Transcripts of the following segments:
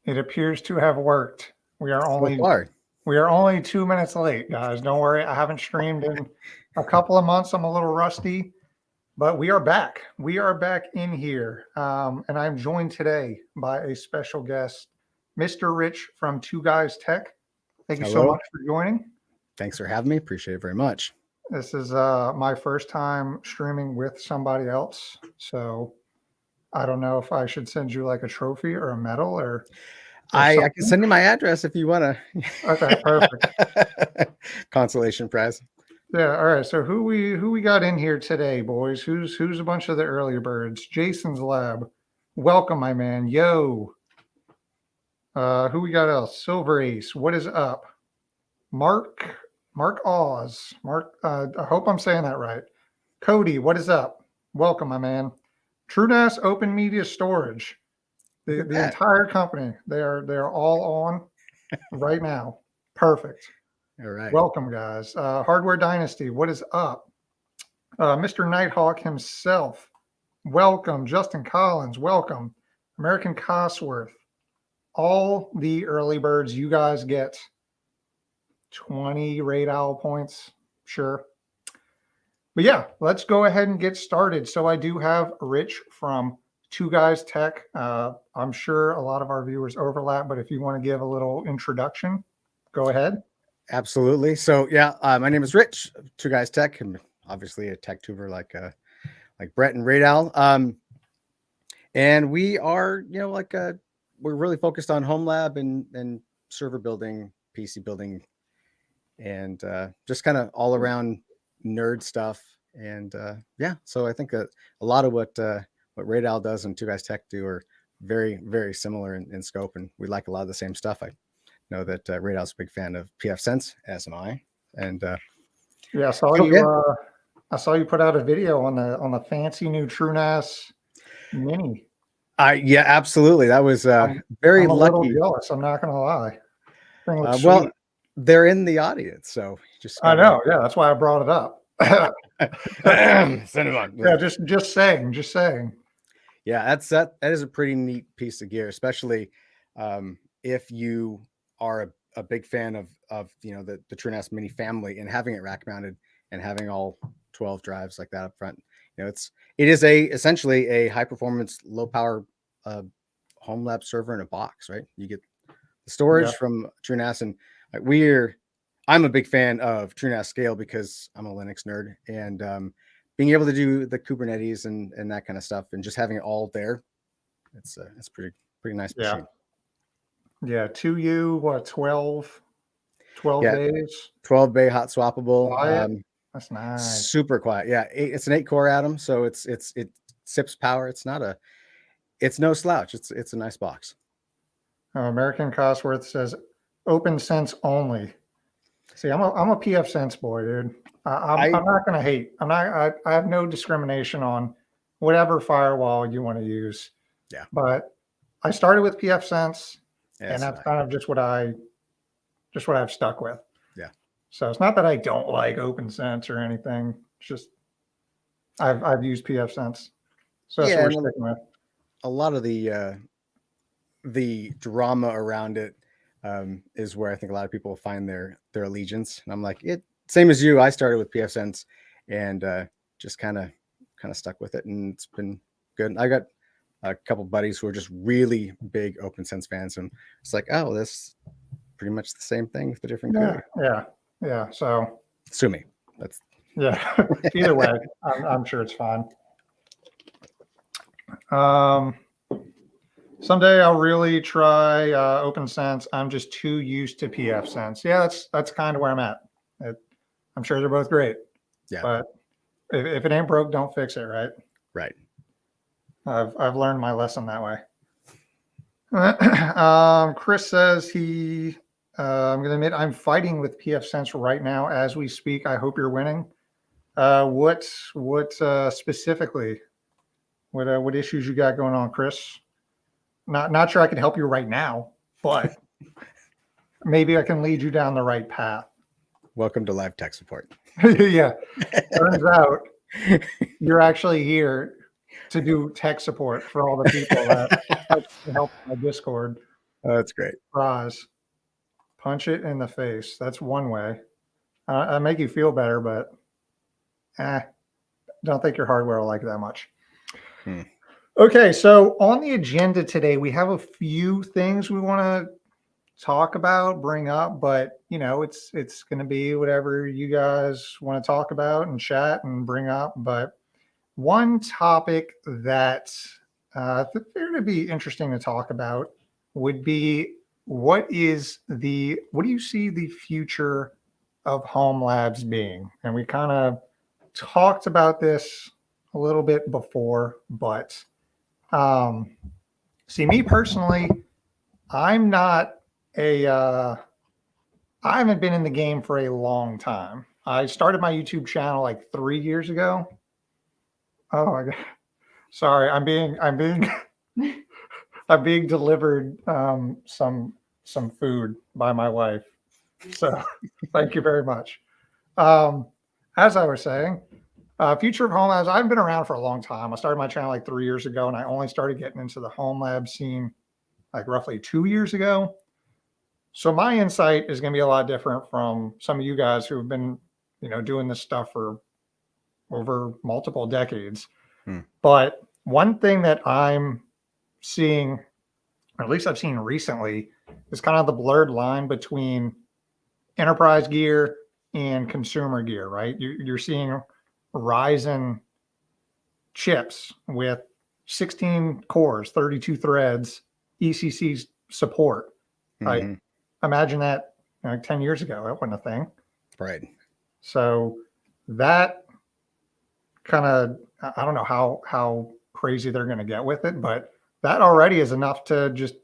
It appears to have worked. We are So only far. we are only 2 minutes late, guys. Don't worry. I haven't streamed in a couple of months. I'm a little rusty, but we are back. We are back in here. And I'm joined today by a special guest, Mr. Rich from Two Guys Tech. Thank you so Hello. much for joining. Thanks for having me. Appreciate it very much. This is my first time streaming with somebody else. So I don't know if I should send you like a trophy or a medal or I can something. send you my address if you want Okay, perfect. to. Consolation prize. Yeah, all right. So who we got in here today, boys? Who's a bunch of the early birds? Jason's lab. Welcome, my man. Yo. Who we got else? Silver Ace. What is up? Mark Oz. Mark, I hope I'm saying that right. Cody, what is up? Welcome, my man. TrueNAS Open Media Storage. Look The at the that. entire company. They are all on right now. Perfect. All right. Welcome, guys. Hardware Dynasty, what is up? Mr. Nighthawk himself, welcome. Justin Collins, welcome. American Cosworth, all the early birds, you guys get 20 Raid Owl points, sure. But yeah, let's go ahead and get started. So I do have Rich from Two Guys Tech. I'm sure a lot of our viewers overlap, but if you want to give a little introduction, go ahead. Absolutely. So yeah, my name is Rich. Two Guys Tech. I'm obviously a tech tuber like Brett and Radal. And we are we're really focused on home lab and server building, PC building, and just kind of all around nerd stuff. And yeah, so I think a lot of what Radal does and Two Guys Tech do are very, very similar in scope, and we like a lot of the same stuff. I know that Radal's a big fan of PF Sense, as am I. And Yeah, I saw so you. yeah, I saw you put out a video on the fancy new TrueNAS Mini. yeah, absolutely. That was I'm very I'm a little lucky. jealous. I'm not gonna lie. Thing looks Well, sweet. they're in the audience, so you just I gotta know. Yeah, that's why I brought it up. send them on. Yeah, just saying, just saying. Yeah, that is a pretty neat piece of gear, especially if you are a big fan of the TrueNAS Mini family and having it rack mounted and having all 12 drives like that up front. It is essentially a high performance, low power home lab server in a box, right? You get the Yeah, storage from TrueNAS, and I'm a big fan of TrueNAS Scale because I'm a Linux nerd, and being able to do the Kubernetes and that kind of stuff, and just having it all there, it's pretty nice yeah, machine. yeah. 2U, what, 12 Yeah, days? 12 bay hot swappable, Quiet. That's nice. super quiet. Yeah, it's an 8 core Atom, so it sips power. It's no slouch. It's a nice box. American Cosworth says open sense only. See, I'm a PF Sense boy, dude. I'm I not gonna hate. I have no discrimination on whatever firewall you want to use. Yeah, But I started with PF Sense, yeah, and so that's kind of just what I've stuck with. yeah, So it's not that I don't like OpenSense or anything. It's just I've used PF Sense, so that's what yeah. we're And sticking with. a lot of the drama around it is where I think a lot of people find their allegiance. And I'm like, it same as you. I started with PF Sense and just kind of stuck with it, and it's been good. I got a couple buddies who are just really big Open Sense fans, and it's like, oh, this pretty much the same thing with a different Yeah, GUI. yeah, yeah. So Sue me. That's yeah, either way, I'm sure it's fine. Um, Someday I'll really try OpenSense. I'm just too used to PF Sense. Yeah, that's kind of where I'm at. It, I'm sure they're both great, yeah, but if it ain't broke, don't fix it. Right? right. I've learned my lesson that way. Chris says he. I'm going to admit I'm fighting with PF Sense right now as we speak. I hope you're winning. What specifically? What issues you got going on, Chris? Not sure I can help you right now, but maybe I can lead you down the right path. Welcome to live tech support. Yeah, turns out you're actually here to do tech support for all the people that help my Discord. Oh, that's great. Fries. Punch it in the face. That's one way. I make you feel better, but eh, don't think your hardware will like it that much. Hmm. Okay, so on the agenda today, we have a few things we want to talk about, bring up, but it's going to be whatever you guys want to talk about and chat and bring up. But one topic that I figured would be interesting to talk about would be what do you see the future of home labs being? And we kind of talked about this a little bit before, but um, see, me personally, I'm not a I haven't been in the game for a long time. I started my YouTube channel like 3 years ago. Oh my god. Sorry, I'm being delivered some food by my wife. So thank you very much. Um, as I was saying, future of home labs. I've been around for a long time. I started my channel like 3 years ago, and I only started getting into the home lab scene like roughly 2 years ago. So my insight is going to be a lot different from some of you guys who have been, doing this stuff for over multiple decades. Hmm. But one thing that I'm seeing, or at least I've seen recently, is kind of the blurred line between enterprise gear and consumer gear, right? You're seeing Ryzen chips with 16 cores, 32 threads, ECC support. Like, Mm-hmm. imagine that 10 years ago, that wasn't a thing. Right. So that kind of, I don't know how crazy they're going to get with it, but that already is enough to just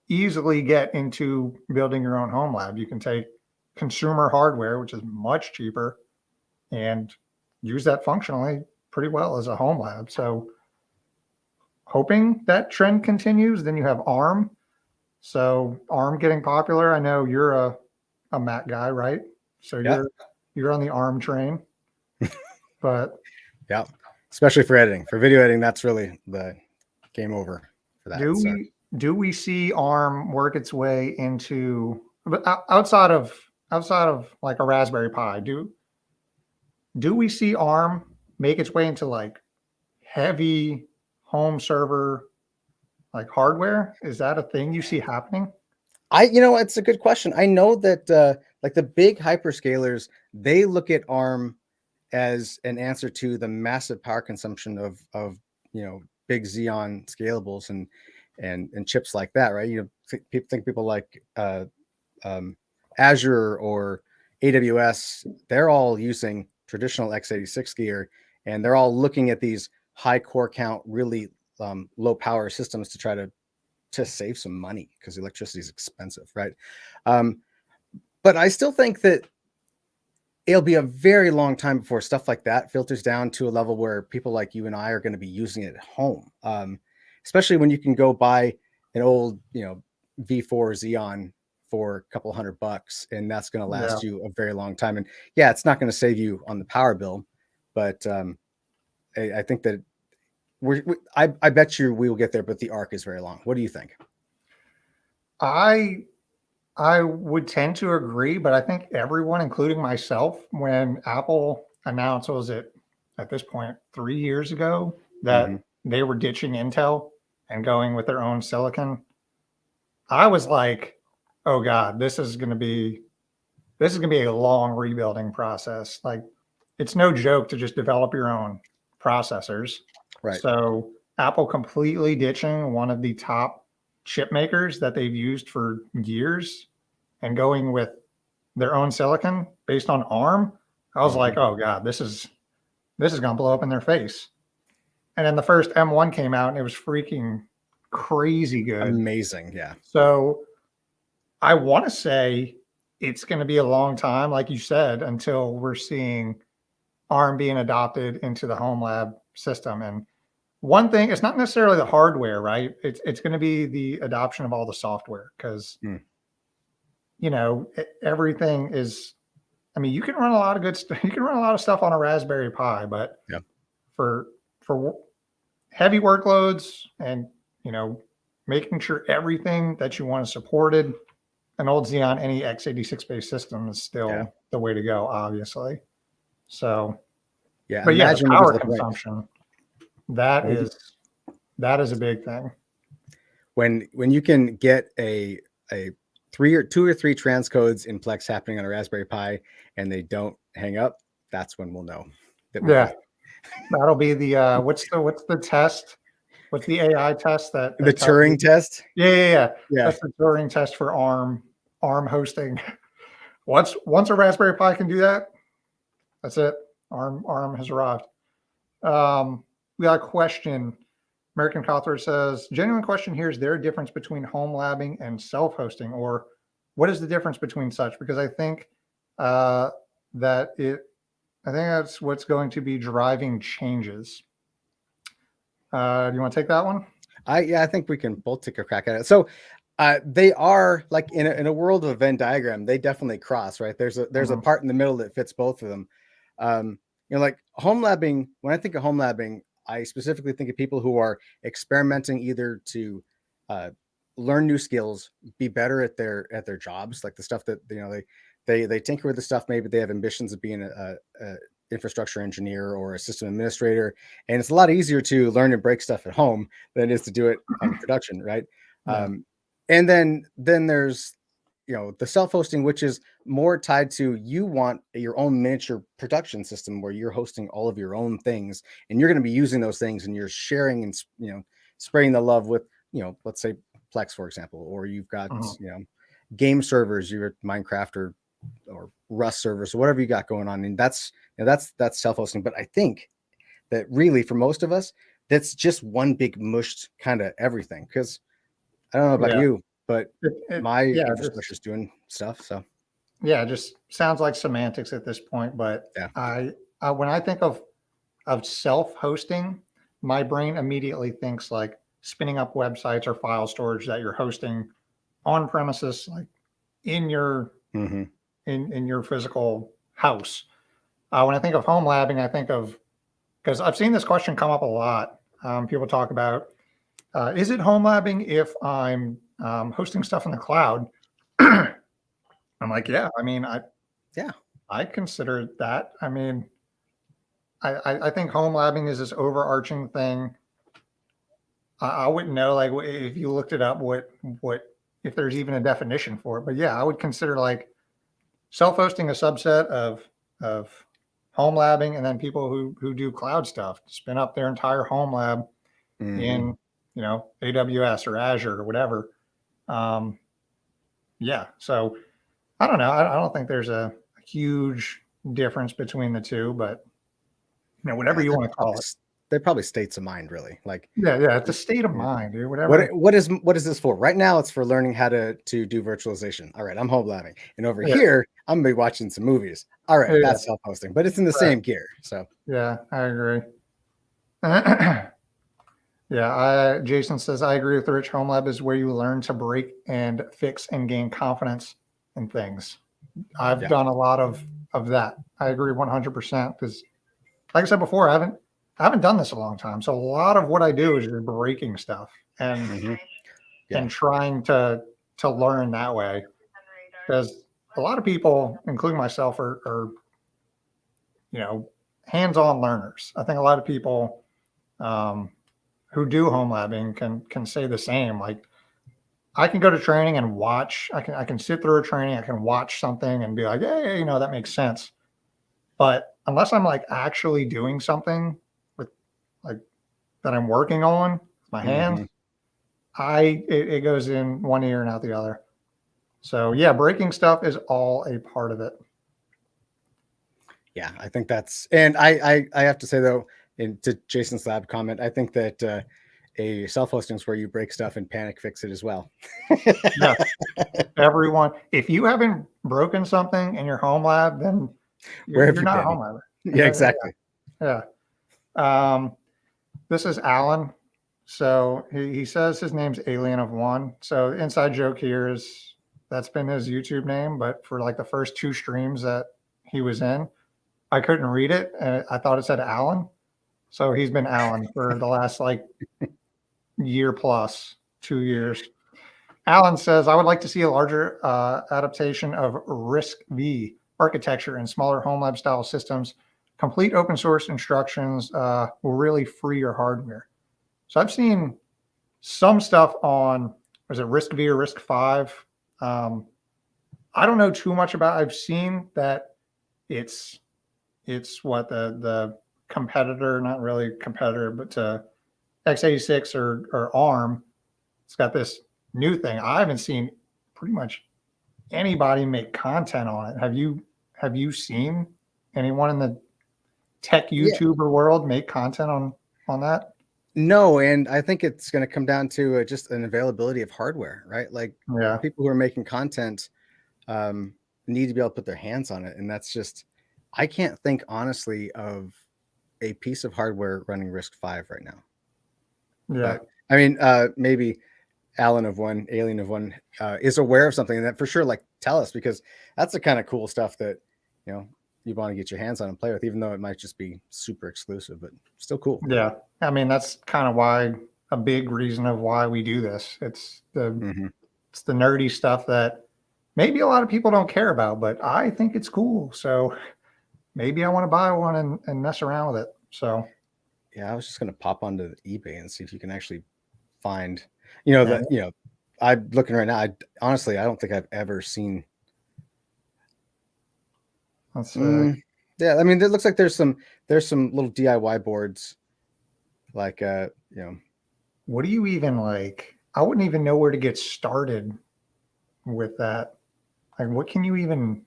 easily get into building your own home lab. You can take consumer hardware, which is much cheaper, and use that functionally pretty well as a home lab. So hoping that trend continues. Then you have ARM. So ARM getting popular. I know you're a Mac guy, right? So Yeah. you're on the ARM train. But Yeah. Especially for editing. For video editing, that's really the game over for that. do So we see ARM work its way into, but outside of like a Raspberry Pi? Do we see ARM make its way into like heavy home server like hardware? Is that a thing you see happening? it's a good question. I know that like the big hyperscalers, they look at ARM as an answer to the massive power consumption of big Xeon scalables and chips like that, right? People like um, Azure or AWS, they're all using traditional x86 gear, and they're all looking at these high core count, really low power systems to try to save some money because electricity is expensive, right? Um, but I still think that it'll be a very long time before stuff like that filters down to a level where people like you and I are going to be using it at home. Especially when you can go buy an old, V4 Xeon for a couple $100, and that's going to Yeah. last you a very long time. And yeah, it's not going to save you on the power bill, but I think that I bet you we will get there, but the arc is very long. What do you think? I I would tend to agree, but I think everyone, including myself, when Apple announced, what was it at this point, 3 years ago, Mm-hmm. that they were ditching Intel and going with their own silicon, I was like, oh God, this is gonna be a long rebuilding process. Like, it's no joke to just develop your own processors. Right. So Apple completely ditching one of the top chip makers that they've used for years and going with their own silicon based on ARM. I was Mm-hmm. like, oh God, this is gonna blow up in their face. And then the first M1 came out and it was freaking crazy good. Amazing. Yeah. So I want to say it's going to be a long time, like you said, until we're seeing ARM being adopted into the home lab system. And one thing, it's not necessarily the hardware, right? It's going to be the adoption of all the software because Mm. everything is. I mean, you can run a lot of good stuff. You can run a lot of stuff on a Raspberry Pi, but Yeah. for heavy workloads and you know making sure everything that you want is supported. An old Xeon any x86 based system is still the way to go, obviously. So, Yeah, but yeah, the imagine if power it's like consumption, that is a big thing. When you can get a two or three transcodes in Plex happening on a Raspberry Pi and they don't hang up, that's when we'll know that we're Yeah, good. that'll be the what's the test? What's the AI test that The tells you? Turing test. Yeah. Yeah. That's the Turing test for ARM hosting. Once a Raspberry Pi can do that, that's it. ARM has arrived. We got a question. American Cawthorne says, genuine question here, is there a difference between home labbing and self-hosting, or what is the difference between such? Because I think that I think that's what's going to be driving changes. Do you want to take that one? I think we can both take a crack at it. So they are like in a world of a Venn diagram, they definitely cross, right? There's a part in the middle that fits both of them. Like home labbing, when I think of home labbing, I specifically think of people who are experimenting either to learn new skills, be better at their jobs, like the stuff that they tinker with the stuff. Maybe they have ambitions of being a infrastructure engineer or a system administrator, and it's a lot easier to learn and break stuff at home than it is to do it on production, right? Yeah. And then there's the self-hosting, which is more tied to you want your own miniature production system where you're hosting all of your own things and you're going to be using those things and you're sharing and spreading the love with let's say Plex, for example, or you've got game servers, you're Minecraft or Rust servers or whatever you got going on, and that's self-hosting. But I think that really for most of us, that's just one big mushed kind of everything. Because I don't know about you, but my infrastructure is doing stuff. So yeah, it just sounds like semantics at this point. But I when I think of self-hosting, my brain immediately thinks like spinning up websites or file storage that you're hosting on premises, like in your in your physical house. When I think of home labbing, I think of, because I've seen this question come up a lot. People talk about, is it home labbing if I'm hosting stuff in the cloud? I'm like, yeah. I mean, I consider that. I mean, I think home labbing is this overarching thing. I wouldn't know, like, if you looked it up, what if there's even a definition for it. But yeah, I would consider like self-hosting a subset of home labbing, and then people who do cloud stuff spin up their entire home lab in AWS or Azure or whatever. Yeah, so I don't know. I don't think there's a huge difference between the two, but whatever you want to call it. They're probably states of mind, really. Like yeah, it's a state of mind, dude. Whatever. What is this for? Right now, it's for learning how to do virtualization. All right, I'm home labbing, and over here, I'm gonna be watching some movies. All right, that's self-hosting, but it's in the same gear. So yeah, I agree. Jason says, I agree with the Rich. Home lab is where you learn to break and fix and gain confidence in things. I've done a lot of that. I agree 100% because, like I said before, I haven't done this a long time. So a lot of what I do is just breaking stuff and and trying to learn that way. Because a lot of people, including myself, are hands-on learners. I think a lot of people who do home labbing can say the same. Like, I can go to training and watch. I can sit through a training. I can watch something and be like, hey, that makes sense. But unless I'm like actually doing something with like that I'm working on with my hands, it goes in one ear and out the other. So yeah, breaking stuff is all a part of it. Yeah, I think that's, and I have to say though, to Jason's lab comment, I think that a self-hosting is where you break stuff and panic fix it as well. Yeah, everyone. If you haven't broken something in your home lab, then you're not a home labber. Yeah, exactly. Yeah. This is Alan. So he says his name's Alien of One. So the inside joke here is that's been his YouTube name, but for like the first 2 streams that he was in, I couldn't read it, and I thought it said Alan. So he's been Alan for the last like year plus. 2 years. Alan says, I would like to see a larger adaptation of Risk V architecture and smaller home lab style systems. Complete open source instructions will really free your hardware. So I've seen some stuff on, was it Risk V or Risk 5? I don't know too much about. I've seen that it's what the competitor, not really competitor, but x86 or ARM. It's got this new thing. I haven't seen pretty much anybody make content on it. Have you seen anyone in the tech YouTuber world make content on that? No, and I think it's going to come down to just an availability of hardware, right? Like Yeah. people who are making content need to be able to put their hands on it, and that's just, I can't think honestly of a piece of hardware running Risk 5 right now. Yeah. But I mean, maybe Alien of One is aware of something, and that for sure, like, tell us, because that's the kind of cool stuff that, you know, you want to get your hands on and play with, even though it might just be super exclusive, but still cool. Yeah. I mean, that's kind of why, a big reason of why we do this. It's the nerdy stuff that maybe a lot of people don't care about, but I think it's cool. So maybe I want to buy one and mess around with it. So yeah, I was just going to pop onto eBay and see if you can actually find, I'm looking right now. Honestly, I don't think I've ever seen. Let's see. Yeah, I mean, it looks like there's some little DIY boards, like what do you even like? I wouldn't even know where to get started with that. Like, what can you even?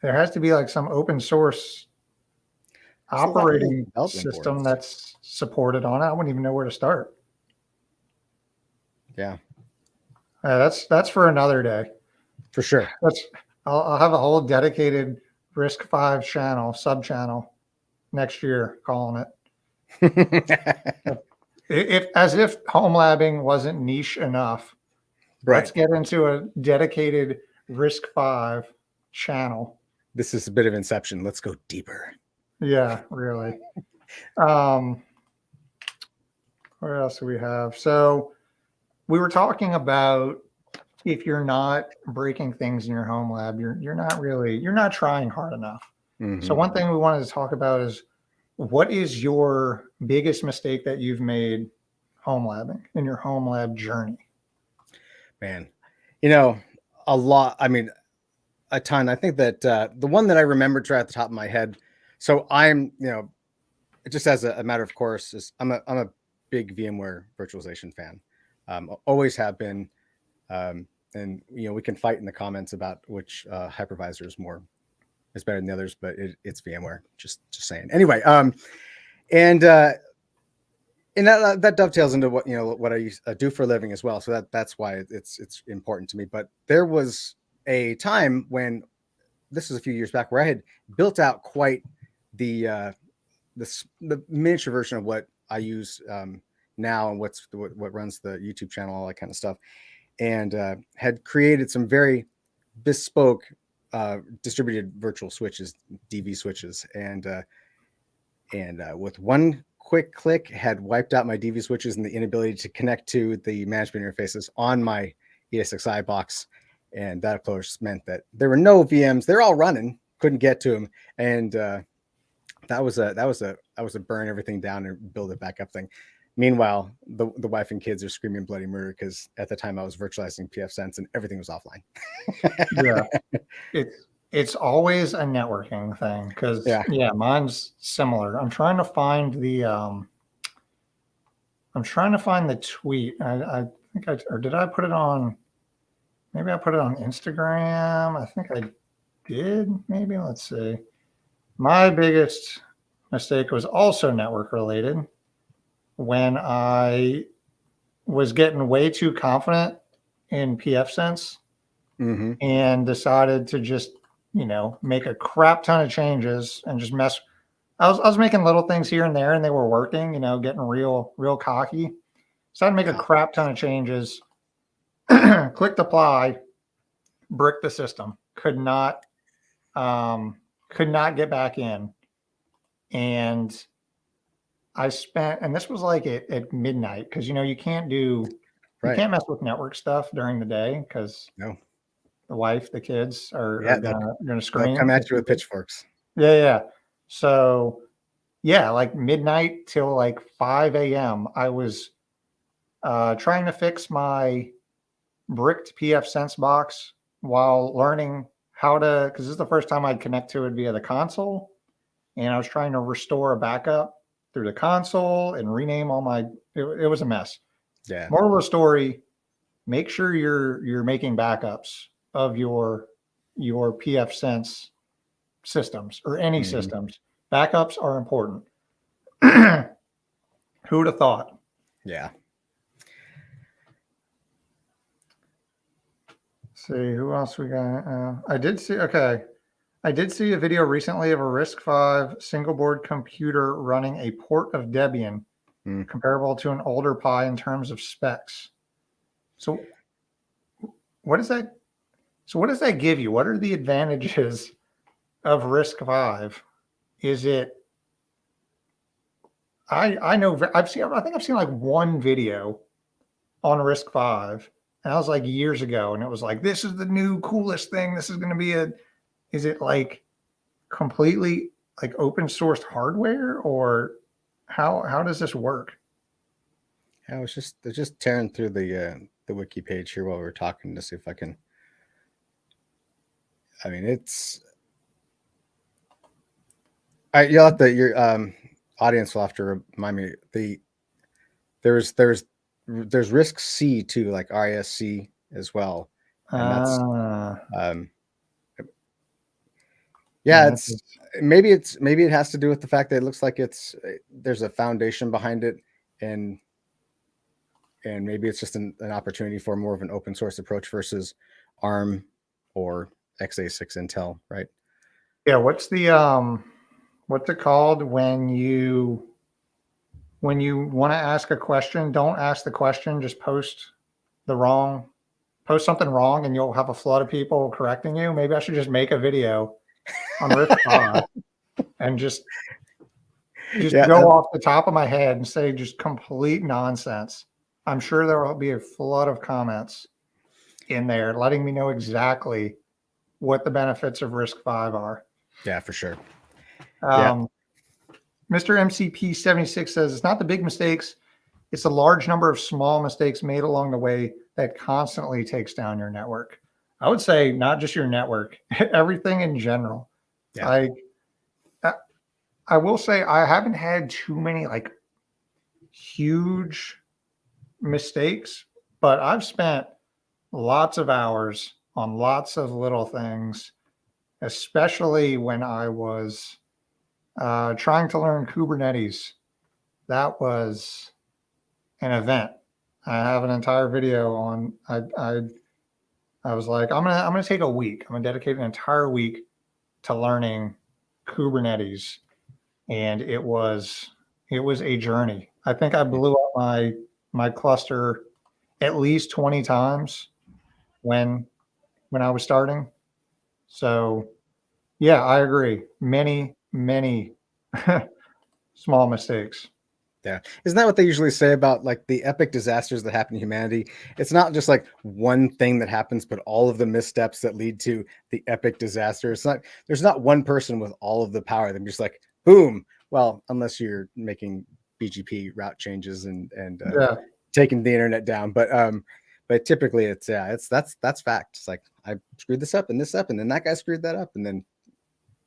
There has to be like some open source operating system that's supported on it. I wouldn't even know where to start. Yeah, that's for another day. For sure. I'll have a whole dedicated Risk 5 sub channel next year, calling it. If home labbing wasn't niche enough, right. Let's get into a dedicated Risk 5 channel. This is a bit of Inception. Let's go deeper. Yeah, really. What else do we have? So we were talking about, if you're not breaking things in your home lab, you're not trying hard enough. So one thing we wanted to talk about is, what is your biggest mistake that you've made home labbing in your home lab journey? Man, a lot. I mean, a ton. I think that the one that I remembered right at the top of my head. So I'm, just as a matter of course, is I'm a big VMware virtualization fan. Always have been. And we can fight in the comments about which hypervisor is better than the others, but it's VMware. Just saying. Anyway, and that dovetails into what I do for a living as well. So that's why it's important to me. But there was a time when, this was a few years back, where I had built out quite the miniature version of what I use now, and what runs the YouTube channel, all that kind of stuff, and had created some very bespoke distributed virtual switches, DV switches, and with one quick click had wiped out my DV switches and the inability to connect to the management interfaces on my ESXi box. And that, of course, meant that there were no VMs. They're all running, couldn't get to them. And that was a burn everything down and build it back up thing. Meanwhile, the wife and kids are screaming bloody murder because at the time I was virtualizing pfSense and everything was offline. Yeah, it's always a networking thing, because mine's similar. I'm trying to find the tweet. I think or did I put it on? Maybe I put it on Instagram. I think I did. Maybe, let's see. My biggest mistake was also network related, when I was getting way too confident in pfSense and decided to just, make a crap ton of changes and just mess. I was making little things here and there, and they were working, getting real cocky. Started to make a crap ton of changes, clicked apply, bricked the system, could not get back in. And I spent, and this was like at midnight, because you can't do You Right. can't mess with network stuff during the day because No. the wife, the kids Yeah, are gonna they'll scream come if at you you with do. pitchforks. Yeah, yeah. So yeah, like midnight till like 5 a.m. I was trying to fix my bricked PF Sense box while learning how to, because this is the first time I'd connect to it via the console, and I was trying to restore a backup through the console and rename all my. It was a mess. Yeah. Moral of the story: make sure you're making backups of your PF Sense systems or any Mhm. systems. Backups are important. Who would have thought? Yeah. See who else we got. I did see. Okay, I did see a video recently of a RISC-V single board computer running a port of Debian Mm. comparable to an older Pi in terms of specs. So what does that? So what does that give you? What are the advantages of RISC-V? Is it? I know I've seen. I think I've seen like one video on RISC-V, and I was like years ago, and it was like this is the new coolest thing. This is going to be a. Is it like completely like open sourced hardware, or how does this work? I was just tearing through the wiki page here while we were talking to see if I can. I mean, it's. You'll have to your audience will have to remind me. There's Risk C too, like RISC as well, and that's Uh, um yeah, yeah, it's maybe it has to do with the fact that it looks like there's a foundation behind it, and maybe it's just an opportunity for more of an open source approach versus ARM or x86 Intel, right? yeah. What's it called when you want to ask a question? Don't ask the question. Just post something wrong, and you'll have a flood of people correcting you. Maybe I should just make a video on RISC-V and just Yeah, go off the top of my head and say just complete nonsense. I'm sure there will be a flood of comments in there letting me know exactly what the benefits of RISC-V are. yeah, for sure. Yeah, Um, Mr. MCP76 says it's not the big mistakes, it's a large number of small mistakes made along the way that constantly takes down your network. I would say not just your network, everything in general. yeah, Like I will say I haven't had too many like huge mistakes, but I've spent lots of hours on lots of little things, especially when I was trying to learn Kubernetes. That was an event. I have an entire video on. I was like, I'm gonna take a week. I'm gonna dedicate an entire week to learning Kubernetes, and it was a journey. I think I blew up my cluster at least 20 times when I was starting. So yeah, I agree. Many small mistakes. yeah. Isn't that what they usually say about like the epic disasters that happen to humanity? It's not just like one thing that happens, but all of the missteps that lead to the epic disaster. It's not, there's not one person with all of the power. They're just like, boom. Well, unless you're making BGP route changes and Yeah, taking the internet down. But typically it's, yeah, that's fact. It's like I screwed this up and this up, and then that guy screwed that up, and then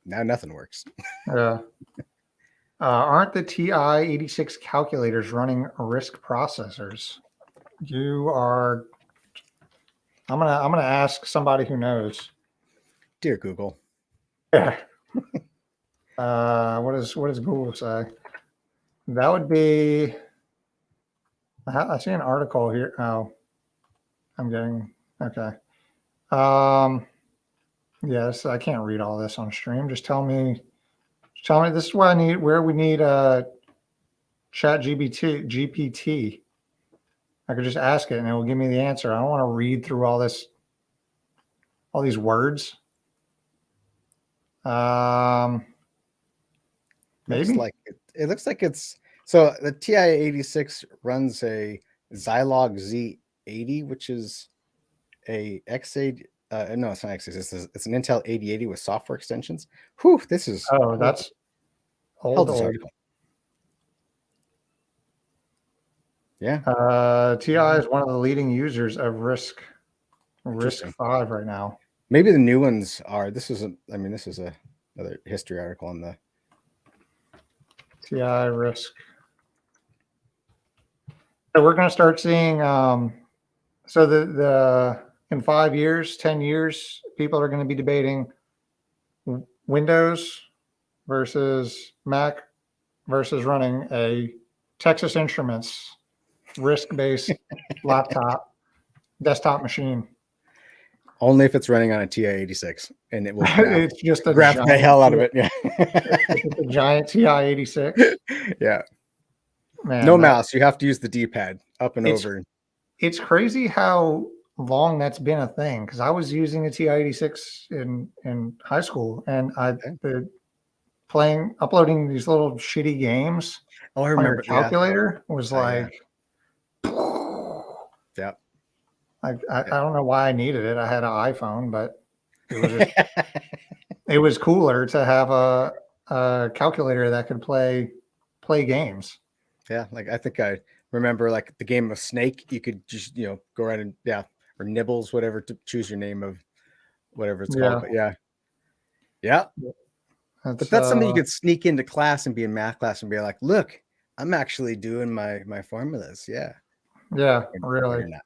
now nothing works. yeah. Aren't the TI-86 calculators running RISC processors? You are. I'm gonna ask somebody who knows. Dear Google. Yeah. What does Google say? That would be. I see an article here. Oh, I'm getting okay. Um, yes, I can't read all this on stream. Just tell me. Tell me this is what I need. Where we need Chat GPT. I could just ask it and it will give me the answer. I don't want to read through all these words. Looks Maybe. like it looks like it's so the TI-86 runs a Zilog Z 80, which is a X80. No, it's not X80. It's an Intel 8080 with software extensions. Whew, this is Oh, that's held old, this old. article. Yeah, TI is one of the leading users of Risk interesting. 5 right now. Maybe the new ones are. This is another history article on the TI Risk. So we're going to start seeing. So the in 5 years, 10 years, people are going to be debating Windows versus Mac versus running a Texas Instruments RISC-based laptop desktop machine. only if it's running on a TI-86, and it will grab, It's just a grab the giant, hell out of it. Yeah, it's a giant TI-86. yeah. Man, No mouse. You have to use the D-pad up and it's over. it's crazy how long that's been a thing, because I was using a TI-86 in high school, and Okay. uploading these little shitty games Oh, I on your remember. Yeah, calculator was yeah, like, yeah. I don't know why I needed it. I had an iPhone, but it was just it was cooler to have a calculator that could play games. Yeah, like I think I remember like the game of Snake. You could just go around and or Nibbles, whatever, to choose your name of whatever it's called. Yeah, But yeah. But that's that's something you could sneak into class and be in math class and be like, look, I'm actually doing my formulas. Yeah, yeah, no, really. you're not.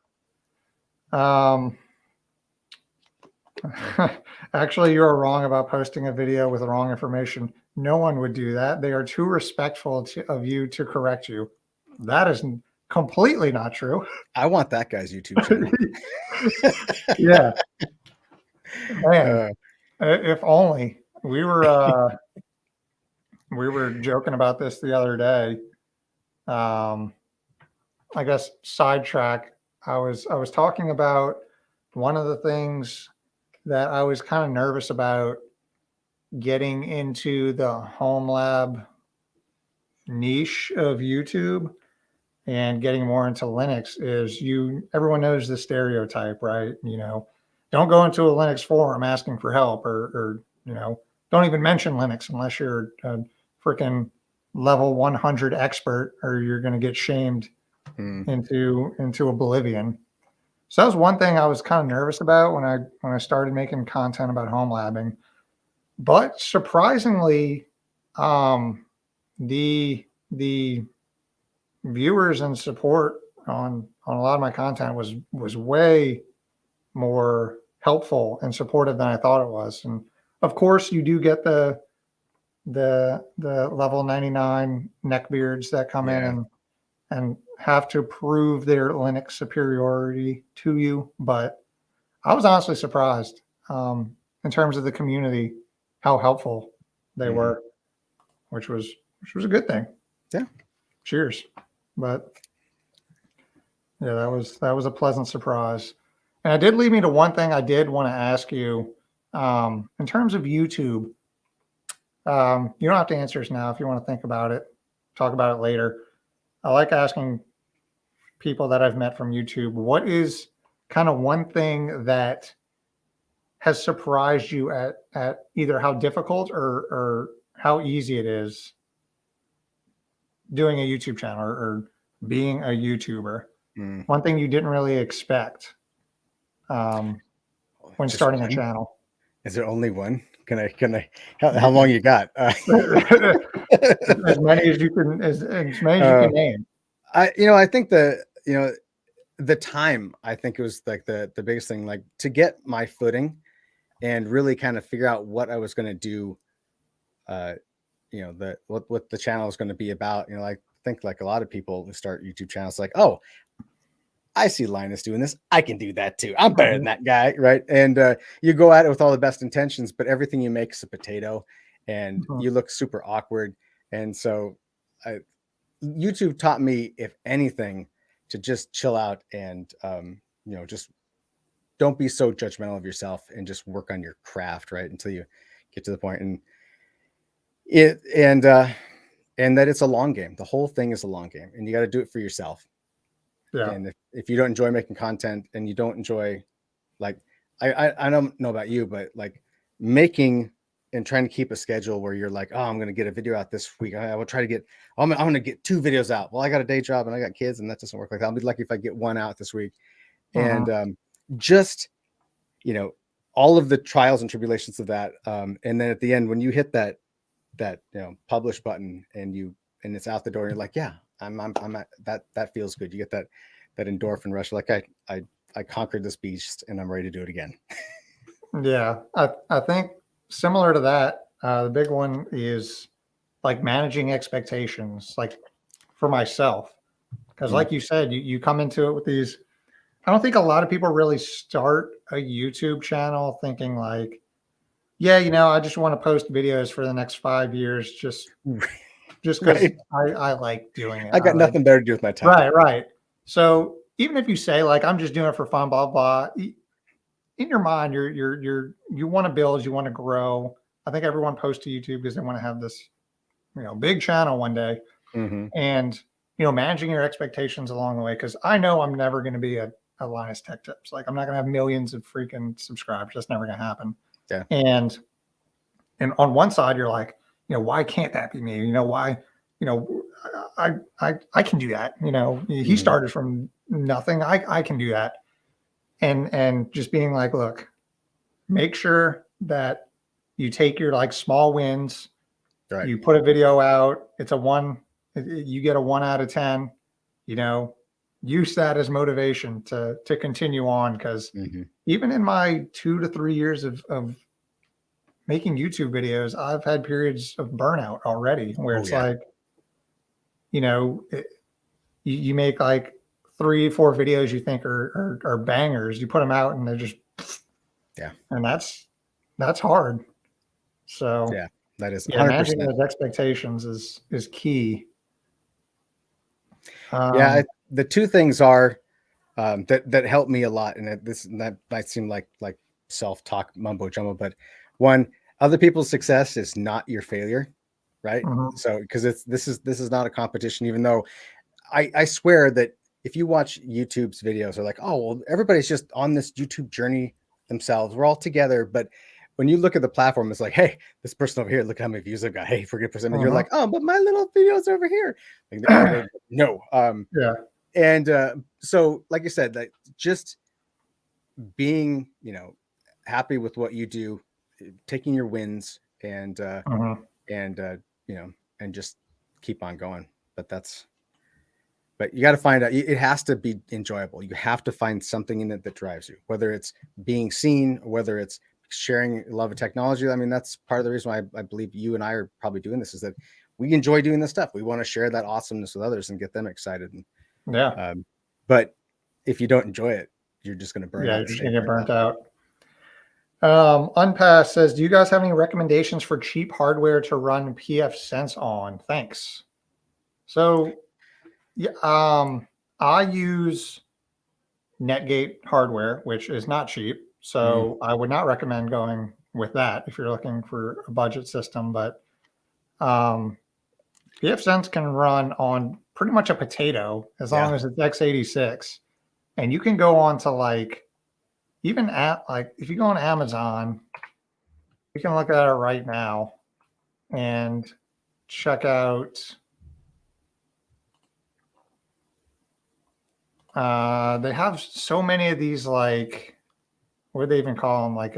Actually, you're wrong about posting a video with the wrong information. No one would do that. They are too respectful of you to correct you. That is completely not true. I want that guy's YouTube channel. Yeah, man. Uh, If only we were joking about this the other day. I guess sidetrack. I was talking about one of the things that I was kind of nervous about getting into the home lab niche of YouTube and getting more into Linux is everyone knows the stereotype, right? Don't go into a Linux forum asking for help or don't even mention Linux unless you're a freaking level 100 expert or you're going to get shamed into oblivion. So that was one thing I was kind of nervous about when I started making content about home labbing. But surprisingly, the viewers and support on a lot of my content was way more helpful and supportive than I thought it was. And of course, you do get the level 99 neckbeards that come in and have to prove their Linux superiority to you. But I was honestly surprised in terms of the community how helpful they were, which was a good thing. Yeah. Cheers. But yeah, that was a pleasant surprise. And it did lead me to one thing I did want to ask you. In terms of YouTube, you don't have to answer this now if you want to think about it, talk about it later. I like asking people that I've met from YouTube, what is kind of one thing that has surprised you at either how difficult or how easy it is doing a YouTube channel or being a YouTuber? One thing you didn't really expect when Just starting a one? channel. Is there only one? Can I how long you got? As many as you can, as many as you can name. I think the time, I think it was like the biggest thing, like to get my footing and really kind of figure out what I was going to do, what the channel is going to be about. I think like a lot of people who start YouTube channels, like, oh, I see Linus doing this, I can do that too. I'm better than that guy, right? And you go at it with all the best intentions, but everything you make is a potato, and you look super awkward. And so, YouTube taught me, if anything, to just chill out and just don't be so judgmental of yourself and just work on your craft, right, until you get to the point. And that it's a long game. The whole thing is a long game, and you got to do it for yourself. Yeah. And if you don't enjoy making content and you don't enjoy, like, I don't know about you, but like making and trying to keep a schedule where you're like, oh, I'm going to get a video out this week. I will try to get, I'm going to get 2 videos out. Well, I got a day job and I got kids and that doesn't work like that. I'll be lucky if I get 1 out this week. Mhm. And just, you know, all of the trials and tribulations of that. And then at the end, when you hit that, you know, publish button and it's out the door, and you're like, yeah, I'm at that feels good. You get that endorphin rush. Like I conquered this beast and I'm ready to do it again. Yeah. I think similar to that, the big one is like managing expectations, like for myself. Because Mm. like you said, you come into it with these. I don't think a lot of people really start a YouTube channel thinking like, yeah, I just want to post videos for the next 5 years, just because Right. I like doing it. I I got like nothing better to do with my time. right. So even if you say like I'm just doing it for fun, blah blah, in your mind, you want to build, you want to grow. I think everyone posts to YouTube because they want to have this, big channel one day, Mm-hmm. and managing your expectations along the way. Because I know I'm never going to be a Linus Tech Tips. Like I'm not going to have millions of freaking subscribers. That's never going to happen. Yeah. And on one side, you're like, why can't that be me? Why, I can do that. He started from nothing. I can do that. And just being like, look, make sure that you take your like small wins. Right. You put a video out. It's a 1. You get a 1 out of 10. Use that as motivation to continue on. Because even in my 2 to 3 years of making YouTube videos, I've had periods of burnout already where it's like, you make like 3, 4 videos you think are bangers. You put them out and they're just, and that's hard. So Yeah, that is 100%. managing those expectations is key. The 2 things are that help me a lot, and that might seem like self-talk mumbo jumbo, but one, other people's success is not your failure, right? So because this is not a competition, even though I swear that if you watch YouTube's videos, they're like, oh well, everybody's just on this YouTube journey themselves. We're all together, but when you look at the platform, it's like, hey, this person over here, look how many views I've got. Hey, forget percent. You're like, oh, but my little video's over here. Like, no. Yeah. And so, like you said, that just being, happy with what you do, taking your wins, and and just keep on going. But you got to find out. It has to be enjoyable. You have to find something in it that drives you, whether it's being seen, or whether it's sharing love of technology. I mean, that's part of the reason why I believe you and I are probably doing this, is that we enjoy doing this stuff. We want to share that awesomeness with others and get them excited. And, but if you don't enjoy it, you're just going to burn out. You're just going to get burnt out. Unpass says, do you guys have any recommendations for cheap hardware to run PF Sense on? Thanks. So, I use Netgate hardware, which is not cheap. So I would not recommend going with that if you're looking for a budget system. But PF Sense can run on pretty much a potato as long as it's x86. And you can go on to like, even at like, if you go on Amazon, we can look at it right now and check out. They have so many of these, like, what do they even call them? Like,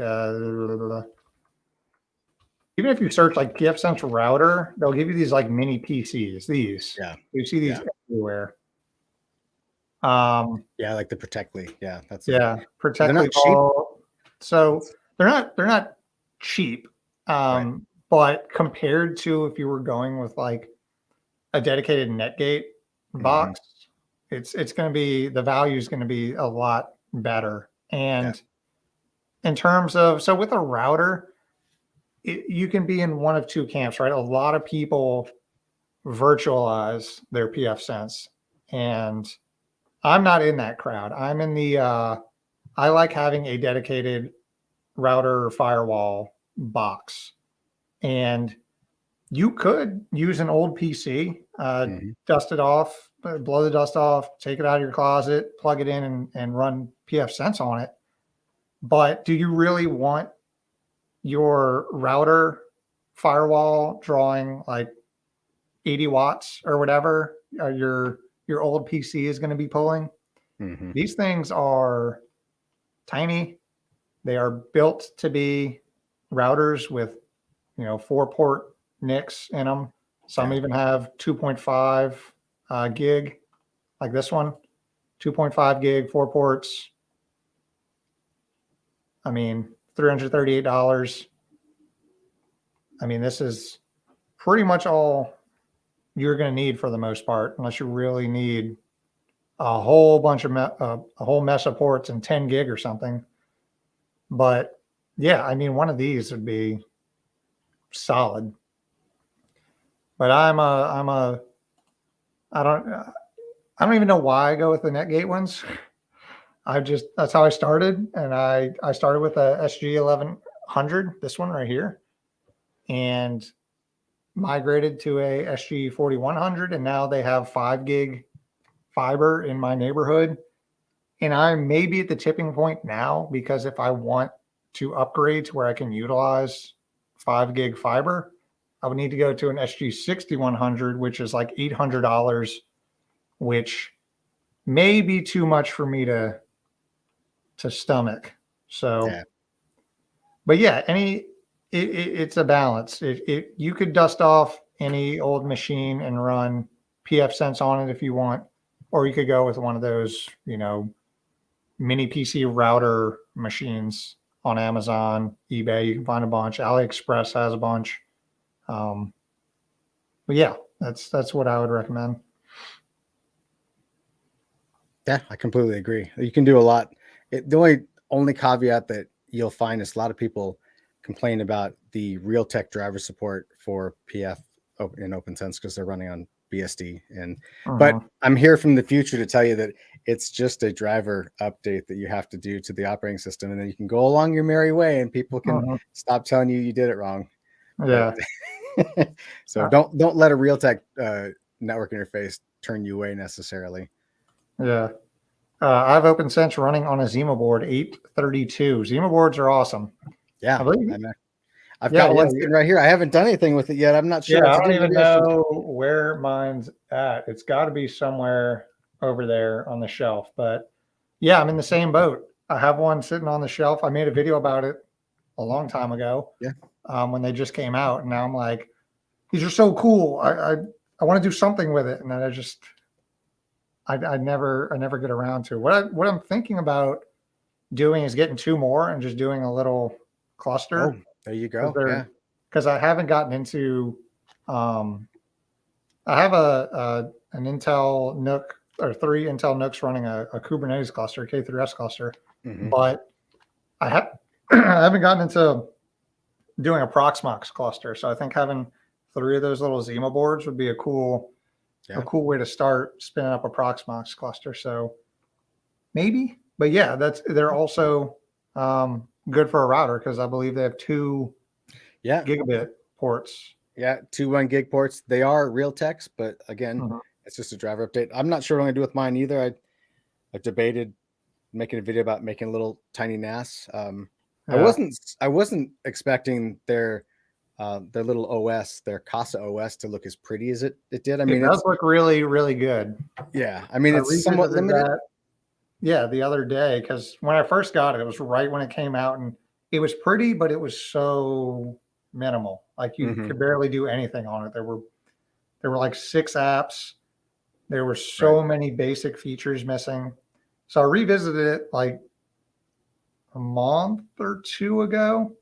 even if you search like PF Sense router, they'll give you these like mini PCs. These, you see these everywhere. Like the Protectly. Protectly. They're not cheap. So they're not cheap. But compared to if you were going with like a dedicated Netgate box, it's going to be, the value is going to be a lot better. And in terms of, so with a router, you can be in one of 2 camps, right? A lot of people virtualize their PF Sense, and I'm not in that crowd. I'm in the, I like having a dedicated router or firewall box. And you could use an old PC, dust it off, blow the dust off, take it out of your closet, plug it in, and run PF Sense on it. But do you really want your router firewall drawing like 80 watts or whatever your old PC is going to be pulling? Mhm. These things are tiny. They are built to be routers with 4-port NICs in them. Some Yeah. even have 2.5 gig, like this one, 2.5 gig, 4 ports. I mean, $338. I mean, this is pretty much all you're going to need for the most part, unless you really need a whole bunch of a whole mess of ports and 10 gig or something. But yeah, I mean, one of these would be solid. But I don't even know why I go with the Netgate ones. That's how I started, and I started with a SG 1100, this one right here, and migrated to a SG 4100, and now they have 5 gig fiber in my neighborhood. And I may be at the tipping point now, because if I want to upgrade to where I can utilize 5 gig fiber, I would need to go to an SG 6100, which is like $800, which may be too much for me to stomach. So, Yeah. but yeah, it's a balance. You could dust off any old machine and run PF Sense on it if you want, or you could go with one of those, mini PC router machines on Amazon, eBay. You can find a bunch. AliExpress has a bunch. But yeah, that's what I would recommend. Yeah, I completely agree. You can do a lot. The only caveat that you'll find is a lot of people complain about the Realtek driver support for PF in OpenSense because they're running on BSD. But I'm here from the future to tell you that it's just a driver update that you have to do to the operating system, and then you can go along your merry way, and people can stop telling you did it wrong. Yeah. So don't let a Realtek network interface turn you away necessarily. Yeah. I have OpenSense running on a Zima board 832. Zima boards are awesome. Yeah. I've Yeah, got one sitting right here. I haven't done anything with it yet. I'm not sure. Yeah, what I to don't do. even know where mine's at. It's got to be somewhere over there on the shelf. But yeah, I'm in the same boat. I have one sitting on the shelf. I made a video about it a long time ago. Yeah. When they just came out, and now I'm like, these are so cool. I want to do something with it, and then I never get around to it. What I'm thinking about doing is getting 2 more and just doing a little cluster. Oh, there you go. Yeah. Because I haven't gotten into. I have an Intel NUC, or 3 Intel NUCs running a Kubernetes cluster, K3s cluster, but I haven't gotten into doing a Proxmox cluster. So I think having 3 of those little Zima boards would be a cool way to start spinning up a Proxmox cluster. So maybe, but yeah, they're also good for a router, because I believe they have 2 gigabit ports. Yeah, 2 1 gig ports. They are Realtek's, but again, it's just a driver update. I'm not sure what I'm gonna do with mine either. I debated making a video about making a little tiny NAS. I wasn't expecting their little OS, their Casa OS, to look as pretty as it did. I mean, it does look really, really good. Yeah, I mean, it's somewhat limited. The other day, because when I first got it, it was right when it came out, and it was pretty, but it was so minimal. Like you could barely do anything on it. There were like 6 apps. There were so many basic features missing. So I revisited it like a month or 2 ago.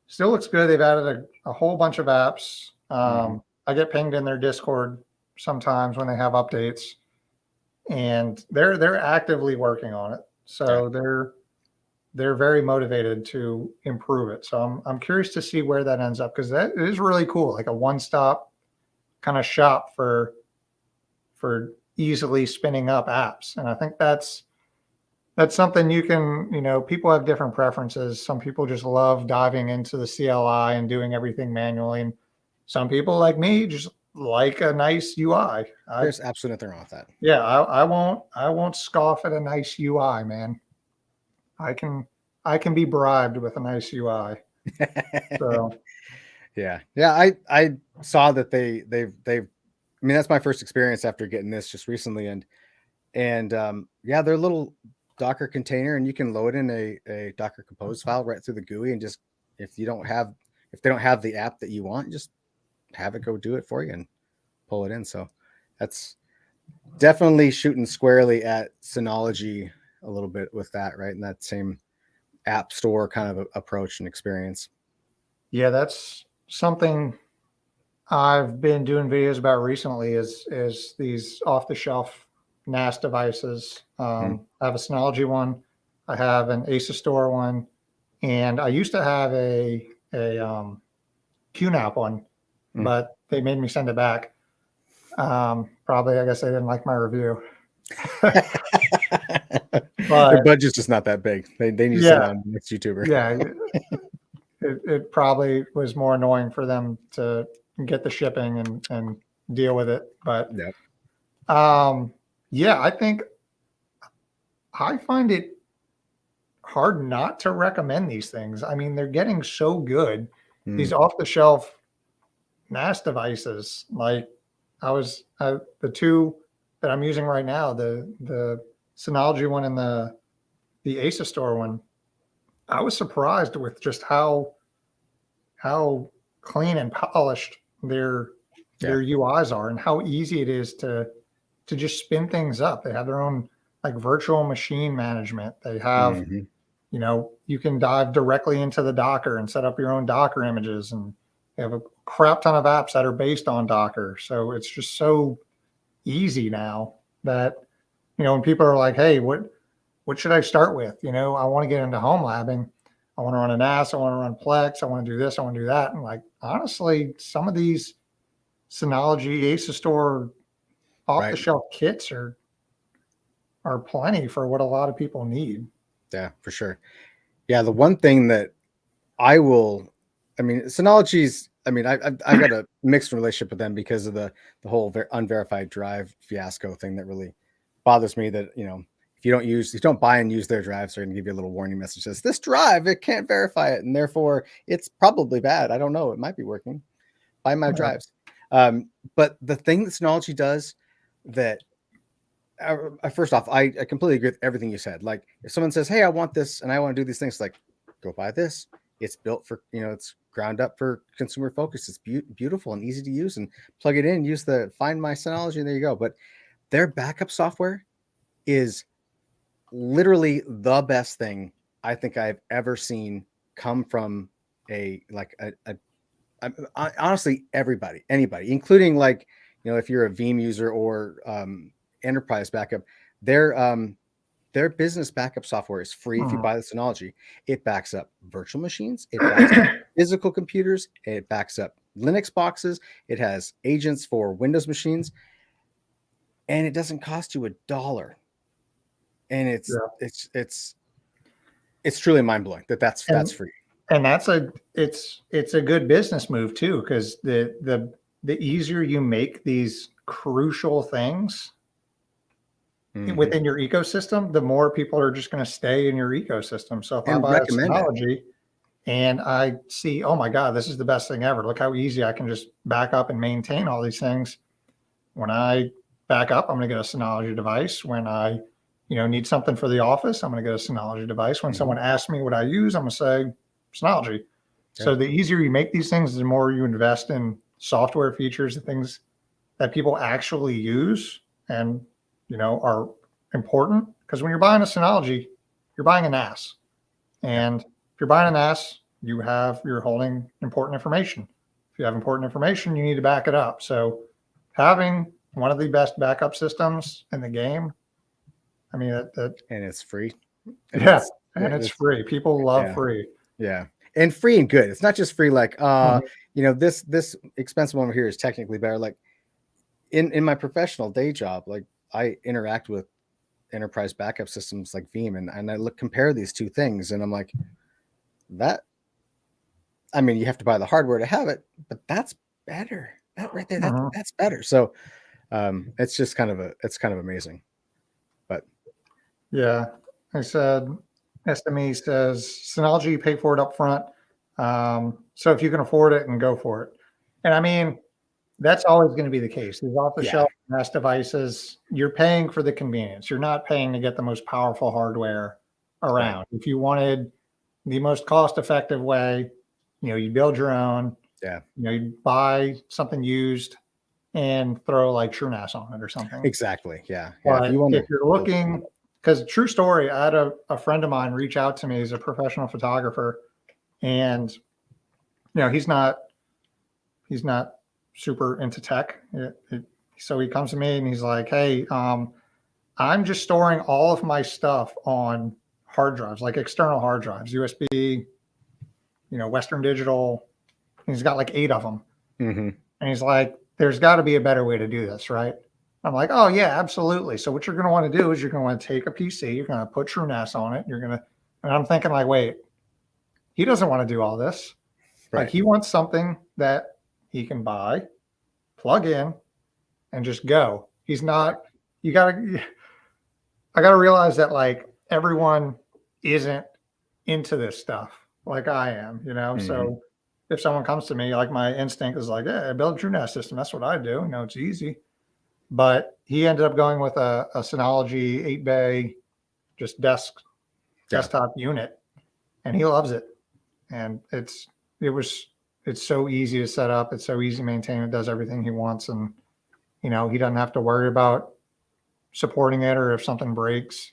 Still looks good. They've added a whole bunch of apps. I get pinged in their Discord sometimes when they have updates, and they're actively working on it. So they're very motivated to improve it. So I'm curious to see where that ends up, because that is really cool, like a one-stop kind of shop for easily spinning up apps. And I think that's something you can, people have different preferences. Some people just love diving into the CLI and doing everything manually, and some people like me just like a nice UI. There's absolutely nothing wrong with that. Yeah, I won't scoff at a nice UI, man. I can I can be bribed with a nice UI. So Yeah. I saw that they've. I mean, that's my first experience after getting this just recently, and yeah, they're a little Docker container, and you can load in a Docker Compose file right through the GUI, and just if they don't have the app that you want, just have it go do it for you and pull it in. So that's definitely shooting squarely at Synology a little bit with that, right? And that same app store kind of approach and experience. yeah, that's something I've been doing videos about recently is these off the shelf NAS devices. Mm, I have a Synology one, I have an Asus Store one, and I used to have a QNAP one, mm. but they made me send it back. Probably, I guess they didn't like my review. Their But budget's just not that big. They need to sit yeah, down next YouTuber. yeah, it probably was more annoying for them to get the shipping and deal with it. But Yeah. yeah, I think I find it hard not to recommend these things. I mean, they're getting so good. Mm, These off the shelf NAS devices, like the two that I'm using right now, the Synology one and the Asus Store one. I was surprised with just how clean and polished yeah. their UIs are and how easy it is to just spin things up. They have their own like virtual machine management. They have, Hmm. you can dive directly into the Docker and set up your own Docker images, and they have a crap ton of apps that are based on Docker. So it's just so easy now that, when people are like, hey, what should I start with? I want to get into home labbing. I want to run an NAS. I want to run Plex. I want to do this. I want to do that. And like, honestly, some of these Synology, Asus Store off the Right. shelf kits are plenty for what a lot of people need. Yeah, for sure. Yeah, the one thing that I mean, Synology's. I mean, I've got a mixed relationship with them because of the whole unverified drive fiasco thing that really bothers me. That if you don't buy and use their drives, they're going to give you a little warning message that says this drive it can't verify it, and therefore it's probably bad. I don't know. It might be working. Buy my Yeah. drives. But the thing that Synology does that first off, I completely agree with everything you said. Like if someone says, "Hey, I want this and I want to do these things," like go buy this. It's built for it's ground up for consumer focus. It's beautiful and easy to use, and plug it in. Use the Find My Synology, and there you go. But their backup software is literally the best thing I think I've ever seen come from honestly anybody, including like if you're a Veeam user or enterprise backup, their their business backup software is free if you Mhm. buy the Synology. It backs up virtual machines, it backs up physical computers, it backs up Linux boxes, it has agents for Windows machines, and it doesn't cost you $1. And Yeah. it's truly mind blowing that's And free. and it's a good business move too, because the easier you make these crucial things Mhm. within your ecosystem, the more people are just going to stay in your ecosystem. So if I And buy a recommend it. Synology and I see, oh my God, this is the best thing ever. Look how easy I can just back up and maintain all these things. When I back up, I'm going to get a Synology device. When I, need something for the office, I'm going to get a Synology device. When Mhm. someone asks me what I use, I'm going to say Synology. Yeah. So the easier you make these things, the more you invest in software features, the things that people actually use and are important. Because when you're buying a Synology, you're buying an NAS, Yeah. and if you're buying an NAS, you're holding important information. If you have important information, you need to back it up. So having one of the best backup systems in the game, I mean that And it's free. And yeah, it's and it's it's free. People love yeah. free. Yeah. And free and good. It's not just free like Mhm. this expensive one over here is technically better. Like in my professional day job, like I interact with enterprise backup systems like Veeam, and I compare these two things, and I'm like, that I mean, you have to buy the hardware to have it, but that's better. that right there, Mhm. that's better. So it's just it's kind of amazing. But Yeah. I said, SME says, Synology, you pay for it up front. So if you can afford it, and go for it. And I mean, that's always going to be the case. These off the yeah, shelf NAS devices, you're paying for the convenience. You're not paying to get the most powerful hardware right. around. If you wanted the most cost effective way, you build your own, Yeah, you buy something used and throw like TrueNAS on it or something. exactly. Yeah. Yeah. If But you want if to you're build something looking, up. because true story, I had a friend of mine reach out to me. He's a professional photographer, and he's not super into tech. So he comes to me and he's like, "Hey, I'm just storing all of my stuff on hard drives, like external hard drives, USB, Western Digital." He's got like 8 of them. Hmm. And he's like, there's got to be a better way to do this, right? I'm like, oh, yeah, absolutely. So what you're going to want to do is you're going to want to take a PC, you're going to put TrueNAS on it. And I'm thinking like, wait, he doesn't want to do all this. Like Right. he wants something that he can buy, plug in, and just go. He's not, you got to, I got to realize that like everyone isn't into this stuff like I am. Hmm. So if someone comes to me, like my instinct is like, yeah, build a TrueNAS system. That's what I do. It's easy. But he ended up going with a Synology 8-bay, just Yeah. desktop unit, and he loves it. And it's so easy to set up. It's so easy to maintain. It does everything he wants, and he doesn't have to worry about supporting it or if something breaks.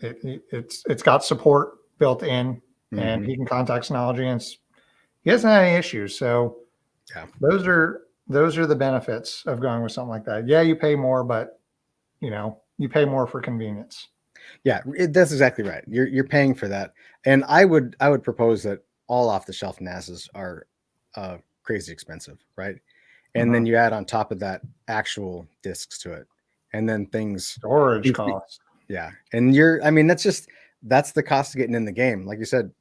It's got support built in, and Hmm. he can contact Synology, and he hasn't had any issues. So Yeah. those are the benefits of going with something like that. Yeah, you pay more, but you pay more for convenience. Yeah. That's exactly right. You're paying for that. And I would propose that all off the shelf NASs are crazy expensive, right? And Mhm. then you add on top of that actual discs to it, and then Storage things cost. yeah. And I mean, that's the cost of getting in the game. Like you said,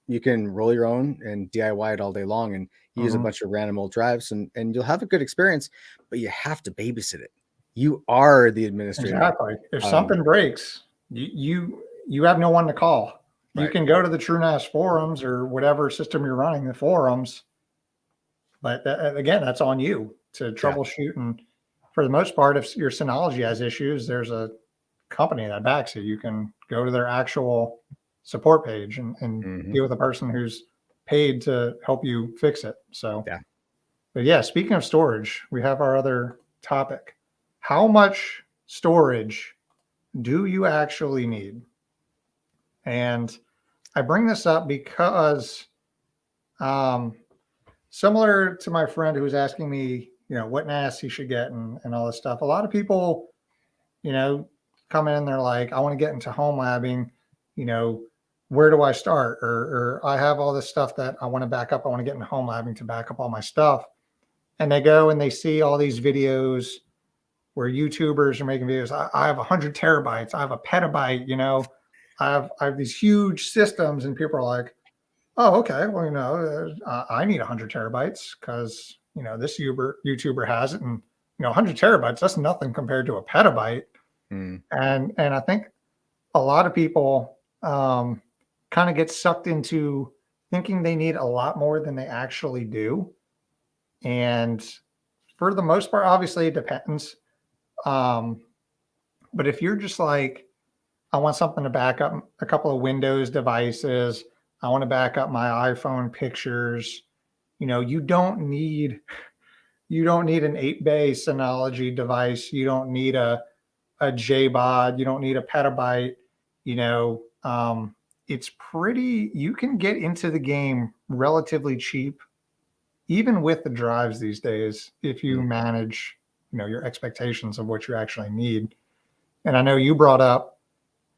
you can roll your own and DIY it all day long and use a Mhm. bunch of random old drives, and you'll have a good experience, but you have to babysit it. You are the administrator. Exactly. If Um, something breaks, you have no one to call. You right. can go to the TrueNAS forums or whatever system you're running the forums, but again, that's on you to Yeah. troubleshoot. And for the most part, if your Synology has issues, there's a company that backs it. You can go to their actual support page and Hmm. deal with a person who's paid to help you fix it. So, Yeah. but yeah, speaking of storage, we have our other topic. How much storage do you actually need? And I bring this up because, um, similar to my friend who was asking me, what NAS he should get and all this stuff, a lot of people, you know, come in, they're like, I want to get into home labbing, you know, where do I start? Or I have all this stuff that I want to back up. I want to get into home labbing to back up all my stuff. And they go and they see all these videos where YouTubers are making videos. I have 100 terabytes. I have a petabyte. I have these huge systems, and people are like, "Oh, okay. Well, I need 100 terabytes because this YouTuber has it, and 100 terabytes. That's nothing compared to a petabyte." Mm. And I think a lot of people kind of get sucked into thinking they need a lot more than they actually do. And for the most part, obviously, it depends. Um, But if you're just like, I want something to back up a couple of Windows devices, I want to back up my iPhone pictures, you don't need an 8-bay Synology device. You don't need a JBOD. You don't need a petabyte. You know, it's pretty. You can get into the game relatively cheap, even with the drives these days, if you Mm. manage, your expectations of what you actually need. And I know you brought up,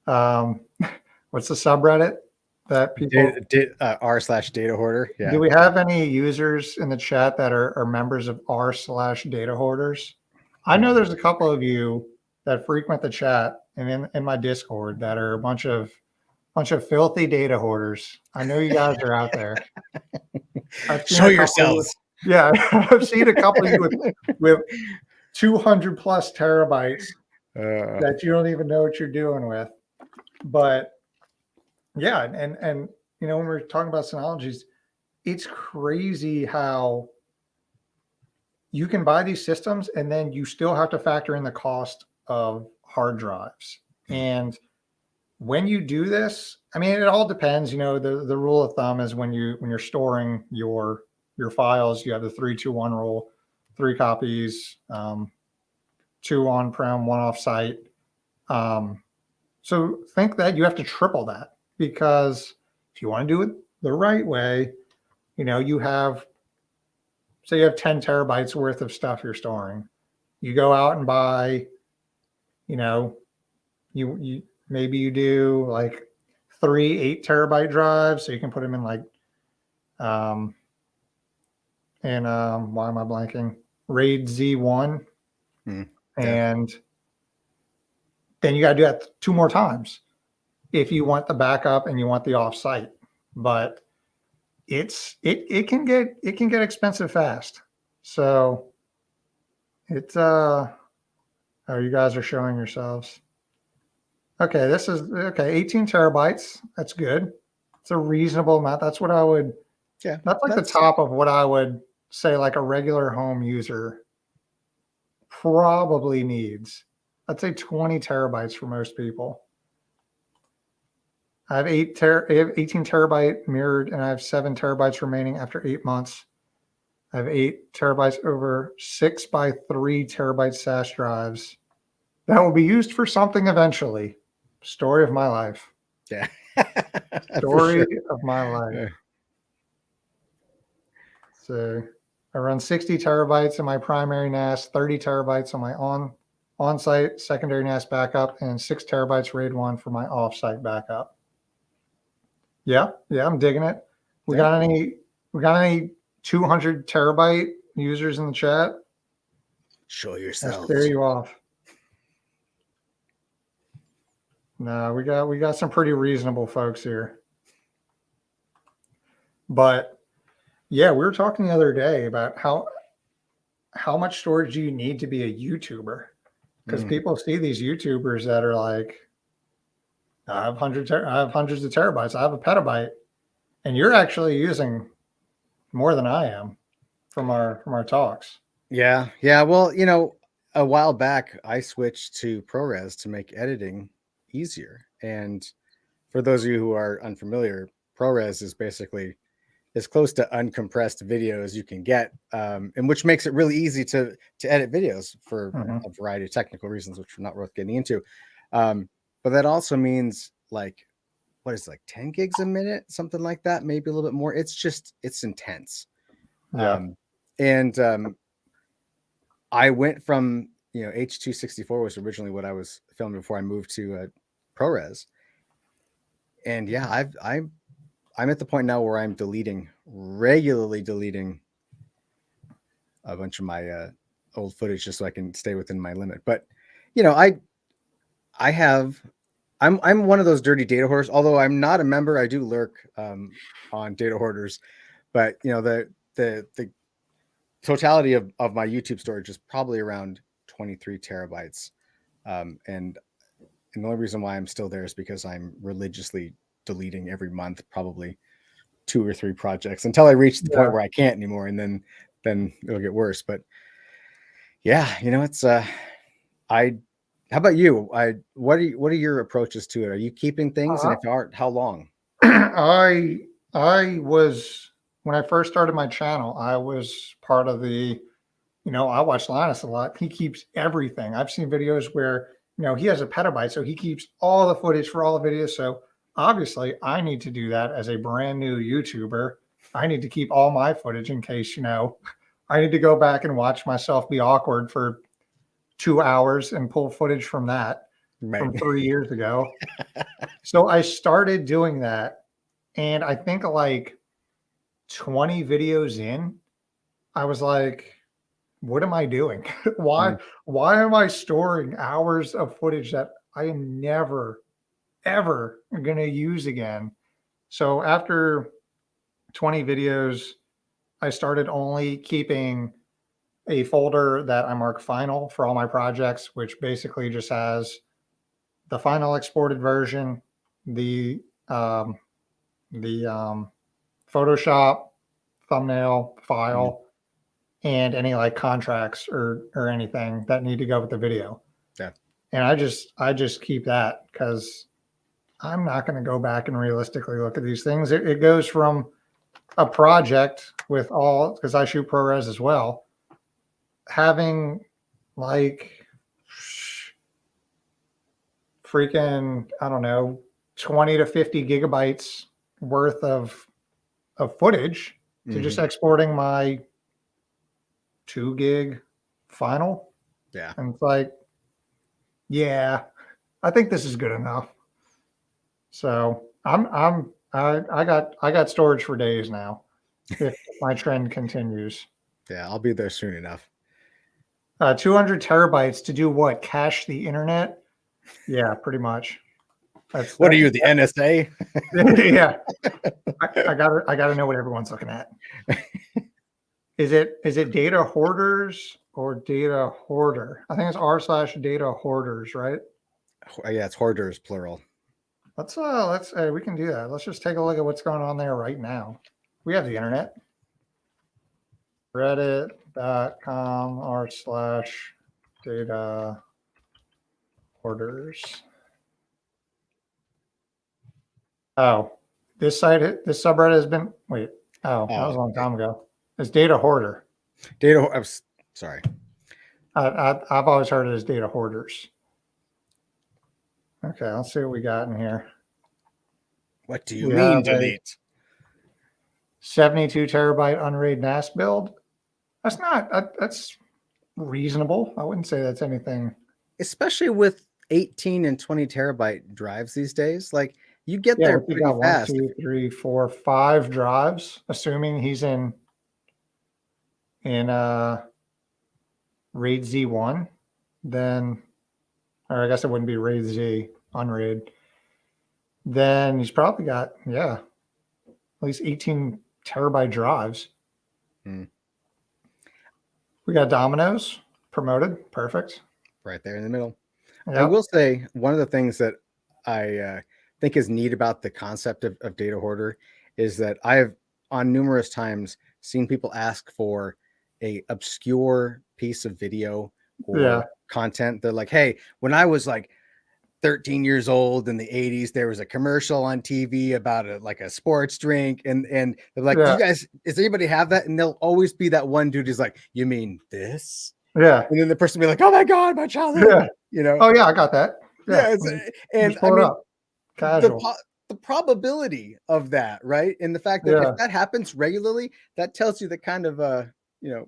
um, what's the subreddit that people R/data hoarder. do? Yeah. We have any users in the chat that are members of r/data hoarders? I know there's a couple of you that frequent the chat and in my Discord that are a bunch of filthy data hoarders. I know you guys are out there. I've seen Show a couple of you yourselves. yeah, I've seen a couple of you with 200 plus terabytes Uh, that you don't even know what you're doing with. But yeah, and you know, when we're talking about Synologies, it's crazy how you can buy these systems and then you still have to factor in the cost of hard drives. And when you do this, I mean, it all depends. You know, the rule of thumb is when you're storing your files, you have the 3-2-1 rule, 3 copies, 2 on-prem, 1 off-site. So think that you have to triple that, because if you want to do it the right way, you know, you have, say you have 10 terabytes worth of stuff you're storing. You go out and buy, you know, you maybe you do like 3 8 terabyte drives, so you can put them in like um why am I blanking? RAID Z1. yeah. And then you got to do that 2 more times if you want the backup and you want the offsite. But it can get expensive fast. So it's oh, you guys are showing yourselves. Okay, this is okay, 18 terabytes. That's good. It's a reasonable amount. That's what I would, Yeah. that's like the top of what I would say like a regular home user probably needs. I'd say 20 terabytes for most people. I have 18 terabyte mirrored, and I have 7 terabytes remaining after 8 months. I have 8 terabytes over 6 by 3 terabyte SAS drives that will be used for something eventually. Story of my life. Yeah. For Story sure. of my life. Yeah. So I run 60 terabytes in my primary NAS, 30 terabytes on my on-site secondary NAS backup, and 6 terabytes RAID 1 for my off-site backup. Yeah, I'm digging it. We Yeah. got any 200 terabyte users in the chat? Show I'll yourselves. scare you off. No, we got some pretty reasonable folks here. But yeah, we were talking the other day about how much storage do you need to be a YouTuber? Because people see these YouTubers that are like, I have hundreds of terabytes, I have a petabyte, and you're actually using more than I am from our talks. Yeah. Yeah. Well, you know, a while back I switched to ProRes to make editing easier. And for those of you who are unfamiliar, ProRes is basically as close to uncompressed video as you can get, and which makes it really easy to edit videos for a variety of technical reasons, which we're not worth getting into. But that also means like, what is it, like 10 gigs a minute, something like that, maybe a little bit more. It's intense. Yeah. And I went from, you know, H.264 was originally what I was filming before I moved to ProRes. And yeah, I'm at the point now where I'm regularly deleting a bunch of my old footage just so I can stay within my limit. But you know, I'm one of those dirty data hoarders. Although I'm not a member, I do lurk on Data Hoarders. But you know, the totality of my YouTube storage is probably around 23 terabytes. And the only reason why I'm still there is because I'm religiously deleting every month, probably 2 or 3 projects until I reach the point where I can't anymore, and then it'll get worse. But yeah, you know, it's how about you? What are your approaches to it? Are you keeping things, and if you aren't, how long? I was, when I first started my channel, I was part of the, you know, I watch Linus a lot. He keeps everything. I've seen videos where, you know, he has a petabyte, so he keeps all the footage for all the videos. So obviously I need to do that as a brand new YouTuber. I need to keep all my footage in case, you know, I need to go back and watch myself be awkward for 2 hours and pull footage from that from 3 years ago. So I started doing that. And I think like 20 videos in, I was like, what am I doing? Why am I storing hours of footage that I am never, ever going to use again? So after 20 videos, I started only keeping a folder that I mark final for all my projects, which basically just has the final exported version, the um, the Photoshop thumbnail Mhm. file, and any like contracts or anything that need to go with the video. Yeah. And I just keep that because I'm not going to go back and realistically look at these things. It goes from a project with all, because I shoot ProRes as well, having like freaking, I don't know, 20 to 50 gigabytes worth of footage to just Mhm. exporting my 2 gig final. Yeah. And it's like, yeah, I think this is good enough. So I got storage for days now if my trend continues. Yeah. I'll be there soon enough. 200 terabytes to do what? Cache the internet? Yeah, pretty much. That's What are that. you, the NSA? Yeah, I gotta know what everyone's looking at. Is it data hoarders or data hoarder? I think it's r/data hoarders, right? Yeah, it's hoarders plural. Let's we can do that. Let's just take a look at what's going on there right now. We have the internet. Reddit.com r/data hoarders. Oh, this subreddit has been, wait, oh, that was Oh, a long time ago. It's data hoarder. data. I'm sorry. I've always heard it as data hoarders. Okay, let's see what we got in here. What do you We mean have a delete? 72 terabyte unraid NAS build. That's reasonable. I wouldn't say that's anything. Especially with 18 and 20 terabyte drives these days. Like you get Yeah, there what you pretty got? One, fast. two, three, four, 5 drives, assuming he's in RAID Z1, then, or I guess it wouldn't be RAID Z, unraid. Then he's probably got, yeah, at least 18 terabyte drives. Hmm. We got Domino's promoted. Perfect. Right there in the middle. I Yep. will say one of the things that I think is neat about the concept of data hoarder is that I have on numerous times seen people ask for a obscure piece of video Yeah. or content. They're like, hey, when I was like 13 years old in the 80s, there was a commercial on TV about like a sports drink, and they're like, do Yeah. you guys, does anybody have that? And there'll always be that one dude who's like, you mean this? Yeah. And then the person will be like, oh my god, my childhood, Yeah. you know. Oh, yeah. I got that. Yeah. Yeah, and Just I pull it mean up. the Casual. the probability of that, right? And the fact that if Yeah. that happens regularly, that tells you the kind of you know,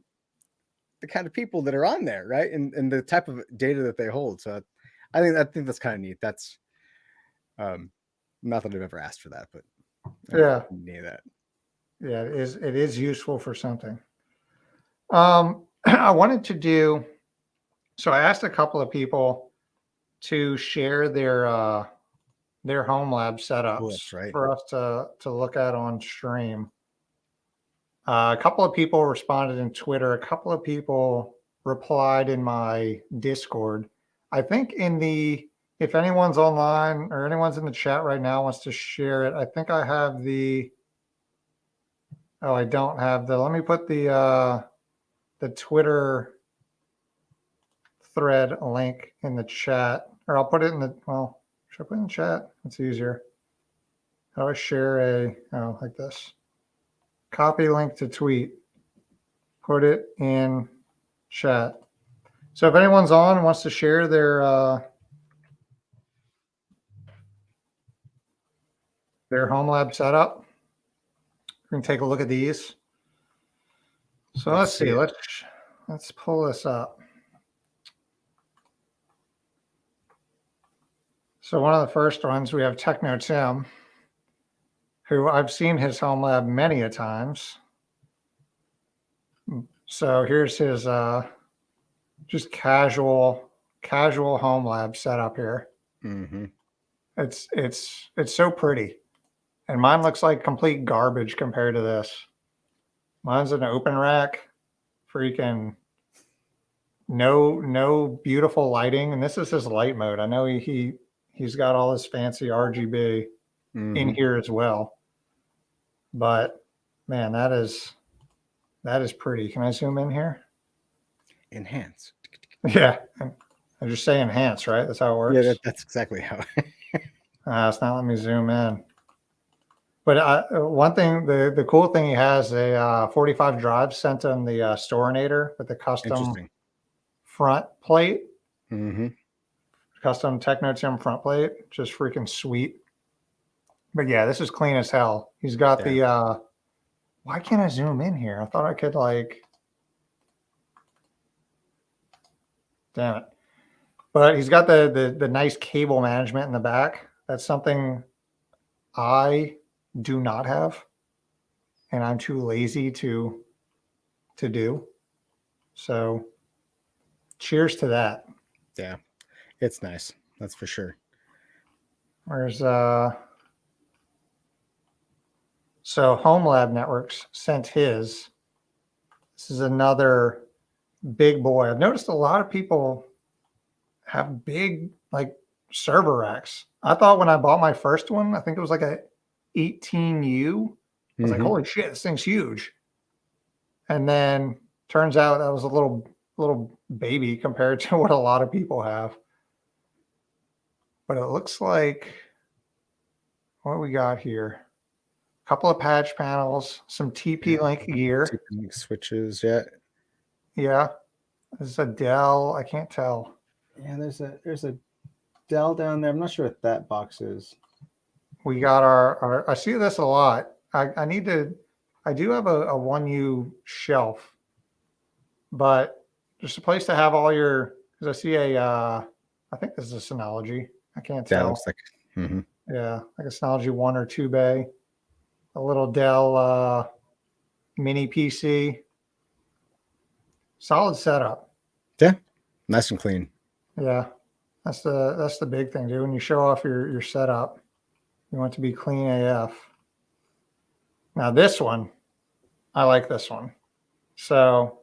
the kind of people that are on there, right? And the type of data that they hold. So I think that's kind of neat. That's not that I've ever asked for that, but I think Yeah. neat that. Yeah. It is useful for something. I wanted to do, so I asked a couple of people to share their home lab Oh, that's setups right. for us to look at on stream. A couple of people responded in Twitter. A couple of people replied in my Discord. I think if anyone's online or anyone's in the chat right now wants to share it, I think I have oh, I don't have let me put the Twitter thread link in the chat, or I'll put it in well, should I put it in the chat? It's easier. How do I share like this? Copy link to tweet, put it in chat. So if anyone's on and wants to share their home lab setup, we can take a look at these. So let's see. Let's pull this up. So one of the first ones, we have Techno Tim, who I've seen his home lab many a times. So here's his just casual home lab setup here. Mm-hmm. It's so pretty, and mine looks like complete garbage compared to this. Mine's an open rack. Freaking no beautiful lighting, and this is his light mode. I know he's got all his fancy RGB in here as well. But man, that is pretty. Can I zoom in here? Enhance. Yeah, I just say enhance, right? That's how it works. Yeah, that's exactly how. It's not letting me zoom in. But one thing, the cool thing, he has a 45 drive sent on the Storinator with the custom front plate, custom Technotim front plate, just freaking sweet. But yeah, this is clean as hell. He's got the. Why can't I zoom in here? I thought I could like. Damn it! But he's got the nice cable management in the back. That's something I do not have, and I'm too lazy to do. So cheers to that. Yeah, it's nice. That's for sure. Where's so HomeLab Networks sent his. This is another big boy. I've noticed a lot of people have big like server racks. I thought when I bought my first one, I think it was like a 18U. I was like, holy shit, this thing's huge. And then turns out that was a little baby compared to what a lot of people have. But it looks like what we got here. A couple of patch panels, some TP-Link gear. TP-Link switches, yeah. Yeah. This is a Dell. I can't tell. Yeah, there's a Dell down there. I'm not sure what that box is. We got our I see this a lot. I do have a 1U shelf, but just a place to have all your, because I see I think this is a Synology. I can't tell. That looks like yeah, like a Synology 1 or 2 bay. A little Dell mini PC. Solid setup. Yeah, nice and clean. Yeah, that's the big thing, dude. When you show off your setup, you want it to be clean AF. Now this one, I like this one. So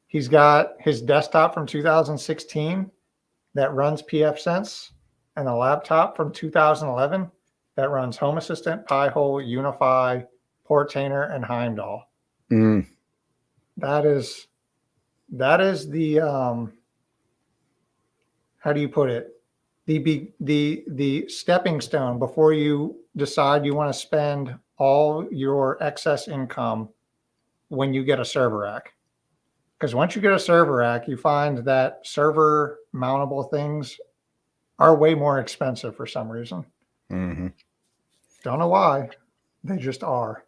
he's got his desktop from 2016 that runs pfSense, and a laptop from 2011 that runs Home Assistant, Pi-hole, Unify, Portainer, and Heimdall. That is the how do you put it? The stepping stone before you decide you want to spend all your excess income when you get a server rack. Because once you get a server rack, you find that server mountable things are way more expensive for some reason. Don't know why. They just are.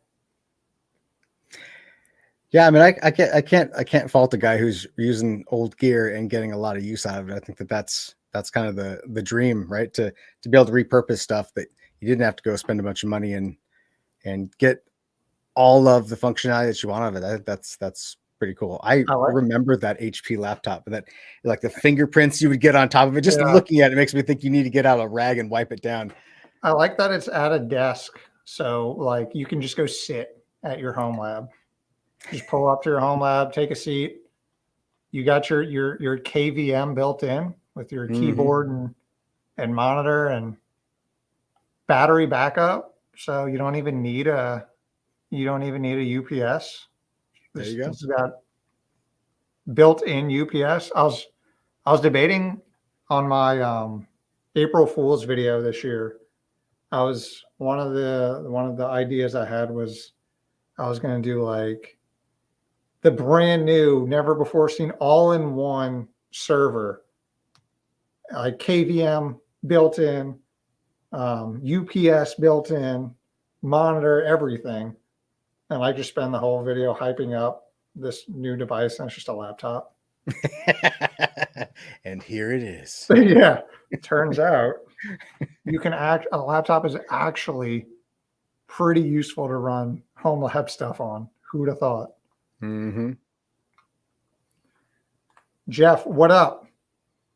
Yeah, I mean, I can't fault the guy who's using old gear and getting a lot of use out of it. I think that's kind of the dream, right? To be able to repurpose stuff that you didn't have to go spend a bunch of money and get all of the functionality that you want out of it. That's pretty cool. I remember that HP laptop, that like the fingerprints you would get on top of it. Just looking at it makes me think you need to get out a rag and wipe it down. I like that it's at a desk, so like you can just go sit at your home lab. Just pull up to your home lab, take a seat. You got your KVM built in with your keyboard and monitor and battery backup, so you don't even need a UPS. There you go. It's got built-in UPS. I was debating on my April Fool's video this year. I was one of the ideas I had was I was going to do like the brand new, never before seen all-in-one server, like KVM built in, UPS built in, monitor, everything. And I just spend the whole video hyping up this new device, and it's just a laptop. And here it is. Yeah, it turns out a laptop is actually pretty useful to run home lab stuff on. Who'd have thought? Jeff, what up?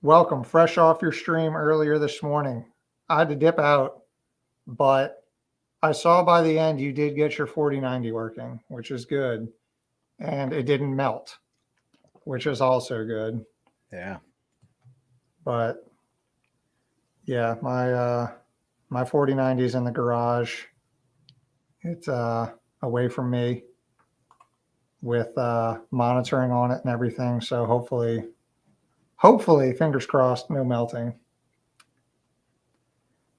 Welcome, fresh off your stream earlier this morning. I had to dip out, but I saw by the end you did get your 4090 working, which is good. And it didn't melt, which is also good. Yeah. But yeah, my 4090 is in the garage. It's away from me with monitoring on it and everything. So hopefully, fingers crossed, no melting.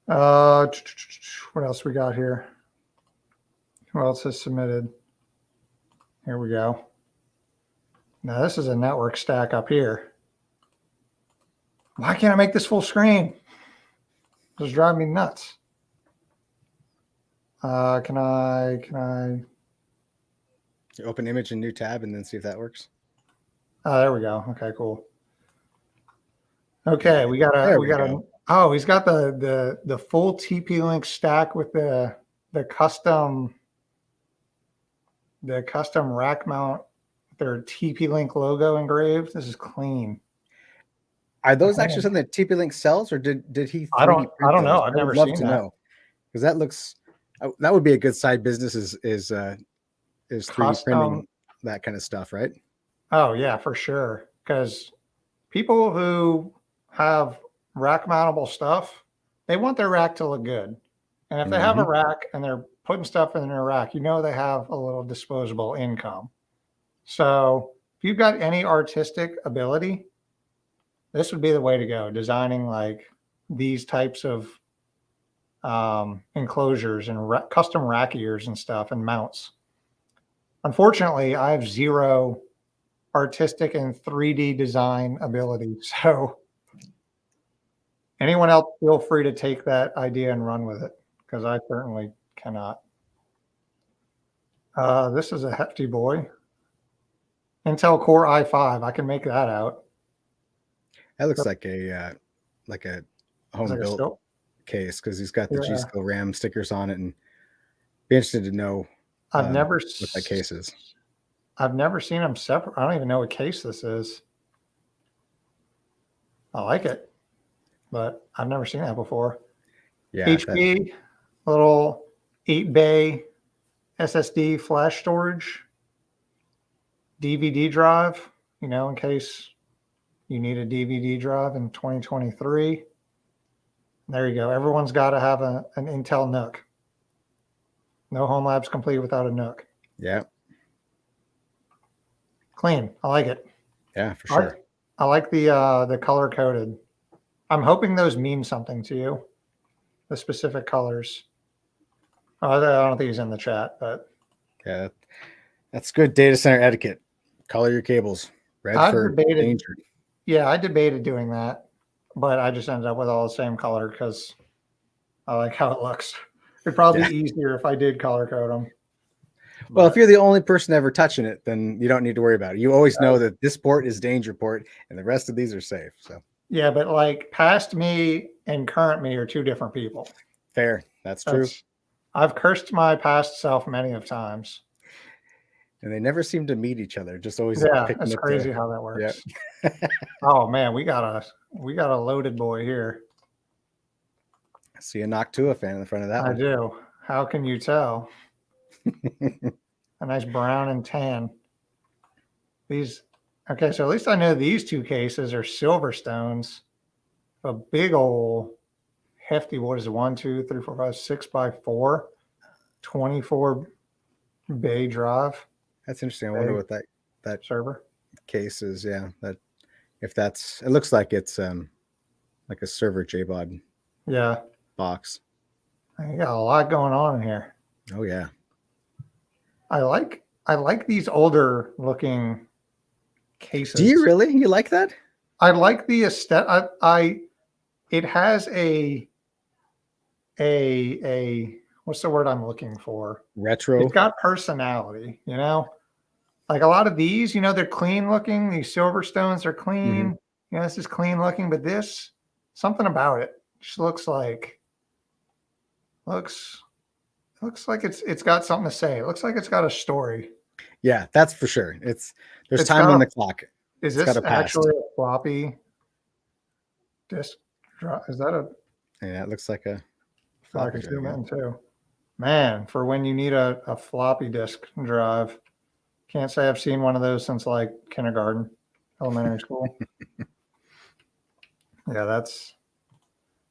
What else we got here? Who else has submitted? Here we go. Now this is a network stack up here. Why can't I make this full screen? Just drive me nuts. Can I? Open image in new tab and then see if that works. Oh, there we go. Okay, cool. Okay, we got There we got go. oh, he's got the full TP-Link stack with the custom rack mount, their TP-Link logo engraved. This is clean. Are those actually something that TP-Link sells, or did he 3D I print don't know. those? I've I would never love seen to that. know, because that looks that would be a good side business. Is 3D Custom. printing that kind of stuff, right? Oh yeah, for sure. Because people who have rack mountable stuff, they want their rack to look good. And if they have a rack and they're putting stuff in their rack, they have a little disposable income. So if you've got any artistic ability, this would be the way to go. Designing like these types of enclosures and custom rack ears and stuff and mounts. Unfortunately, I have zero artistic and 3D design ability. So anyone else, feel free to take that idea and run with it, because I certainly cannot. This is a hefty boy. Intel Core i5. I can make that out. That looks like a home built case, because he's got the G-Skill RAM stickers on it, and be interested to know I've never what that case is. I've never seen them separate. I don't even know what case this is. I like it, but I've never seen that before. Yeah, HP, little 8-bay SSD flash storage, DVD drive, in case you need a DVD drive in 2023. There you go. Everyone's got to have an Intel NUC. No homelabs complete without a NUC. Yeah. Clean. I like it. Yeah, for sure. I like the color coded. I'm hoping those mean something to you. The specific colors. I don't think he's in the chat, but yeah, that's good data center etiquette. Color your cables. Red for danger. Yeah, I debated doing that, but I just ended up with all the same color because I like how it looks. It'd probably be easier if I did color code them. Well, if you're the only person ever touching it, then you don't need to worry about it. You always know that this port is danger port and the rest of these are safe. So yeah, but like past me and current me are two different people. Fair. That's true. I've cursed my past self many of times. And they never seem to meet each other. Just always it's crazy how that works. Yep. Oh man, we got a loaded boy here. I see a Noctua fan in the front of that one. I do. How can you tell? A nice brown and tan. Okay, so at least I know these two cases are Silverstones. A big old hefty, what is it? 1, 2, 3, 4, 5, 6 by 4, 24 bay drive. That's interesting. I wonder what that server case is. Yeah, that if that's, it looks like it's like a server JBOD. Yeah. Box. You got a lot going on in here. Oh yeah. I like these older looking cases. Do you really? You like that? I like the aesthetic. It has a what's the word I'm looking for? Retro. It's got personality, Like a lot of these, they're clean looking. These Silverstones are clean. Mm-hmm. This is clean looking, but this, something about it just looks like it's got something to say. It looks like it's got a story. Yeah, that's for sure. There's time on the clock. Is this actually a floppy disk drive? Is that a? Yeah, it looks like a floppy. I can zoom in too. Man, for when you need a floppy disk drive. Can't say I've seen one of those since like kindergarten, elementary school. Yeah, that's.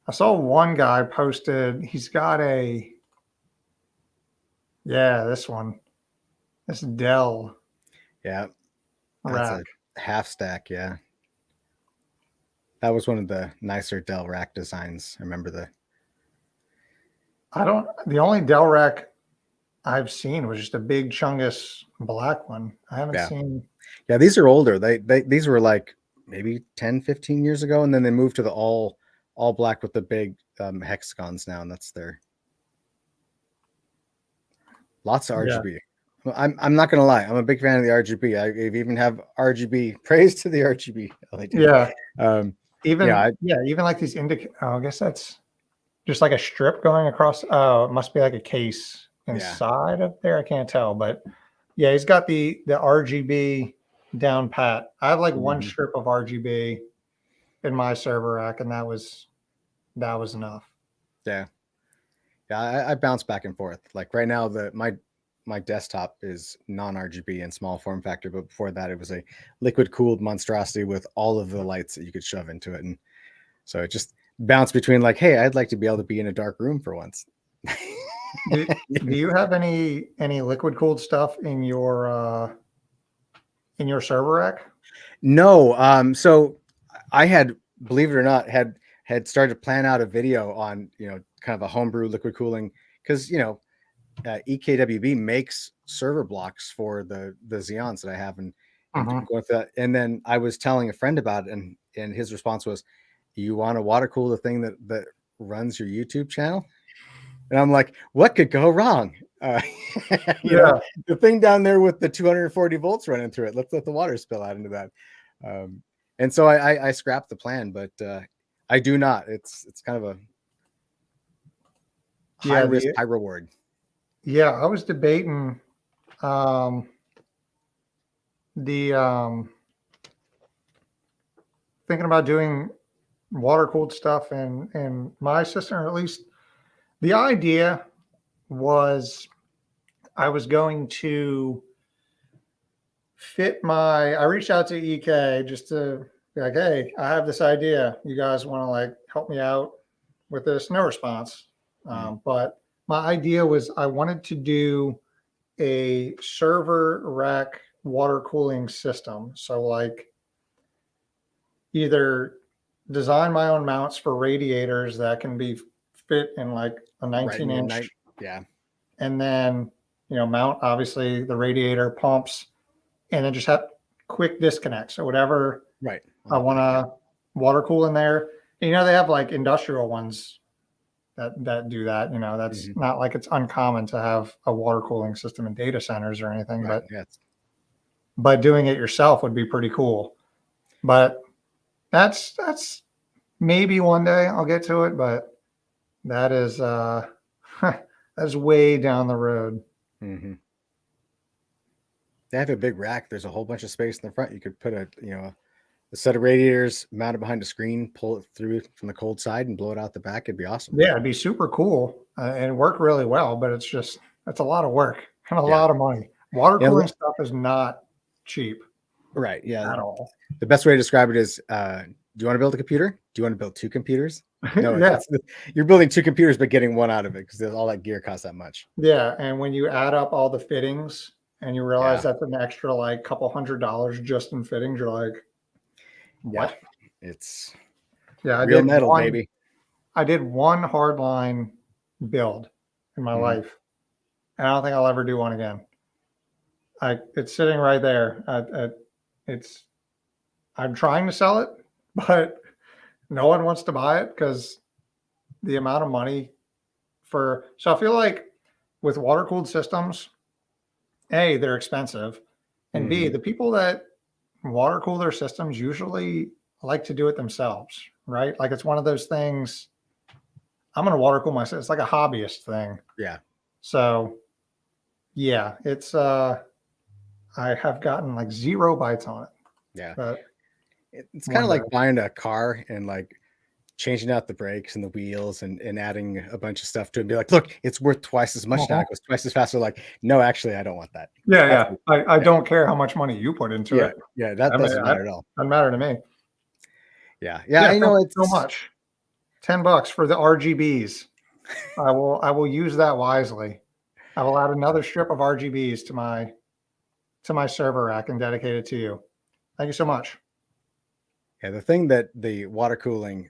I saw one guy posted. He's got this one, this Dell Yeah, that's a rack. half stack. Yeah, that was one of the nicer Dell rack designs. I remember the. I don't. The only Dell rack I've seen was just a big chungus black one. I haven't Yeah, seen. yeah. These are older. They these were like maybe 10, 15 years ago, and then they moved to the all black with the big hexagons now, and that's their lots of Yeah, RGB. Well, I'm not gonna lie. I'm a big fan of the RGB. I even have RGB. Praise to the RGB LED. yeah. Um, yeah, Even even like these Oh, I guess that's just like a strip going across. Oh, it must be like a case yeah. inside of there. I can't tell, but yeah, he's got the RGB down pat. I have like one Mhm. strip of RGB in my server rack, and that was enough. Yeah, yeah. I bounce back and forth. Like right now, my desktop is non RGB and small form factor, but before that, it was a liquid cooled monstrosity with all of the lights that you could shove into it, and so it just bounced between like, hey, I'd like to be able to be in a dark room for once. Do, do you have any liquid cooled stuff in your server rack? No, so I had, believe it or not, had started to plan out a video on kind of a homebrew liquid cooling because EKWB makes server blocks for the Xeons that I have, and Mhm. going through that. And then I was telling a friend about it, and his response was, "You want to water cool the thing that runs your YouTube channel?" And I'm like, "What could go wrong?" Uh, you know, Yeah, the thing down there with the 240 volts running through it. Let's let the water spill out into that. Um, and so I scrapped the plan, but I do not. It's kind of a high yeah. risk, high reward. I was debating um, the thinking about doing water cooled stuff in my system, or at least the idea was I was going to I reached out to EK just to be like, hey, I have this idea. You guys want to like help me out with this? No response. Mm. But my idea was I wanted to do a server rack water cooling system. So like either design my own mounts for radiators that can be fit in like a Right in 19 your night. inch, Yeah. and then mount obviously the radiator pumps, and then just have quick disconnects or whatever Right. On I the want back. Yeah. to water cool in there. And, they have like industrial ones that do that. That's Mhm. not like it's uncommon to have a water cooling system in data centers or anything, Right. but Yeah. doing it yourself would be pretty cool. But that's maybe one day I'll get to it, but that is that's way down the road. Mm-hmm. They have a big rack. There's a whole bunch of space in the front. You could put a set of radiators mounted behind a screen, pull it through from the cold side, and blow it out the back. It'd be awesome. Yeah, it'd be super cool and work really well, but that's a lot of work and a Yeah. lot of money. Water Yeah. cooling stuff is not cheap Right. Yeah. at all. The best way to describe it is, do you want to build a computer? Do you want to build two computers? No, Yeah, you're building two computers, but getting one out of it because all that gear costs that much. yeah, and when you add up all the fittings and you realize Yeah. that's an extra like couple $100 just in fittings, you're like, Yeah. what? It's Yeah, real metal, baby. I did one hardline build in my Mhm. life, and I don't think I'll ever do one again. It's sitting right there. It's I'm trying to sell it, but no one wants to buy it because the amount of money so I feel like with water cooled systems, A, they're expensive, and B, Mhm. the people that water cool their systems usually like to do it themselves, right? Like it's one of those things. I'm going to water cool myself. It's like a hobbyist thing. Yeah. So yeah, it's I have gotten like 0 bites on it. Yeah. But It's kind one of day. like buying a car and like changing out the brakes and the wheels and adding a bunch of stuff to it and be like, look, it's worth twice as much now. Uh-huh. It goes twice as fast. They're like, no, actually, I don't want that. Yeah, That's yeah. I yeah, don't care how much money you put into yeah, it. yeah. That I mean, doesn't matter at all. doesn't matter to me. Yeah, yeah. Yeah, I thank know you so it's much. $10 for the RGBs. I will use that wisely. I will add another strip of RGBs to my server rack and dedicate it to you. Thank you so much. yeah. The thing that the water cooling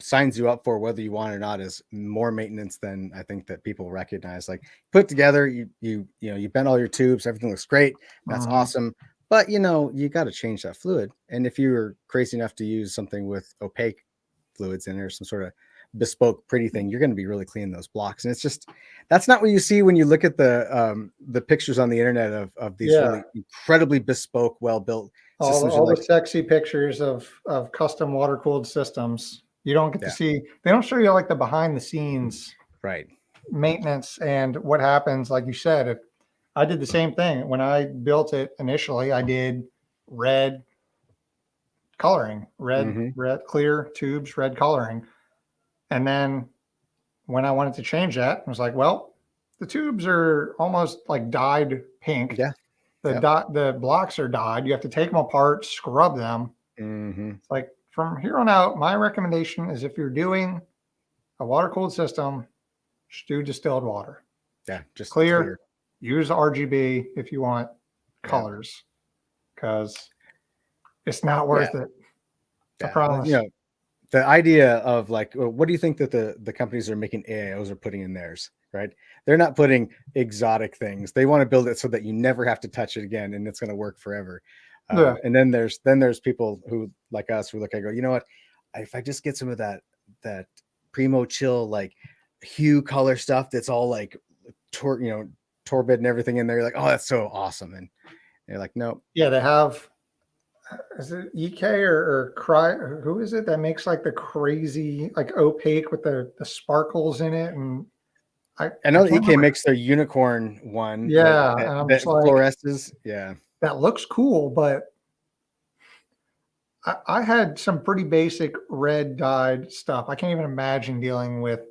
signs you up for, whether you want it or not, is more maintenance than I think that people recognize. Like put together, you bent all your tubes, everything looks great, that's Mhm. awesome. But you got to change that fluid. And if you're crazy enough to use something with opaque fluids in there, some sort of bespoke pretty thing, you're going to be really cleaning those blocks. And it's just that's not what you see when you look at the pictures on the internet of these Yeah. really incredibly bespoke, well built All the systems. You're all the like, sexy pictures of custom water-cooled systems. You don't get to yeah, see they don't show you like the behind the scenes right. maintenance and what happens, like you said. If I did the same thing when I built it initially, I did red coloring, Hmm. red clear tubes, red coloring. And then when I wanted to change that, I was like, well, the tubes are almost like dyed pink. Yeah. Yep. The blocks are dyed. You have to take them apart, scrub them. Hmm. It's like from here on out, my recommendation is if you're doing a water cooled system, just do distilled water. Yeah, just Clear, clear. use RGB if you want Yeah, colors, because it's not yeah, worth it. I yeah. promise. The idea of like, well, what do you think that the companies that are making AIOs are putting in theirs, right? They're not putting exotic things. They want to build it so that you never have to touch it again, and it's going to work forever. Yeah. And then there's people who like us who look at it, go, you know what? If I just get some of that primo chill like hue color stuff that's all like Torbid and everything in there, you're like, oh, that's so awesome, and they're like, no. Yeah, they have, is it EK or Cry? Who is it that makes like the crazy, like opaque with the sparkles in it? And I I know that can't EK remember. makes their unicorn one that Yeah. that, And I'm just that like, fluoresces. Yeah. that looks cool, but I had some pretty basic red dyed stuff. I can't even imagine dealing with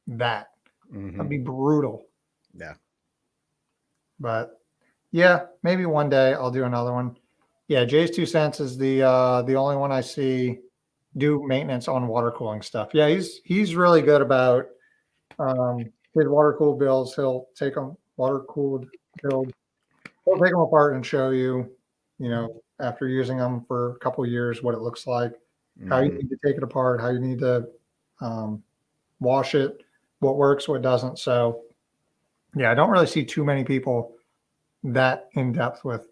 that. Hmm. That'd be brutal. Yeah. But yeah, maybe one day I'll do another one. Yeah, Jay's 2 cents is the only one I see do maintenance on water cooling stuff. Yeah, he's really good about his water cooled bills. He'll take them water cooled build. He'll take them apart and show you, after using them for a couple of years, what it looks like, how you Hmm. need to take it apart, how you need to um, wash it, what works, what doesn't. So yeah, I don't really see too many people that in depth with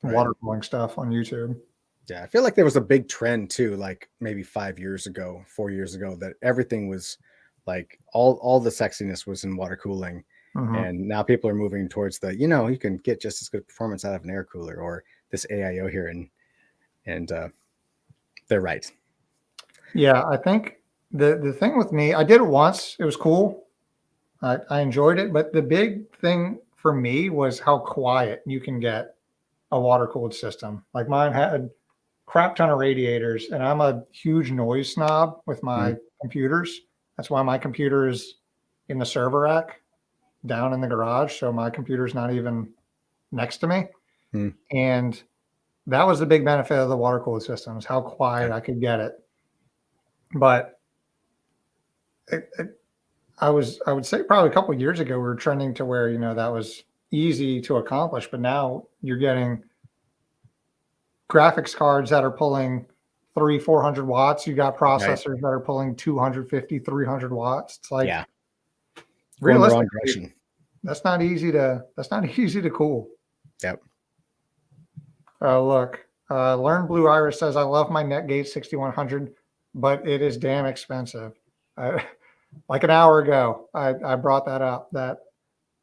Right. water cooling stuff on YouTube. Yeah. I feel like there was a big trend too, like maybe 5 years ago, 4 years ago, that everything was like all the sexiness was in water cooling. Hmm. And now people are moving towards you can get just as good performance out of an air cooler or this AIO here. And they're right. Yeah, I think the thing with me, I did it once. It was cool. I enjoyed it, but the big thing for me was how quiet you can get a water cooled system. Like mine had crap ton of radiators, and I'm a huge noise snob with Mhm. my computers. That's why my computer is in the server rack down in the garage. So my computer's not even next to me. Mhm. And that was the big benefit of the water cooled systems, how quiet Yeah. I could get it. But I would say probably a couple of years ago we were trending to where that was easy to accomplish, but now you're getting graphics cards that are pulling 300-400 watts. You got Right. processors that are pulling 250, 300 watts. It's like Yeah. Going the wrong realistically, direction. that's not easy to cool. Yep. Look, Learn Blue Iris says I love my Netgate 6100, but it is damn expensive. I, like an hour ago, I brought that up that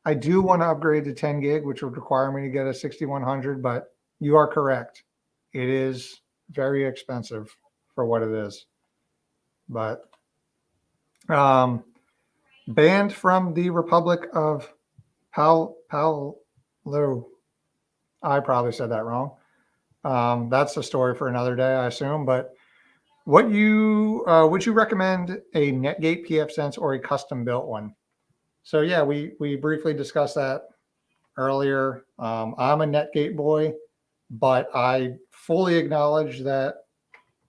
I do want to upgrade to 10 gig, which would require me to get a 6100, but you are correct. It is very expensive for what it is. But banned from the Republic of Palau. I probably said that wrong. That's a story for another day, I assume. But Would you recommend a Netgate PFSense or a custom built one? So yeah, we briefly discussed that earlier. I'm a Netgate boy, but I fully acknowledge that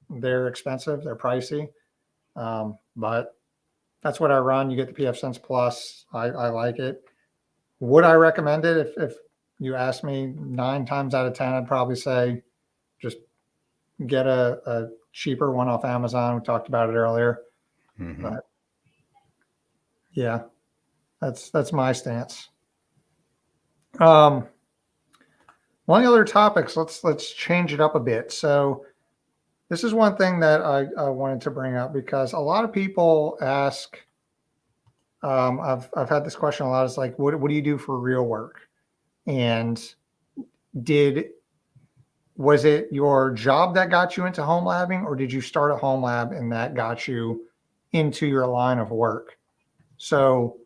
they're expensive, they're pricey. But that's what I run. You get the PFSense Plus. I like it. Would I recommend it? If you ask me 9 times out of 10, I'd probably say just get a cheaper one off Amazon. We talked about it earlier. Mm-hmm. But yeah, that's my stance. One of the other topics, let's change it up a bit. So this is one thing that I wanted to bring up because a lot of people ask. I've had this question a lot. It's like, what do you do for real work? And did was it your job that got you into home labbing, or did you start a home lab and that got you into your line of work? So,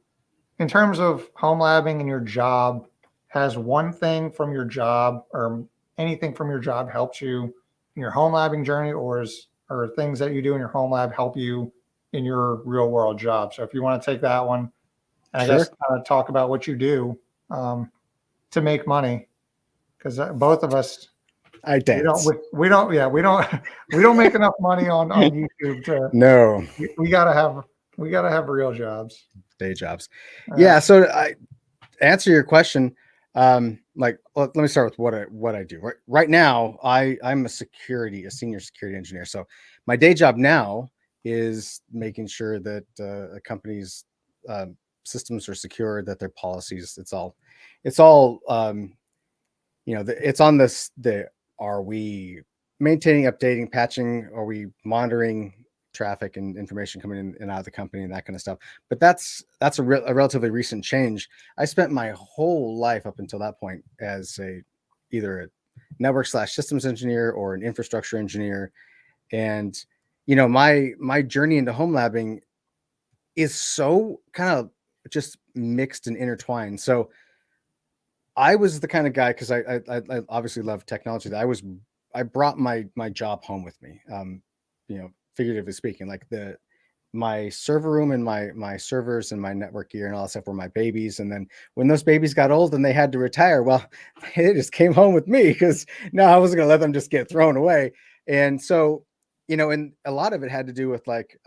in terms of home labbing and your job, has one thing from your job or anything from your job helped you in your home labbing journey, or things that you do in your home lab help you in your real world job? So, if you want to take that one, and I Sure. guess talk about what you do to make money, because both of us I dance. we don't make enough money on YouTube to No we gotta have real jobs. day jobs. Yeah. Yeah. So I answer your question. Let me start with what I do. Right now, I'm a senior security engineer. So my day job now is making sure that a company's systems are secure, that their policies, it's all it's on the are we maintaining, updating, patching, are we monitoring traffic and information coming in and out of the company and that kind of stuff. But that's a relatively recent change. I spent my whole life up until that point as either a network / systems engineer or an infrastructure engineer. And my journey into home labbing is so kind of just mixed and intertwined. So I was the kind of guy, because I obviously love technology, that I brought my job home with me. Figuratively speaking, like my server room and my servers and my network gear and all that stuff were my babies. And then when those babies got old and they had to retire, well, they just came home with me, because no, I wasn't gonna let them just get thrown away. And so, and a lot of it had to do with like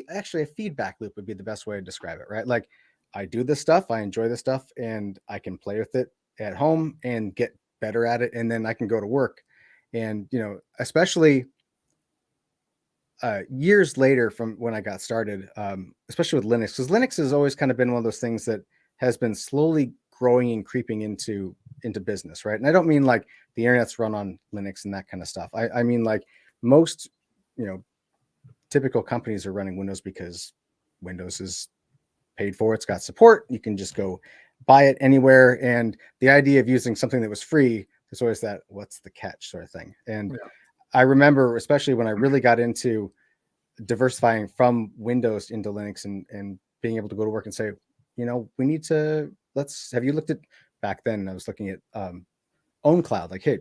actually a feedback loop would be the best way to describe it, right? Like I do this stuff, I enjoy this stuff, and I can play with it at home and get better at it, and then I can go to work. And especially years later from when I got started, especially with Linux, because Linux has always kind of been one of those things that has been slowly growing and creeping into business, right? And I don't mean like the internet's run on Linux and that kind of stuff. I mean like most, typical companies are running Windows because Windows is paid for. It's got support. You can just go buy it anywhere. And the idea of using something that was free, there's always that what's the catch sort of thing. And Yeah. I remember, especially when I really got into diversifying from Windows into Linux and being able to go to work and say, we need to, have you looked at, back then I was looking at OwnCloud, like, hey,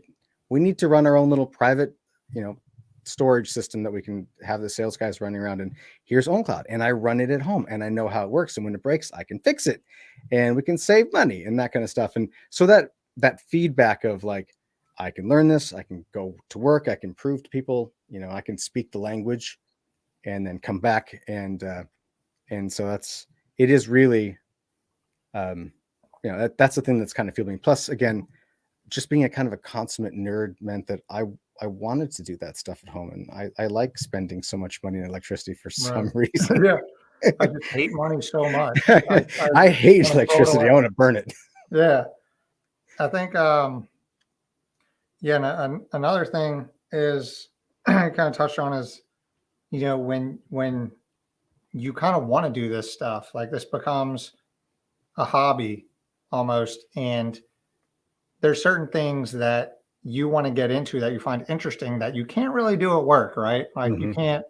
we need to run our own little private, storage system that we can have the sales guys running around, and here's OwnCloud, and I run it at home and I know how it works, and when it breaks I can fix it and we can save money and that kind of stuff. And so that feedback of like, I can learn this, I can go to work, I can prove to people, I can speak the language and then come back, and so it is really that's the thing that's kind of fueling. Plus again, just being a kind of a consummate nerd meant that I wanted to do that stuff at home, and I like spending so much money on electricity for some Right. reason. Yeah. I just hate money so much. I I hate want to throw it electricity. away. I want to burn it. Yeah. I think yeah, and another thing is I kind of touched on is, when you kind of want to do this stuff, like this becomes a hobby almost, and there's certain things that you want to get into that you find interesting that you can't really do at work, right? Like you Mm-hmm. can't,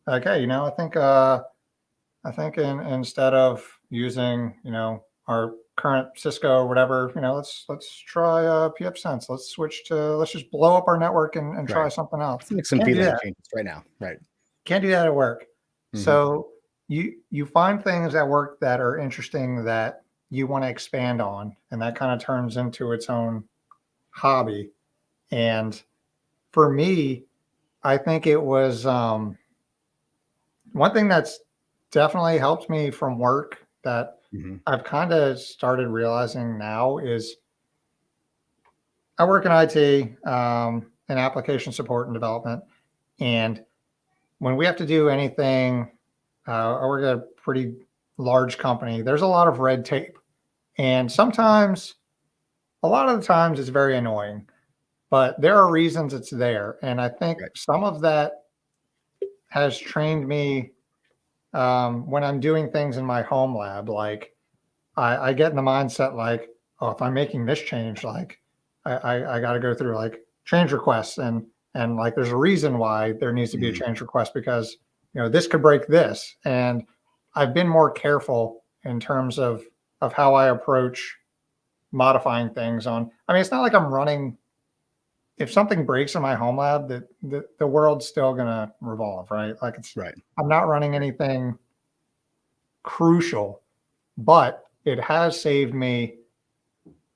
like, hey, I think instead of using, our current Cisco or whatever, let's try PFSense. Let's just blow up our network and try Right. something else. Let's make some Can't do VLAN that. changes right now. Right. Can't do that at work. Mhm. So you find things at work that are interesting that you want to expand on, and that kind of turns into its own hobby. And for me, I think it was one thing that's definitely helped me from work that Mhm. I've kind of started realizing now is I work in IT, in application support and development. And when we have to do anything, I work at a pretty large company, there's a lot of red tape. And sometimes, a lot of the times, it's very annoying, but there are reasons it's there. And I think Right. some of that has trained me when I'm doing things in my home lab. Like I get in the mindset like, oh, if I'm making this change, like I got to go through like change requests and like there's a reason why there needs to be a Mhm. change request because this could break this. And I've been more careful in terms of how I approach modifying things on. I mean, it's not like I'm running. If something breaks in my home lab, that the world's still gonna revolve, right? Like Right. I'm not running Right. anything crucial, but it has saved me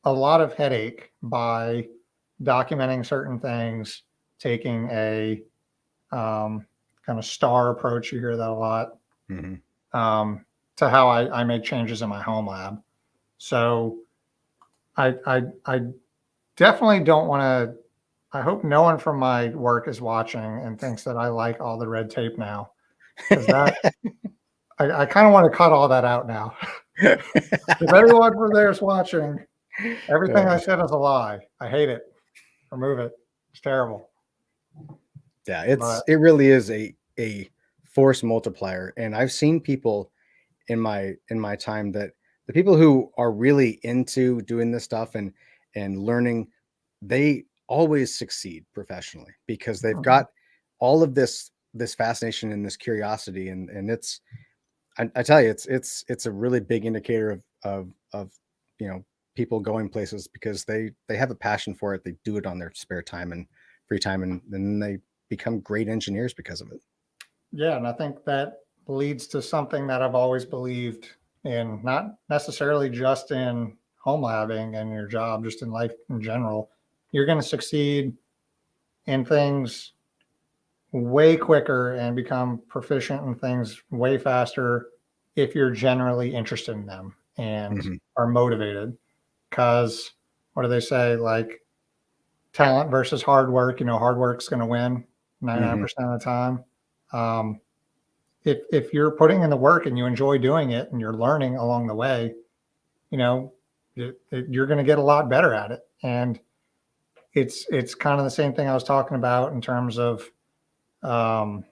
a lot of headache by documenting certain things, taking a kind of star approach. You hear that a lot, Mhm. to how I make changes in my home lab. So I definitely don't want to. I hope no one from my work is watching and thinks that I like all the red tape now, because that I kind of want to cut all that out now. If anyone from there is watching, everything I Uh, said is a lie. I hate it. Remove it. It's terrible. yeah, But it really is a force multiplier, and I've seen people in my time that the people who are really into doing this stuff and learning, they always succeed professionally because they've mhm, got all of this fascination and this curiosity, and it's I tell you, it's a really big indicator of you know people going places because they have a passion for it. They do it on their spare time and free time, and then they become great engineers because of it. yeah, and I think that leads to something that I've always believed in, not necessarily just in home labbing and your job, just in life in general. You're going to succeed in things way quicker and become proficient in things way faster if you're generally interested in them and Hmm. are motivated. Because what do they say? Like talent versus hard work. Hard work's going to win Hmm. 99% of the time. Um, if you're putting in the work and you enjoy doing it and you're learning along the way, you know, you're going to get a lot better at it. And it's kind of the same thing I was talking about in terms of um,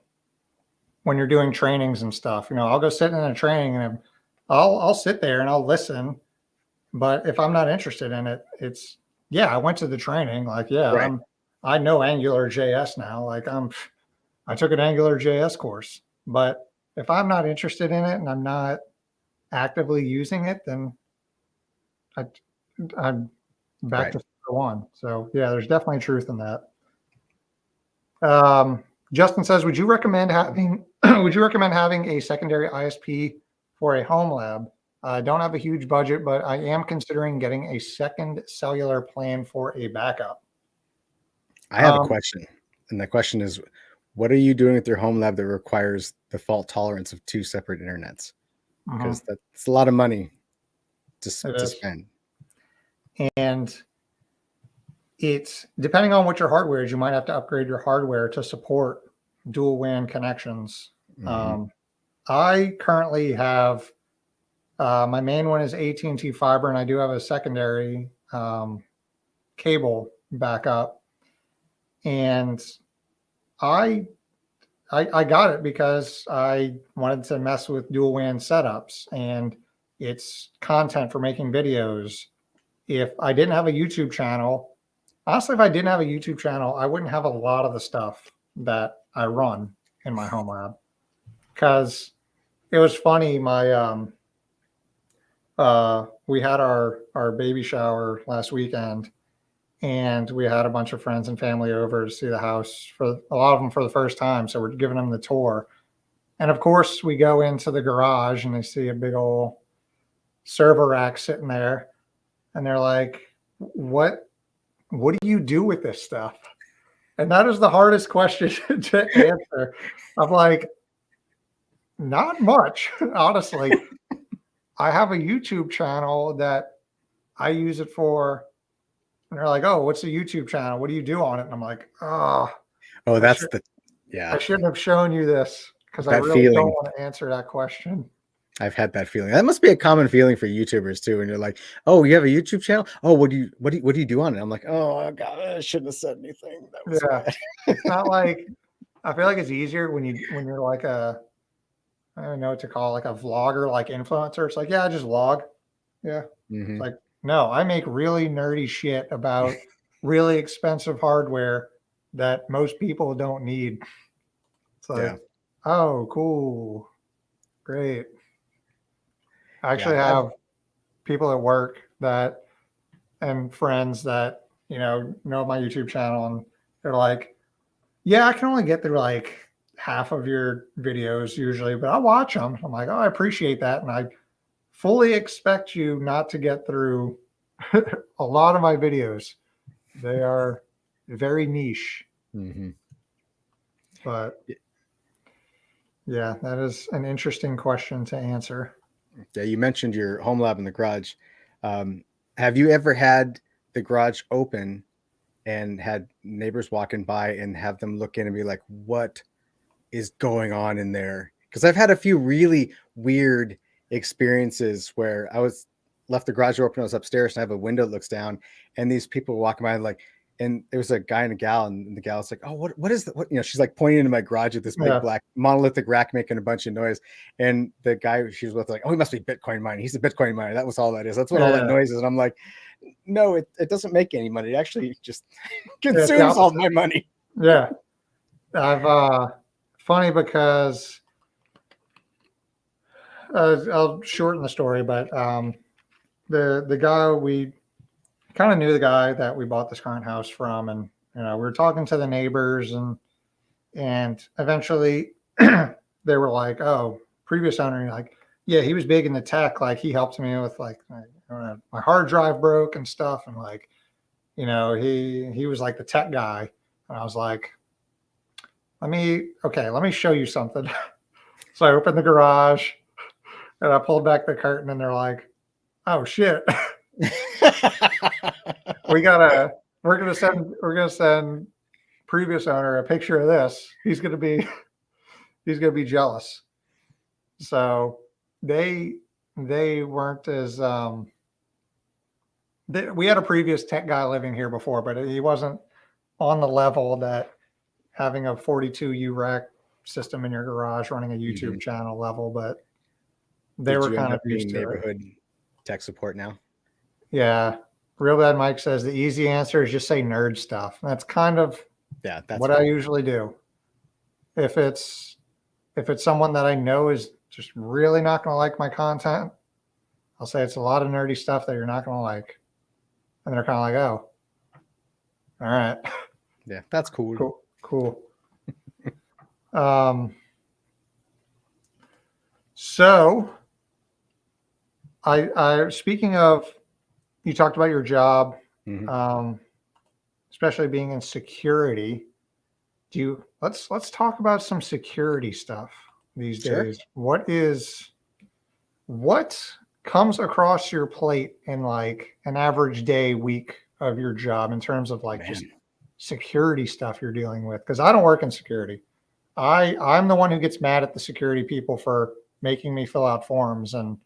when you're doing trainings and stuff. I'll go sit in a training and I'll sit there and I'll listen. But if I'm not interested in it, it's yeah, I went to the training. Like, yeah, Right. I know Angular JS now. Like I took an Angular JS course. But if I'm not interested in it and I'm not actively using it, then I, I'm back Right. to square one. So yeah, there's definitely truth in that. Um, Justin says, would you recommend having would you recommend having a secondary ISP for a home lab? I don't have a huge budget, but I am considering getting a second cellular plan for a backup. I have a Um, question, and the question is, what are you doing with your home lab that requires the fault tolerance of two separate internets? mhm, Because that's a lot of money it to is, spend. and it's depending on what your hardware is. You might have to upgrade your hardware to support dual WAN connections. Hmm. Um, I currently have my main one is AT&T fiber, and I do have a secondary cable backup. And I, I got it because I wanted to mess with dual WAN setups and it's content for making videos. If I didn't have a YouTube channel, honestly, if I didn't have a YouTube channel, I wouldn't have a lot of the stuff that I run in my home lab. Because it was funny, my we had our baby shower last weekend, and we had a bunch of friends and family over to see the house, for a lot of them for the first time. So we're giving them the tour. And of course, we go into the garage and they see a big old server rack sitting there, and they're like, what do you do with this stuff? And that is the hardest question to answer. I'm like, not much, honestly. I have a YouTube channel that I use it for. And they're like, oh, what's a YouTube channel? What do you do on it? And I'm like, oh, Oh, I, that's should, the, yeah, I shouldn't have shown you this, because I that really don't feeling. want to answer that question. I've had that feeling. That must be a common feeling for YouTubers too. And you're like, oh, you have a YouTube channel? Oh, what do you do on it? I'm like, oh God, I shouldn't have said anything. That was Yeah. bad. It's not like, I feel like it's easier when you're like I don't know what to call, like a vlogger, like influencer. It's like, yeah, I just vlog. Yeah. It's Mhm. like, no, I make really nerdy shit about really expensive hardware that most people don't need. It's Yeah. like, oh, cool. Great. I Yeah. actually have people at work that, and friends that, know my YouTube channel, and they're like, yeah, I can only get through like half of your videos usually, but I watch them. I'm like, oh, I appreciate that. And I fully expect you not to get through a lot of my videos. They are very niche, Mhm. but yeah, that is an interesting question to answer. Yeah. You mentioned your home lab in the garage. Um, have you ever had the garage open and had neighbors walking by and have them look in and be like, what is going on in there? Because I've had a few really weird experiences where I was left the garage door open. I was upstairs and I have a window that looks down, and these people walking by like, and there was a guy and a gal, and the gal's like, "Oh, what is that? What?" She's like pointing into my garage at this big Yeah. black monolithic rack making a bunch of noise. And the guy she was with like, "Oh, he must be Bitcoin mining. He's a Bitcoin miner. That was all that is. That's what all that Yeah. noise is." And I'm like, "No, it doesn't make any money. It actually just Yeah. It's the consumes all opposite. my money." Yeah. I've, funny because, I'll shorten the story, but, the guy, we kind of knew the guy that we bought this current house from, and we were talking to the neighbors, and eventually they were like, oh, previous owner, like, yeah, he was big in the tech, like he helped me with like my hard drive broke and stuff, and like, he was like the tech guy. And I was like, let me show you something. So I opened the garage and I pulled back the curtain, and they're like, oh shit. We're gonna send previous owner a picture of this. He's gonna be jealous. So they they weren't as we had a previous tech guy living here before, but he wasn't on the level that having a 42U rack system in your garage running a YouTube Mhm. channel level, but they Did were you end kind of up used being to it. neighborhood tech support now? Yeah. Real Bad Mike says the easy answer is just say nerd stuff. That's kind of Yeah, that's what I fine. usually do. If it's someone that I know is just really not going to like my content, I'll say it's a lot of nerdy stuff that you're not going to like. And they're kind of like, oh, all right, Yeah, that's cool. cool, cool. Um, so I speaking of, you talked about your job, Mhm. um, especially being in security. Let's talk about some security stuff these Sure. days. What comes across your plate in like an average day, week of your job in terms of like just Man. security stuff you're dealing with? Because I don't work in security. I'm the one who gets mad at the security people for making me fill out forms and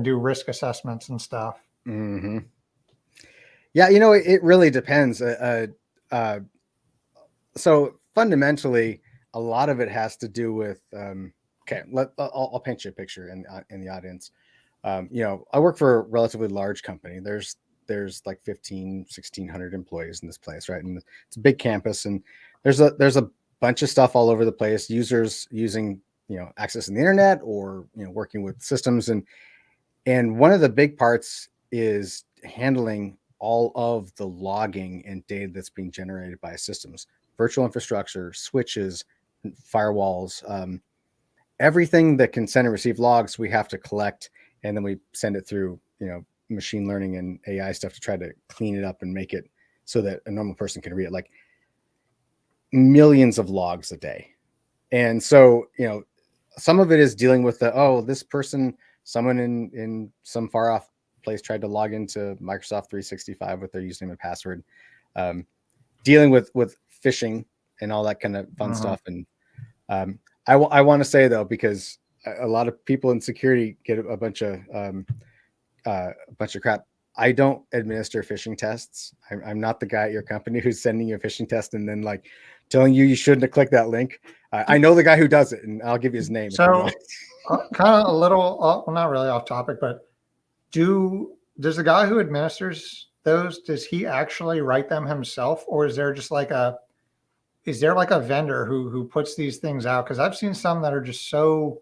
do risk assessments and stuff. Hmm. Yeah, it really depends. So fundamentally, a lot of it has to do with. Okay, I'll paint you a picture in the audience. I work for a relatively large company. There's like 1,600 employees in this place, right? And it's a big campus, and there's a bunch of stuff all over the place. Users using accessing the internet or working with systems, and And one of the big parts is handling all of the logging and data that's being generated by systems, virtual infrastructure, switches, firewalls, everything that can send and receive logs, we have to collect, and then we send it through, machine learning and AI stuff to try to clean it up and make it so that a normal person can read it, like millions of logs a day. And so, some of it is dealing with this person, someone in some far off place tried to log into Microsoft 365 with their username and password, dealing with phishing and all that kind of fun stuff. And I want to say though, because a lot of people in security get a bunch of crap. I don't administer phishing tests. I'm not the guy at your company who's sending you a phishing test and then like telling you shouldn't have clicked that link. I know the guy who does it, and I'll give you his name. So, if you want. kind of a little, well, not really off topic, but does the guy who administers those, does he actually write them himself, or is there just like a vendor who puts these things out? Because I've seen some that are just so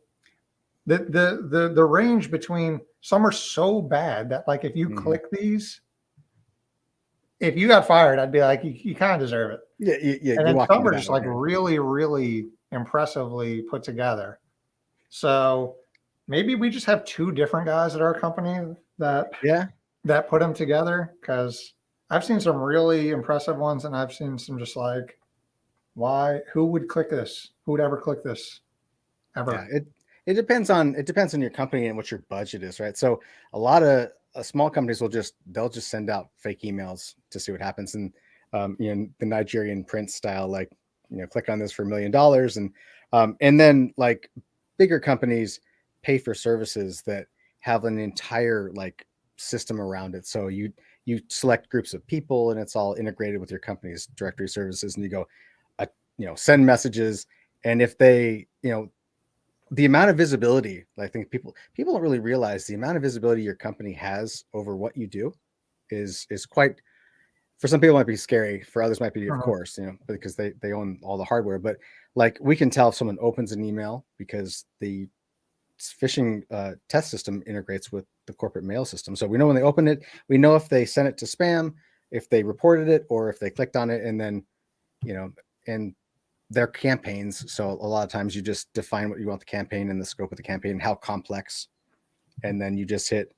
the range between some are so bad that like if you click these, if you got fired, I'd be like, you kind of deserve it. Yeah. And then some are just like really, really impressively put together. So maybe we just have two different guys at our company that put them together, because I've seen some really impressive ones and I've seen some just like, who would click this? Who would ever click this ever? Yeah, it depends on your company and what your budget is, right? So a lot of small companies they'll just send out fake emails to see what happens. And the Nigerian Prince style, like, click on this for $1 million. And then like bigger companies pay for services that have an entire like system around it. So you select groups of people and it's all integrated with your company's directory services, and you go, send messages. And if they, the amount of visibility, I think people don't really realize the amount of visibility your company has over what you do is quite, for some people it might be scary, for others might be, of course, because they own all the hardware. But like, we can tell if someone opens an email because the phishing test system integrates with the corporate mail system. So we know when they open it, we know if they sent it to spam, if they reported it, or if they clicked on it. And then, and their campaigns. So a lot of times you just define what you want the campaign and the scope of the campaign and how complex, and then you just hit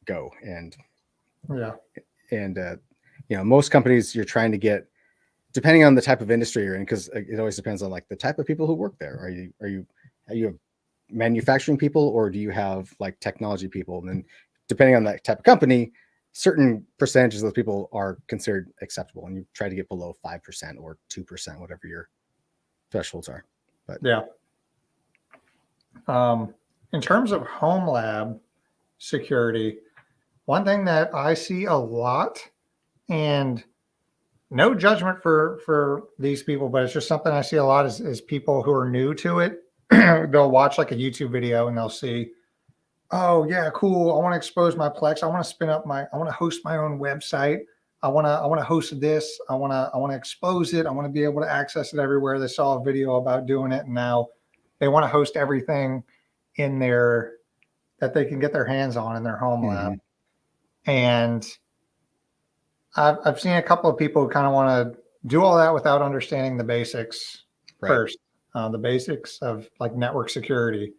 go. And most companies you're trying to get, depending on the type of industry you're in, because it always depends on like the type of people who work there. Are you manufacturing people, or do you have like technology people? And then depending on that type of company, certain percentages of those people are considered acceptable, and you try to get below 5% or 2%, whatever your thresholds are. But in terms of home lab security, one thing that I see a lot, and no judgment for these people, but it's just something I see a lot, is people who are new to it. They'll watch like a YouTube video and they'll see, oh yeah, cool, I want to expose my Plex. I want to host my own website. I want to host this. I want to expose it. I want to be able to access it everywhere. They saw a video about doing it, and now they want to host everything in there that they can get their hands on in their home lab. And I've seen a couple of people who kind of want to do all that without understanding the basics first, the basics of like network security,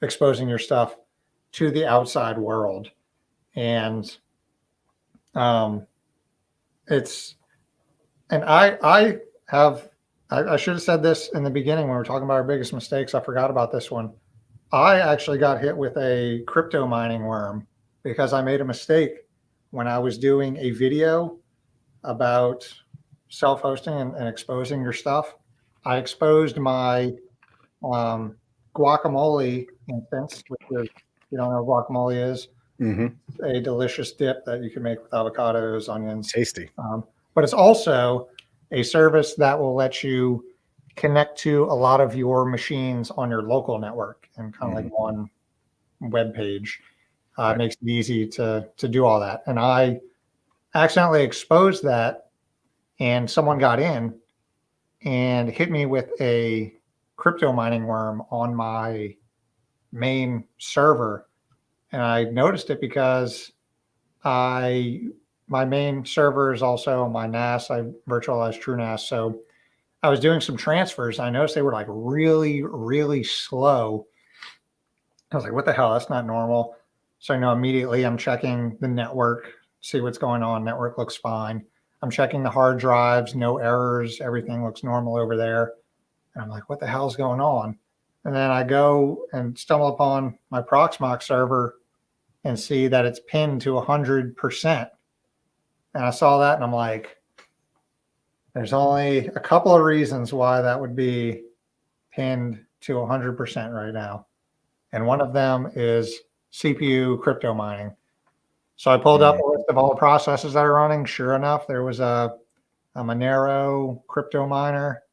exposing your stuff to the outside world. And I should have said this in the beginning when we were talking about our biggest mistakes. I forgot about this one. I actually got hit with a crypto mining worm because I made a mistake when I was doing a video about self-hosting and exposing your stuff. I exposed my guacamole instance, which is, you don't know what guacamole is, a delicious dip that you can make with avocados, onions. Tasty. But it's also a service that will let you connect to a lot of your machines on your local network and kind of like one web page. It makes it easy to do all that. And I accidentally exposed that, and someone got in and hit me with a crypto mining worm on my main server. and I noticed it because my main server is also my NAS. I virtualized TrueNAS, so I was doing some transfers. I noticed they were like really, really slow. I was like, what the hell? That's not normal. So I know immediately I'm checking the network, see what's going on. Network looks fine. I'm checking the hard drives, no errors. Everything looks normal over there. And I'm like, what the hell's going on? And then I go and stumble upon my Proxmox server and see that it's pinned to 100%. And I saw that and I'm like, there's only a couple of reasons why that would be pinned to 100% right now. And one of them is CPU crypto mining. So I pulled up a list of all the processes that are running. Sure enough, there was a Monero crypto miner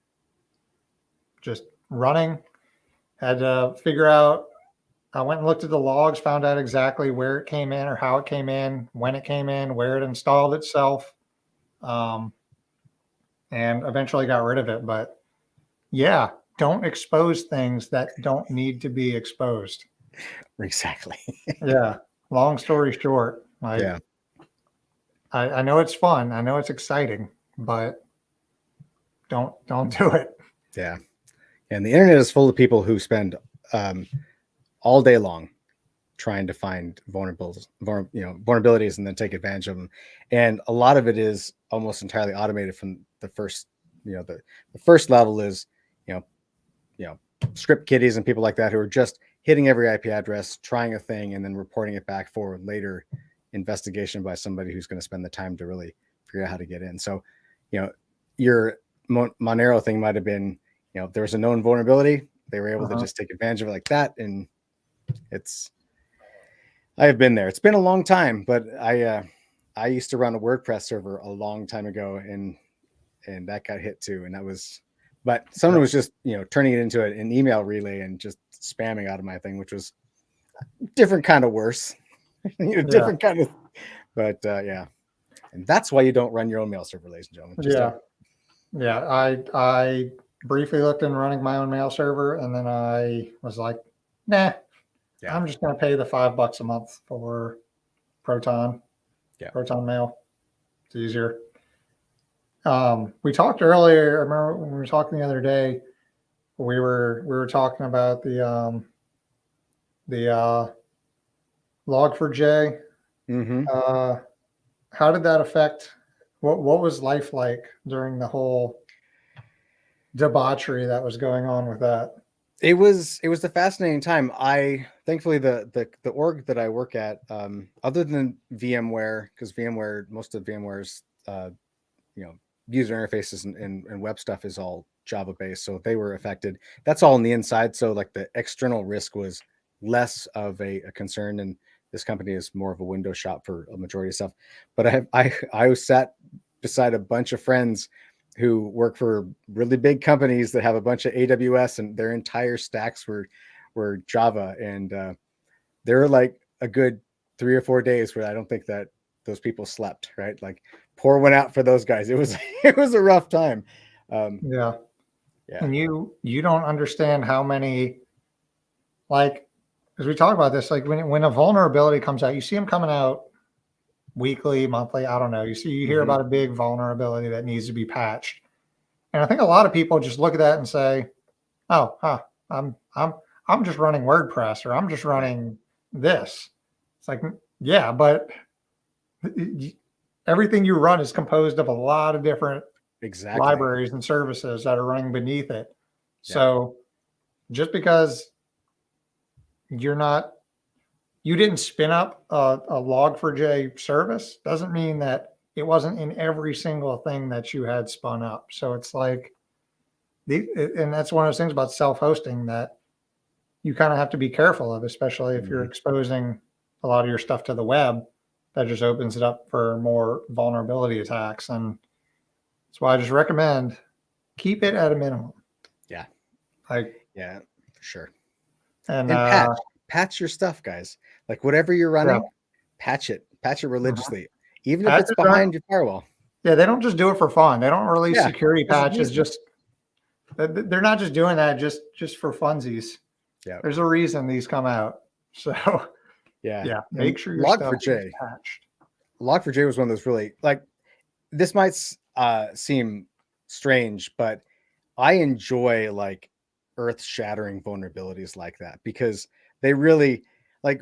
just running. Had to figure out, I went and looked at the logs, found out exactly where it came in or how it came in, when it came in, where it installed itself, and eventually got rid of it. But yeah, don't expose things that don't need to be exposed. Exactly. Yeah. Long story short, Yeah. I know it's fun. I know it's exciting, but don't do it. Yeah. And the internet is full of people who spend all day long trying to find vulnerabilities and then take advantage of them. And a lot of it is almost entirely automated from the first, the first level is, script kiddies and people like that who are just hitting every IP address, trying a thing, and then reporting it back for later investigation by somebody who's going to spend the time to really figure out how to get in. So, your Monero thing might have been, there was a known vulnerability. They were able to just take advantage of it like that. And I have been there. It's been a long time, but I used to run a WordPress server a long time ago, and that got hit too. And that was, but someone was just, turning it into an email relay and just spamming out of my thing, which was different kind of worse, different kind of, but yeah. And that's why you don't run your own mail server, ladies and gentlemen. Yeah. I briefly looked into running my own mail server, and then I was like, nah, I'm just going to pay the $5 a month for Proton. Proton Mail. It's easier. We talked earlier. I remember when we were talking the other day, we were talking about the Log4j. How did that affect? What was life like during the whole debauchery that was going on with that? It was a fascinating time. Thankfully the org that I work at, other than VMware, because most of VMware's user interfaces and web stuff is all Java based, so they were affected. That's all on the inside, so like the external risk was less of a concern, and this company is more of a window shop for a majority of stuff. But I sat beside a bunch of friends who work for really big companies that have a bunch of AWS, and their entire stacks were Java, and there were like a good 3 or 4 days where I don't think that those people slept, right? Like pour one out for those guys. It was a rough time. Yeah. And you don't understand how many, like, as we talk about this, like when a vulnerability comes out, you see them coming out weekly, monthly, I don't know. You hear about a big vulnerability that needs to be patched. And I think a lot of people just look at that and say, oh, I'm just running WordPress, or I'm just running this. It's like, yeah, but everything you run is composed of a lot of different libraries and services that are running beneath it. Yeah. So just because you didn't spin up a Log4j service doesn't mean that it wasn't in every single thing that you had spun up. So it's like, and that's one of those things about self-hosting that you kind of have to be careful of, especially if you're exposing a lot of your stuff to the web. That just opens it up for more vulnerability attacks. And that's why I just recommend keep it at a minimum. Yeah. Yeah, for sure. And patch your stuff, guys. Like whatever you're running, patch it religiously, even if it's behind your firewall. Yeah. They don't just do it for fun. They don't release security patches. They're not just doing that just for funsies. Yeah. There's a reason these come out. So Yeah. Yeah, make And sure your stuff is patched. Log4j was one of those really like this might seem strange, but I enjoy like earth-shattering vulnerabilities like that because they really like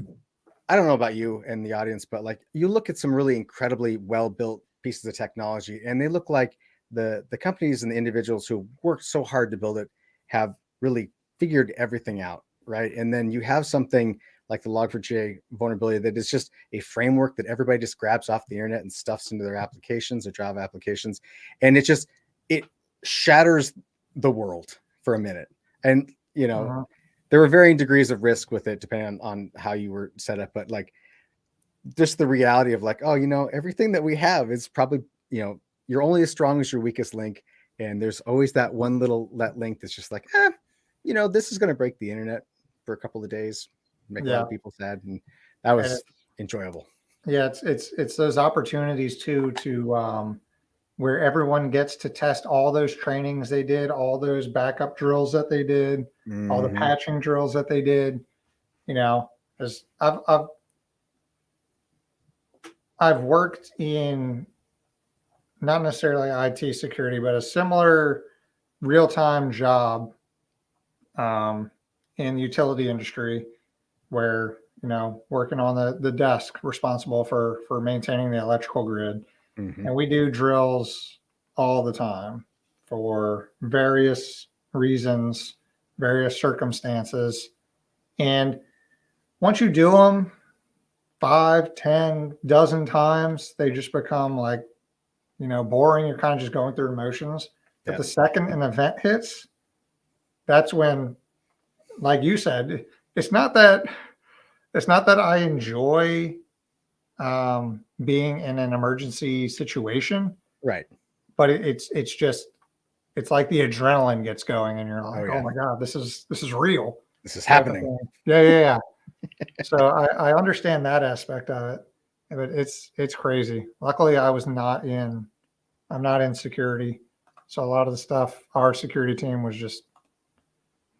I don't know about you and the audience, but like you look at some really incredibly well-built pieces of technology and they look like the companies and the individuals who worked so hard to build it have really figured everything out, right? And then you have something like the Log4j vulnerability that is just a framework that everybody just grabs off the internet and stuffs into their applications or Java applications. And it shatters the world for a minute. And, Mhm. there were varying degrees of risk with it depending on how you were set up. But like just the reality of like, oh, everything that we have is probably, you're only as strong as your weakest link. And there's always that one little link that's just like, this is going to break the internet for a couple of days, make a lot Yeah, of people sad. And that and was enjoyable. yeah, it's those opportunities too to where everyone gets to test all those trainings they did, all those backup drills that they did, all the Mhm. patching drills that they did. As I've worked in not necessarily IT security, but a similar real time job um, in the utility industry where working on the desk responsible for maintaining the electrical grid, Mhm. and we do drills all the time for various reasons, various circumstances, and once you do them 5, 10, dozen times, they just become like boring. You're kind of just going through the motions. But Yeah. the second an event hits, that's when, like you said, it's not that I enjoy being in an emergency situation, Right. but it's just it's like the adrenaline gets going, and you're Oh like, oh yeah. my god, this is real This is type of happening. thing. Yeah, yeah, yeah. So I understand that aspect of it, but it's crazy. Luckily, I'm not in security, so a lot of the stuff our security team was just.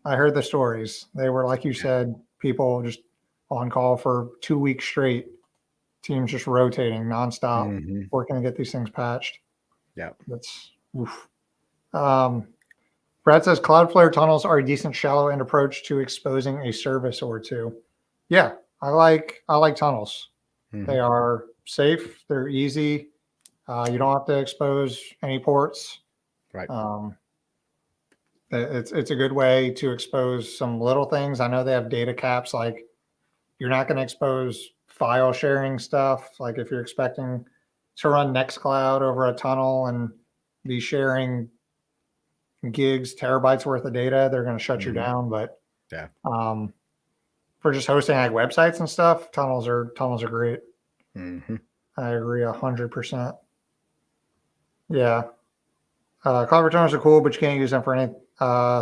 I heard the stories. They were like you Yeah. said, people just on call for 2 weeks straight, teams just rotating nonstop, Mhm. working to get these things patched. Yeah. That's oof. Um, Brad says Cloudflare tunnels are a decent shallow end approach to exposing a service or two. Yeah, I like tunnels. They Mhm. are safe. They're easy. You don't have to expose any ports. Right. Um, it's a good way to expose some little things. I know they have data caps. Like you're not going to expose file sharing stuff. Like if you're expecting to run Nextcloud over a tunnel and be sharing gigs, terabytes worth of data, they're going to shut you Mhm. down. But Yeah. um, for just hosting like websites and stuff, tunnels are great. Mhm. I agree 100%. Yeah, cloud tunnels are cool, but you can't use them for any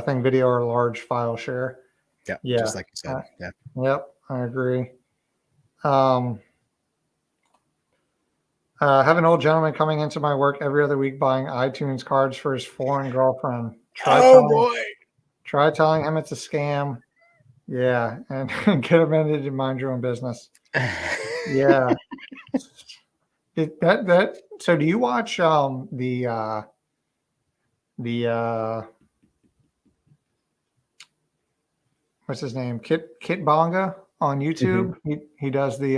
thing video or large file share. Yeah. Yeah, Just like you said. Yeah. yep, I agree. Um, have an old gentleman coming into my work every other week buying iTunes cards for his foreign girlfriend. Oh boy. Try telling him it's a scam. Yeah, and get him into to mind your own business. Yeah. So do you watch the what's his name? Kit Bonga on Mhm. YouTube? He does the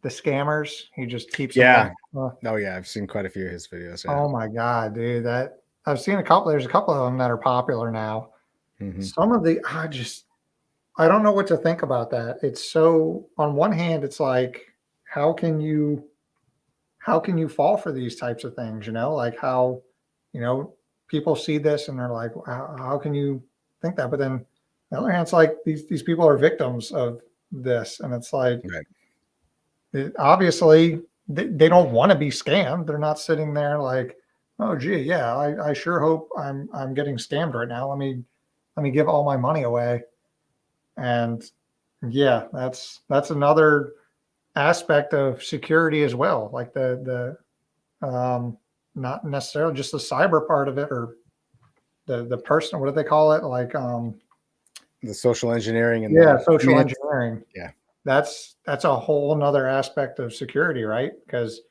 scammers. He just keeps them Yeah. all. Oh yeah. I've seen quite a few of his videos. Yeah. Oh my god, dude! That I've seen a couple. There's a couple of them that are popular now. Mhm. Some of the I don't know what to think about that. It's so on one hand, it's like how can you fall for these types of things? Like how you know people see this and they're like, how can you think that? But then on the other hand, it's like these people are victims of this, and it's like Right. obviously they don't want to be scammed. They're not sitting there like, oh gee, yeah, I sure hope I'm getting scammed right now. Let me give all my money away. And yeah, that's another aspect of security as well. Like the not necessarily just the cyber part of it or the person, what do they call it? Like The social engineering and yeah, I social mean, engineering. yeah. that's a whole nother aspect of security, right? Because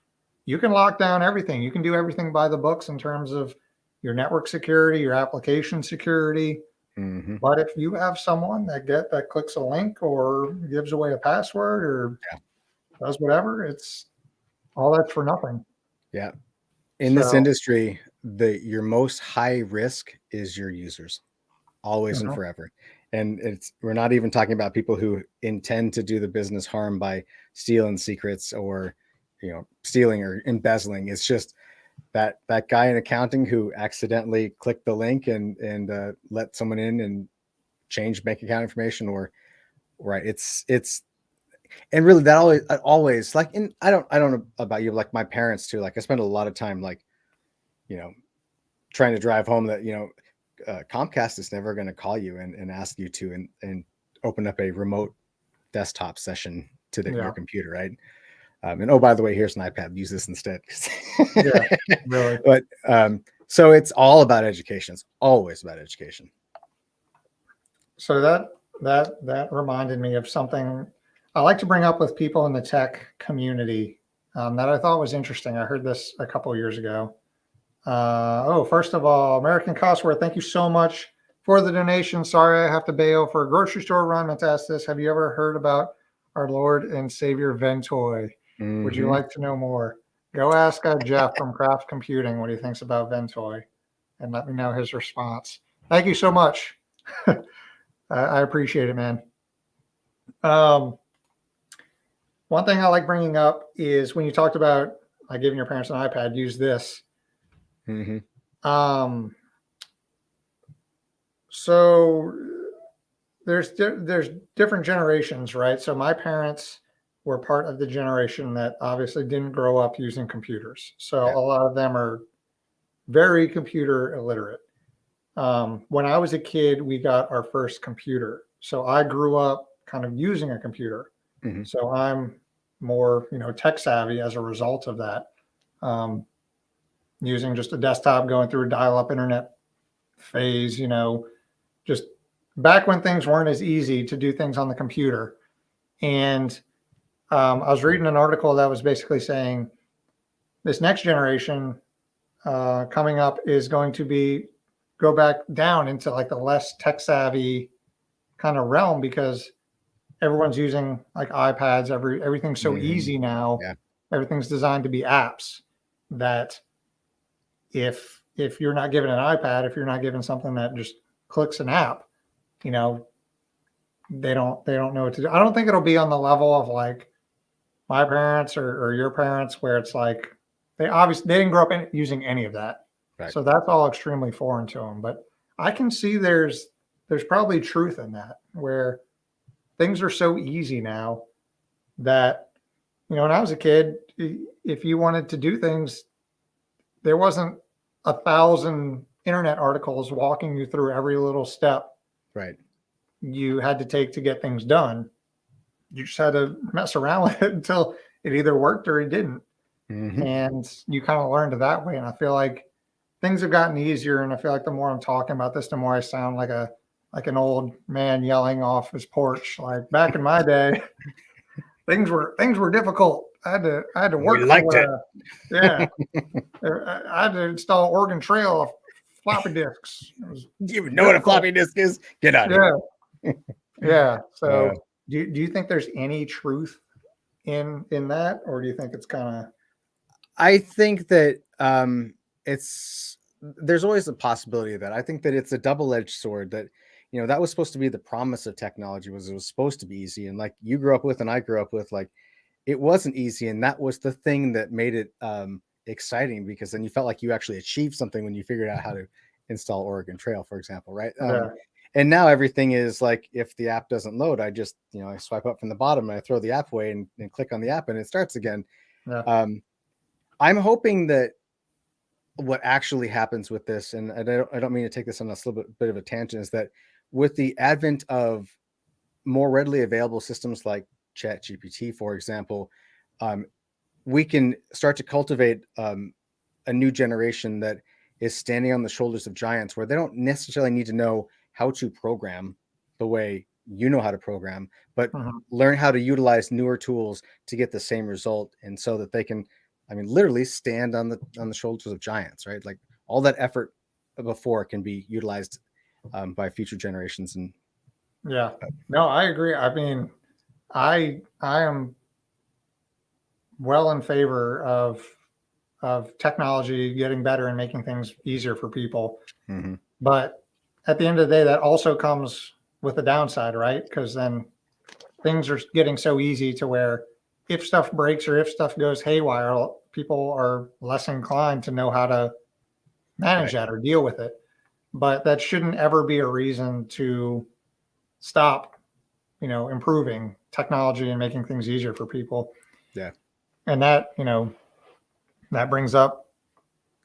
you can lock down everything. You can do everything by the books in terms of your network security, your application security. Mm-hmm. But if you have someone that clicks a link or gives away a password or does whatever, it's all that's for nothing. Yeah. In this So, industry, your most high risk is your users, always and mhm, forever. And we're not even talking about people who intend to do the business harm by stealing secrets or, stealing or embezzling. It's just that guy in accounting who accidentally clicked the link and let someone in and change bank account information, or right. It's and really that always like, and I don't know about you, like my parents too. Like I spend a lot of time like, you know, trying to drive home that, Comcast is never going to call you and ask you to and open up a remote desktop session to your yeah, computer, right? And oh, by the way, here's an iPad. Use this instead. yeah, really. But so it's all about education. It's always about education. So that reminded me of something I like to bring up with people in the tech community that I thought was interesting. I heard this a couple years ago. First of all, American Costware, thank you so much for the donation. Sorry, I have to bail for a grocery store run. Let's ask this. Have you ever heard about our Lord and Savior Ventoy? Would you Mm-hmm. like to know more? Go ask Jeff from Craft Computing what he thinks about Ventoy and let me know his response. Thank you so much. I appreciate it, man. Um, One thing I like bringing up is when you talked about giving your parents an iPad, use this. Mm-hmm. Um, so there's different generations, right? So my parents were part of the generation that obviously didn't grow up using computers. So Yeah. a lot of them are very computer illiterate. When I was a kid, we got our first computer. So I grew up kind of using a computer. Mm-hmm. So I'm more, tech savvy as a result of that. Um, Using just a desktop, going through a dial-up internet phase, just back when things weren't as easy to do things on the computer. And I was reading an article that was basically saying this next generation coming up is going to go back down into like the less tech savvy kind of realm because everyone's using like iPads. Everything's so Mm-hmm. easy now. Yeah. Everything's designed to be apps that if you're not given an iPad, if you're not given something that just clicks an app, you know, they don't know what to do. I don't think it'll be on the level of like my parents or your parents where it's like they didn't grow up using any of that. Right. So that's all extremely foreign to them. But I can see there's probably truth in that where things are so easy now that when I was a kid, if you wanted to do things, there wasn't 1,000 internet articles walking you through every little step Right. you had to take to get things done. You just had to mess around with it until it either worked or it didn't. Mm-hmm. And you kind of learned that way. And I feel like things have gotten easier. And I feel like the more I'm talking about this, the more I sound like an old man yelling off his porch. Like back in my day, things were difficult. I had to We work liked it. yeah. I had to install Oregon Trail floppy disks. It was Do you know what a difficult. floppy disk is? Get out of Yeah, here. yeah. So do you think there's any truth in that, or do you think it's kind of I think that there's always a possibility of that. I think that it's a double-edged sword that, that was supposed to be the promise of technology, was it was supposed to be easy. And like you grew up with and I grew up with, like it wasn't easy. And that was the thing that made it exciting, because then you felt like you actually achieved something when you figured out how to install Oregon Trail, for example, right? yeah, And now everything is like, if the app doesn't load, I just, I swipe up from the bottom and I throw the app away and click on the app and it starts again. yeah, I'm hoping that what actually happens with this, and I don't mean to take this on a little bit of a tangent, is that with the advent of more readily available systems like ChatGPT, for example, um, we can start to cultivate a new generation that is standing on the shoulders of giants, where they don't necessarily need to know how to program the way you know how to program, but Mhm. learn how to utilize newer tools to get the same result, and so that they can, I mean, literally stand on the shoulders of giants, right? Like all that effort before can be utilized by future generations. And Yeah. No, I agree. I mean, I am well in favor of technology getting better and making things easier for people. Mhm. But at the end of the day, that also comes with a downside, right? Because then things are getting so easy to where if stuff breaks or if stuff goes haywire, people are less inclined to know how to manage Right. that or deal with it. But that shouldn't ever be a reason to stop, improving technology and making things easier for people. Yeah. And that brings up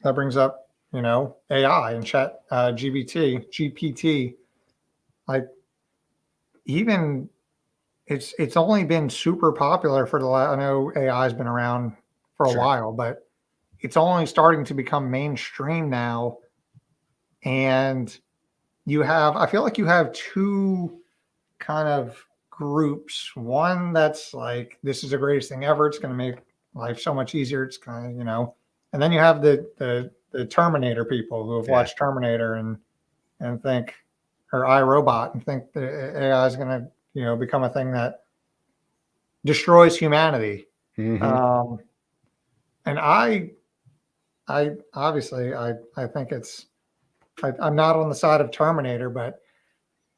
AI and chat GPT. Like, even it's only been super popular for the last, I know AI has been around for a Sure. while, but it's only starting to become mainstream now. And I feel like you have two kind of groups. One that's like, this is the greatest thing ever. It's going to make life so much easier. It's kind of, and then you have the Terminator people who have Yeah. watched Terminator and think, or iRobot, and think the AI is going to, become a thing that destroys humanity. Hmm. Um, and I obviously, I think I'm not on the side of Terminator, but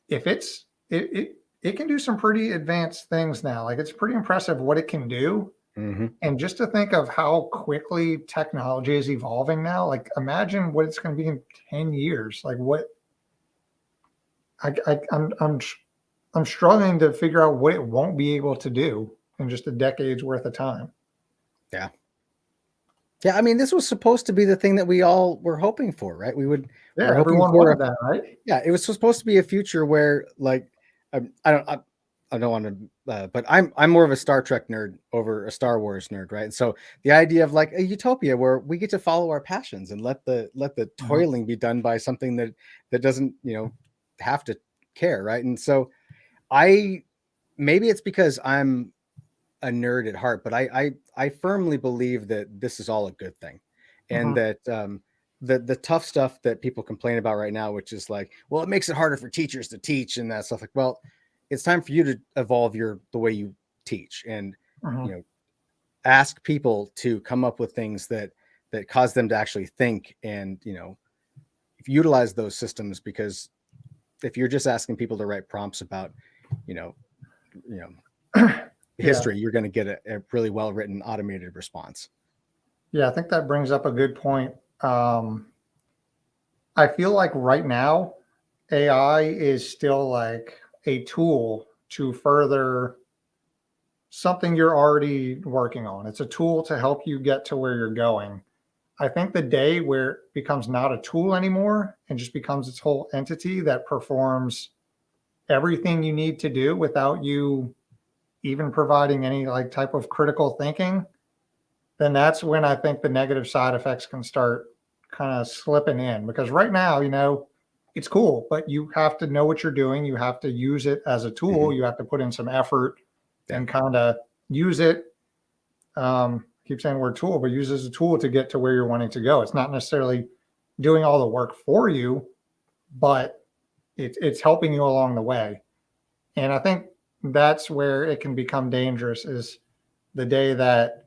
if it can do some pretty advanced things now. Like, it's pretty impressive what it can do. Hmm. And just to think of how quickly technology is evolving now, like, imagine what it's going to be in 10 years. Like, what I'm struggling to figure out what it won't be able to do in just a decade's worth of time. Yeah. Yeah. I mean, this was supposed to be the thing that we all were hoping for, right? Yeah, We're hoping everyone for wanted that, right? yeah, it was supposed to be a future where, like, I don't want to, but I'm more of a Star Trek nerd over a Star Wars nerd, right? So the idea of like a utopia where we get to follow our passions and let the Mhm. toiling be done by something that doesn't, have to care, right? And so I maybe it's because I'm a nerd at heart, but I firmly believe that this is all a good thing, and Mhm. that the tough stuff that people complain about right now, which is like, well, it makes it harder for teachers to teach and that stuff. Like, well, it's time for you to evolve the way you teach, and you Mhm. know, ask people to come up with things that cause them to actually think, and utilize those systems. Because if you're just asking people to write prompts about, you know, you know Yeah. history, you're going to get a really well written automated response. Yeah, I think that brings up a good point. Um, I feel like right now, AI is still like a tool to further something you're already working on. It's a tool to help you get to where you're going. I think the day where it becomes not a tool anymore and just becomes its whole entity that performs everything you need to do without you even providing any like type of critical thinking, then that's when I think the negative side effects can start kind of slipping in. Because right now, it's cool, but you have to know what you're doing. You have to use it as a Hmm. tool. You have to put in some effort Yeah. and kind of use it. Keep saying the word tool, but use it as a tool to get to where you're wanting to go. It's not necessarily doing all the work for you, but it's helping you along the way. And I think that's where it can become dangerous, is the day that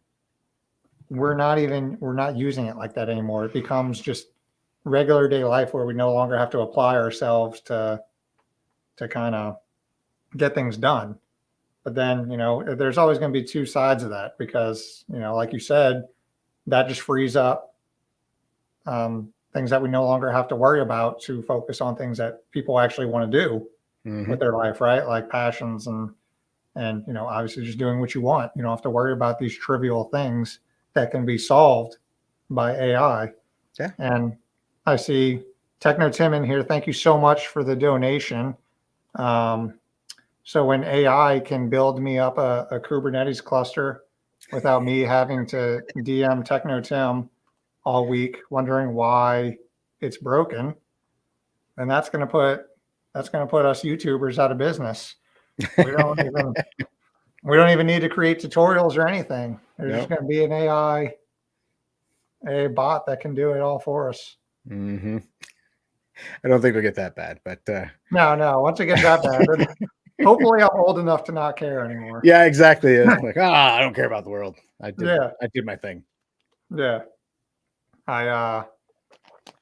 we're not using it like that anymore. It becomes just regular day life where we no longer have to apply ourselves to kind of get things done. But then, there's always going to be two sides of that, because, like you said, that just frees up things that we no longer have to worry about to focus on things that people actually want to do with Hmm. their life, right? Like passions and obviously just doing what you want. You don't have to worry about these trivial things that can be solved by AI. Yeah. And I see Techno Tim in here. Thank you so much for the donation. Um, so when AI can build me up a Kubernetes cluster without me having to DM Techno Tim all week wondering why it's broken, then that's going to put us YouTubers out of business. We don't even we don't even need to create tutorials or anything. There's just Nope. going to be an AI, a bot that can do it all for us. Mm-hmm. I don't think it'll get that bad, but No. Once it gets that bad, then hopefully I'm old enough to not care anymore. yeah, exactly. Like, I don't care about the world. I Yeah, did my thing. yeah. I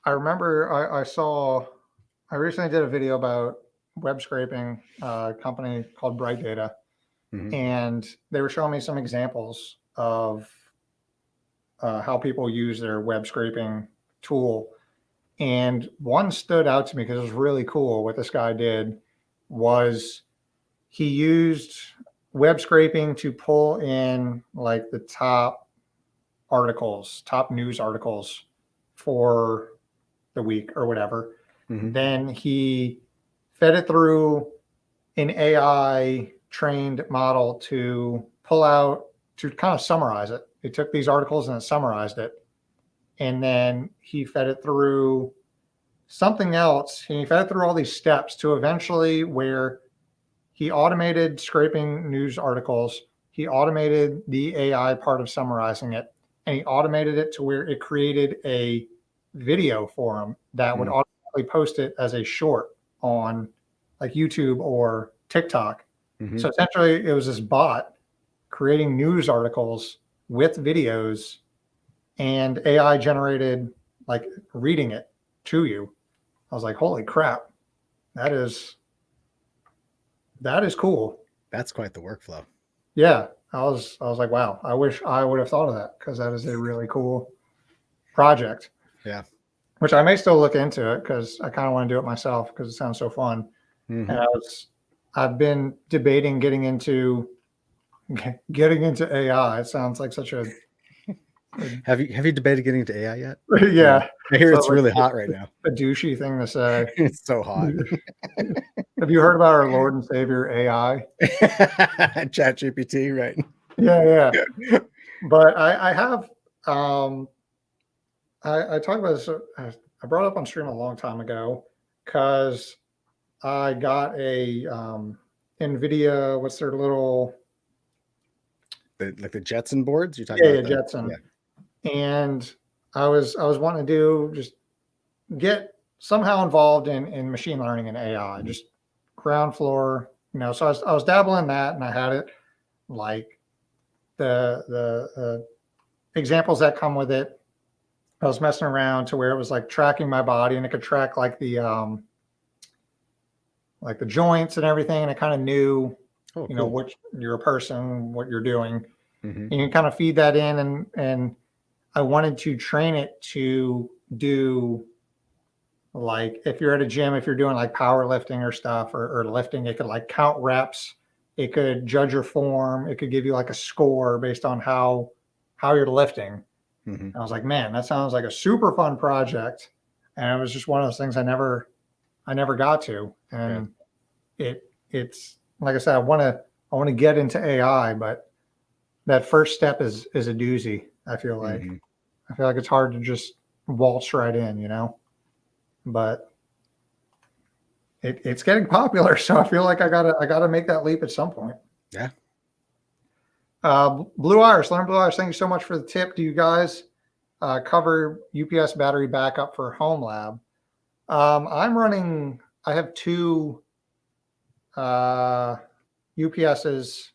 remember I recently did a video about web scraping, company called Bright Data, Mm-hmm. and they were showing me some examples of how people use their web scraping tool. And one stood out to me because it was really cool. What this guy did was he used web scraping to pull in like the top articles, top news articles for the week or whatever. Mm-hmm. Then he fed it through an AI trained model to pull out, to kind of summarize it. It took these articles and it summarized it. And then he fed it through something else. He fed it through all these steps to eventually where he automated scraping news articles. He automated the AI part of summarizing it, and he automated it to where it created a video for him that would automatically post it as a short on like YouTube or TikTok. Mm-hmm. So essentially, it was this bot creating news articles with videos and AI generated like reading it to you. I was like, holy crap, that is cool. That's quite the workflow. Yeah, I was like, wow, I wish I would have thought of that because that is a really cool project. Yeah. Which I may still look into it because I kind of want to do it myself because it sounds so fun. Mm-hmm. And I've been debating getting into AI. It sounds like such a Have you debated getting into AI yet? yeah. I hear So it's like really hot right now. a douchey thing to say. It's so hot. Have you heard about our Lord and Savior AI? Chat GPT, right? Yeah. But I have I talked about this. I brought it up on stream a long time ago because I got a NVIDIA. What's their little? Like the Jetson boards you're talking Yeah, about? Jetson. Yeah. And I was wanting to do just get somehow involved in machine learning and AI, just ground floor. So I was dabbling in that, and I had it like the examples that come with it. I was messing around to where it was like tracking my body, and it could track like the joints and everything, and it kind of knew, cool. what you're a person, what you're doing. Mm-hmm. And you kind of feed that in, and I wanted to train it to do like if you're at a gym, if you're doing like powerlifting or stuff or lifting, it could like count reps, it could judge your form, it could give you like a score based on how you're lifting. Mm-hmm. I was like, man, that sounds like a super fun project. And it was just one of those things I never got to. And it's like I said, I want to get into AI, but that first step is a doozy. I feel like it's hard to just waltz right in, but it's getting popular. So I feel like I gotta make that leap at some point. Yeah. Blue Iris, Learn Blue Iris, thank you so much for the tip. Do you guys cover UPS battery backup for HomeLab? I have two UPSs,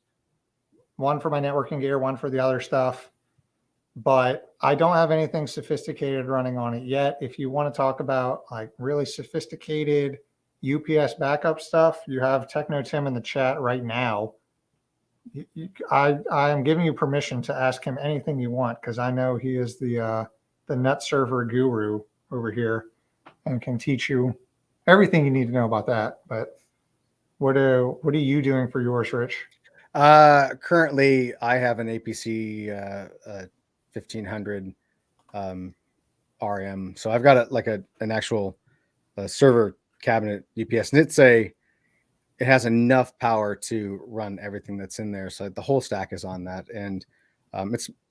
one for my networking gear, one for the other stuff, but I don't have anything sophisticated running on it yet. If you want to talk about like really sophisticated UPS backup stuff, you have Techno Tim in the chat right now. I am giving you permission to ask him anything you want because I know he is the net server guru over here and can teach you everything you need to know about that. But what are you doing for yours, Rich? Currently, I have an APC 1500 RM, so I've got an actual server cabinet UPS, and it has enough power to run everything that's in there. So the whole stack is on that, and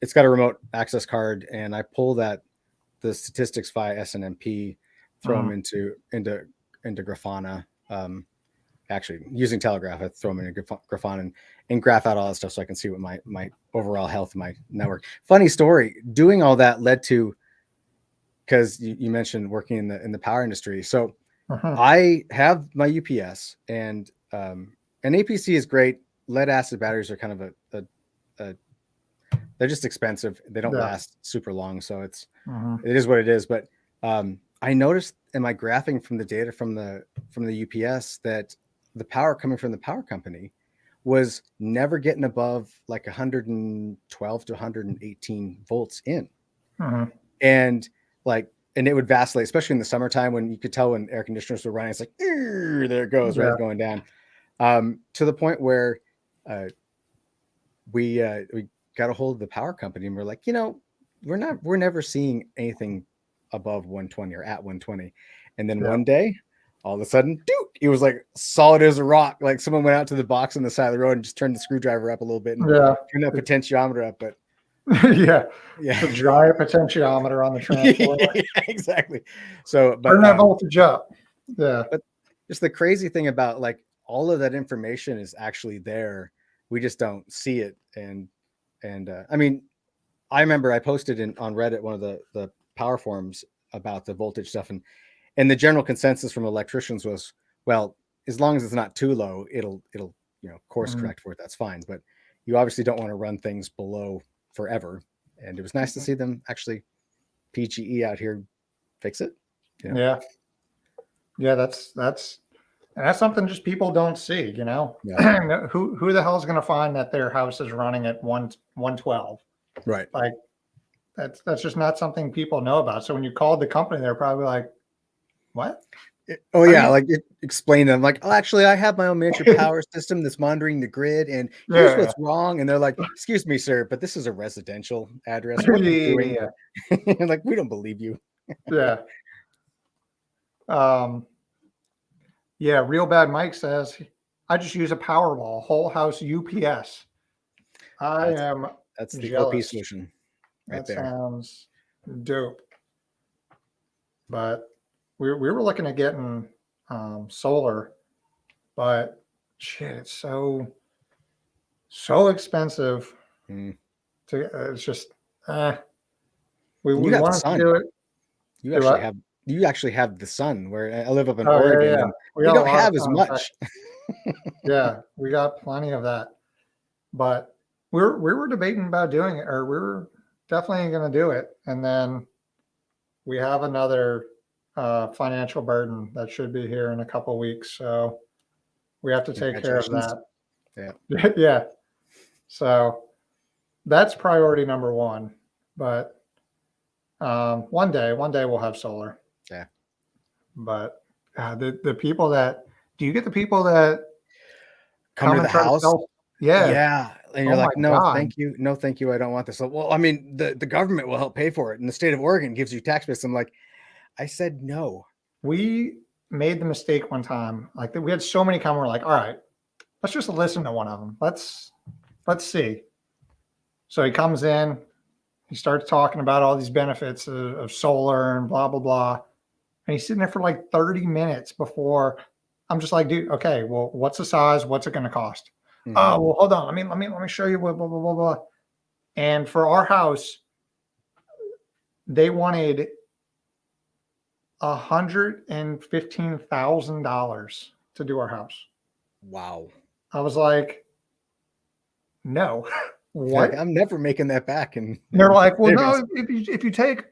it's got a remote access card, and I pull the statistics via SNMP, throw them into Grafana, actually using Telegraph. I throw them in a Grafana and graph out all that stuff so I can see what my overall health of my network. Funny story. Doing all that led to, because you mentioned working in the power industry. So I have my UPS and APC is great. Lead acid batteries are kind of a they're just expensive. They don't last super long, so it is what it is. But I noticed in my graphing from the data from the UPS that the power coming from the power company was never getting above like 112 to 118 volts in, and it would vacillate, especially in the summertime when you could tell when air conditioners were running. It's like there it goes, right, going down, to the point where we got a hold of the power company and we're like, we're never seeing anything above 120 or at 120. And then one day, all of a sudden, dude, it was like solid as a rock. Like someone went out to the box on the side of the road and just turned the screwdriver up a little bit and turned that potentiometer up. But yeah, the giant potentiometer on the transformer. Yeah, exactly. So, but turn that voltage up. Yeah, but just the crazy thing about like all of that information is actually there. We just don't see it. And I mean, I remember I posted on Reddit one of the power forums about the voltage stuff, and the general consensus from electricians was, well, as long as it's not too low, it'll course correct for it. That's fine. But you obviously don't want to run things below forever. And it was nice to see them actually PGE out here fix it. Yeah, that's something just people don't see, who the hell is going to find that their house is running at 112? Right. Like that's just not something people know about. So when you called the company, they're probably like, what? Oh yeah. Like it explained to them like, oh, actually I have my own miniature power system that's monitoring the grid and here's what's wrong. And they're like, excuse me, sir, but this is a residential address. What are you doing? Like, we don't believe you. Yeah. Real Bad Mike says, I just use a Powerball, whole house UPS. That's the jealous. OP solution right there. Sounds dope. But we were looking at getting solar, but shit, it's so expensive. It's just we want to do it. You actually have the sun, where I live up in Oregon. Yeah. And we don't have as much. Yeah, we got plenty of that. But we were debating about doing it, or we were definitely going to do it. And then we have another financial burden that should be here in a couple of weeks. So we have to take care of that. Yeah. Yeah. So that's priority number one. But one day we'll have solar. Yeah. But the people do you get the people that come to the house? Yeah. And you're like, no, thank you. No, thank you. I don't want this. Well, I mean, the government will help pay for it. And the state of Oregon gives you tax base. I'm like, I said no. We made the mistake one time. Like we had so many come. We're like, all right, let's just listen to one of them. Let's see. So he comes in, he starts talking about all these benefits of solar and blah, blah, blah. And he's sitting there for like 30 minutes before I'm just like, dude, okay, well, what's the size? What's it going to cost? Oh, well, hold on. Let me show you what, blah, blah, blah, blah. And for our house, they wanted $115,000 to do our house. Wow. I was like, no. What? Like, I'm never making that back. And they're like, well, no, if you take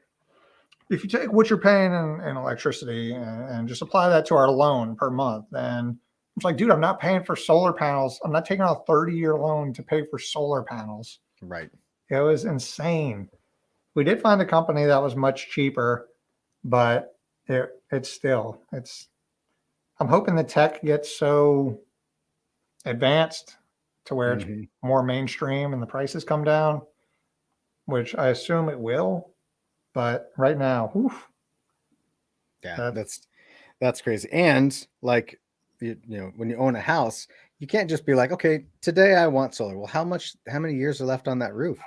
what you're paying in electricity and just apply that to our loan per month, then it's like, dude, I'm not paying for solar panels. I'm not taking out a 30-year loan to pay for solar panels. Right. It was insane. We did find a company that was much cheaper, but it's I'm hoping the tech gets so advanced to where it's more mainstream and the prices come down, which I assume it will. But right now, oof, yeah, that's crazy. And like, when you own a house, you can't just be like, okay, today I want solar. Well, how many years are left on that roof?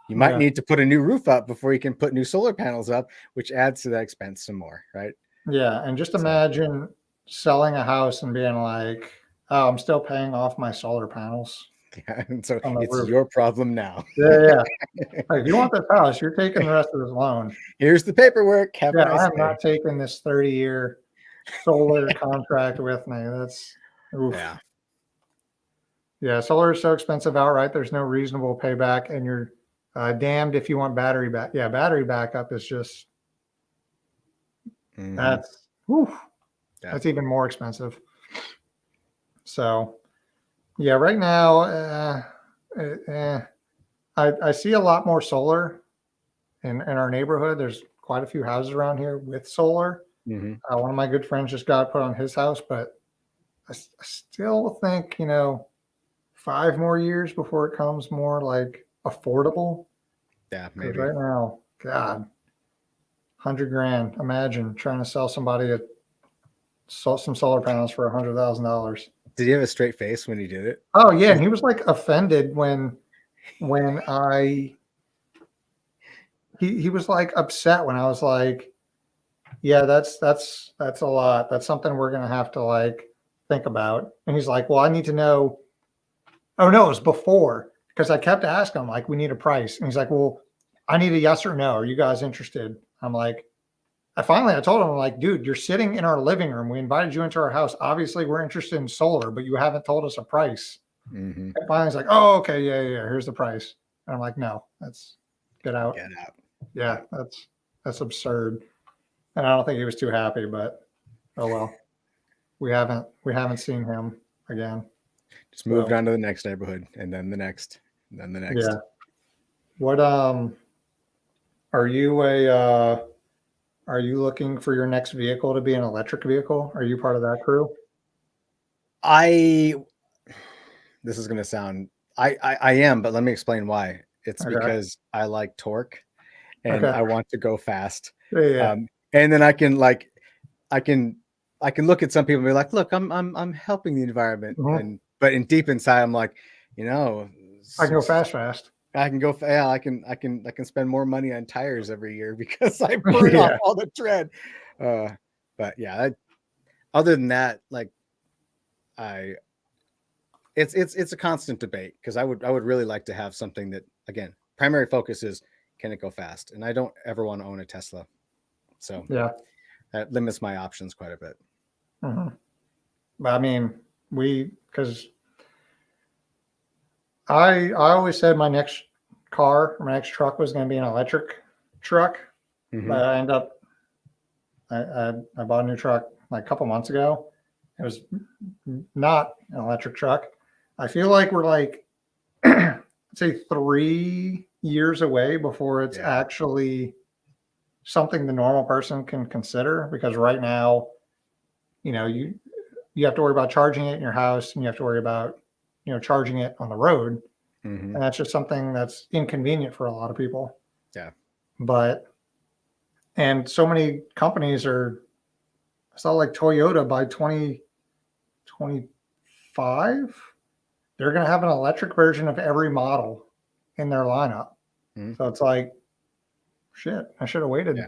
You might need to put a new roof up before you can put new solar panels up, which adds to that expense some more, right? Yeah, and just imagine selling a house and being like, Oh, I'm still paying off my solar panels Yeah, and so on the it's roof. your problem now. Yeah, yeah. Like, if you want this house, you're taking the rest of this loan. Here's the paperwork. Have a Yeah, nice I am day. not taking this 30-year solar contract with me. That's oof. Yeah. Yeah, solar is so expensive outright. There's no reasonable payback, and you're damned if you want battery back. Yeah, battery backup is just Mhm. that's whew, Yeah. that's even more expensive. So yeah, right now, I see a lot more solar in our neighborhood. There's quite a few houses around here with solar. Mhm. One of my good friends just got put on his house, but I still think 5 more years before it comes more like affordable. Yeah, Because maybe. right now, God, 100 grand. Imagine trying to sell somebody some solar panels for $100,000. Did he have a straight face when he did it? Oh yeah, and he was like offended when I he was like upset when I was like, yeah, that's a lot. That's something we're gonna have to like think about. And he's like, well, I need to know. Oh no, it was before because I kept asking him like, we need a price, and he's like, well, I need a yes or no. Are you guys interested? I'm like, I told him, I'm like, dude, you're sitting in our living room. We invited you into our house. Obviously, we're interested in solar, but you haven't told us a price. Mhm. And finally, he's like, oh, okay, yeah, yeah, yeah, here's the price. And I'm like, no, that's get out. Get out. Yeah, that's absurd. And I don't think he was too happy, but oh well. We haven't seen him again. Just moved So on to the next neighborhood, and then the next, and then the next. yeah. What are you a are you looking for your next vehicle to be an electric vehicle? Are you part of that crew? I this is gonna sound I am, but let me explain why. It's Okay. because I like torque and Okay. I want to go fast. Yeah, yeah. And then I can I can look at some people and be like, look, I'm helping the environment. Mhm. And but in deep inside, I'm like, you know, I can go fast, fast. I can go. Yeah, I can spend more money on tires every year because I burn off Yeah. all the tread. Uh, but yeah, other than that, like I, it's a constant debate because I would really like to have something that again, primary focus is can it go fast, and I don't ever want to own a Tesla, so Yeah. that limits my options quite a bit. Mhm. But I mean, because I always said my next truck was going to be an electric truck, Hmm. but I end up I bought a new truck like a couple months ago. It was not an electric truck. I feel like we're like say 3 years away before it's Yeah, actually something the normal person can consider because right now, you have to worry about charging it in your house and you have to worry about, charging it on the road. hmm, And that's just something that's inconvenient for a lot of people. yeah, But and so many companies are I saw like Toyota by 2025, they're going to have an electric version of every model in their lineup. hmm, So it's like, shit, I should have waited yeah,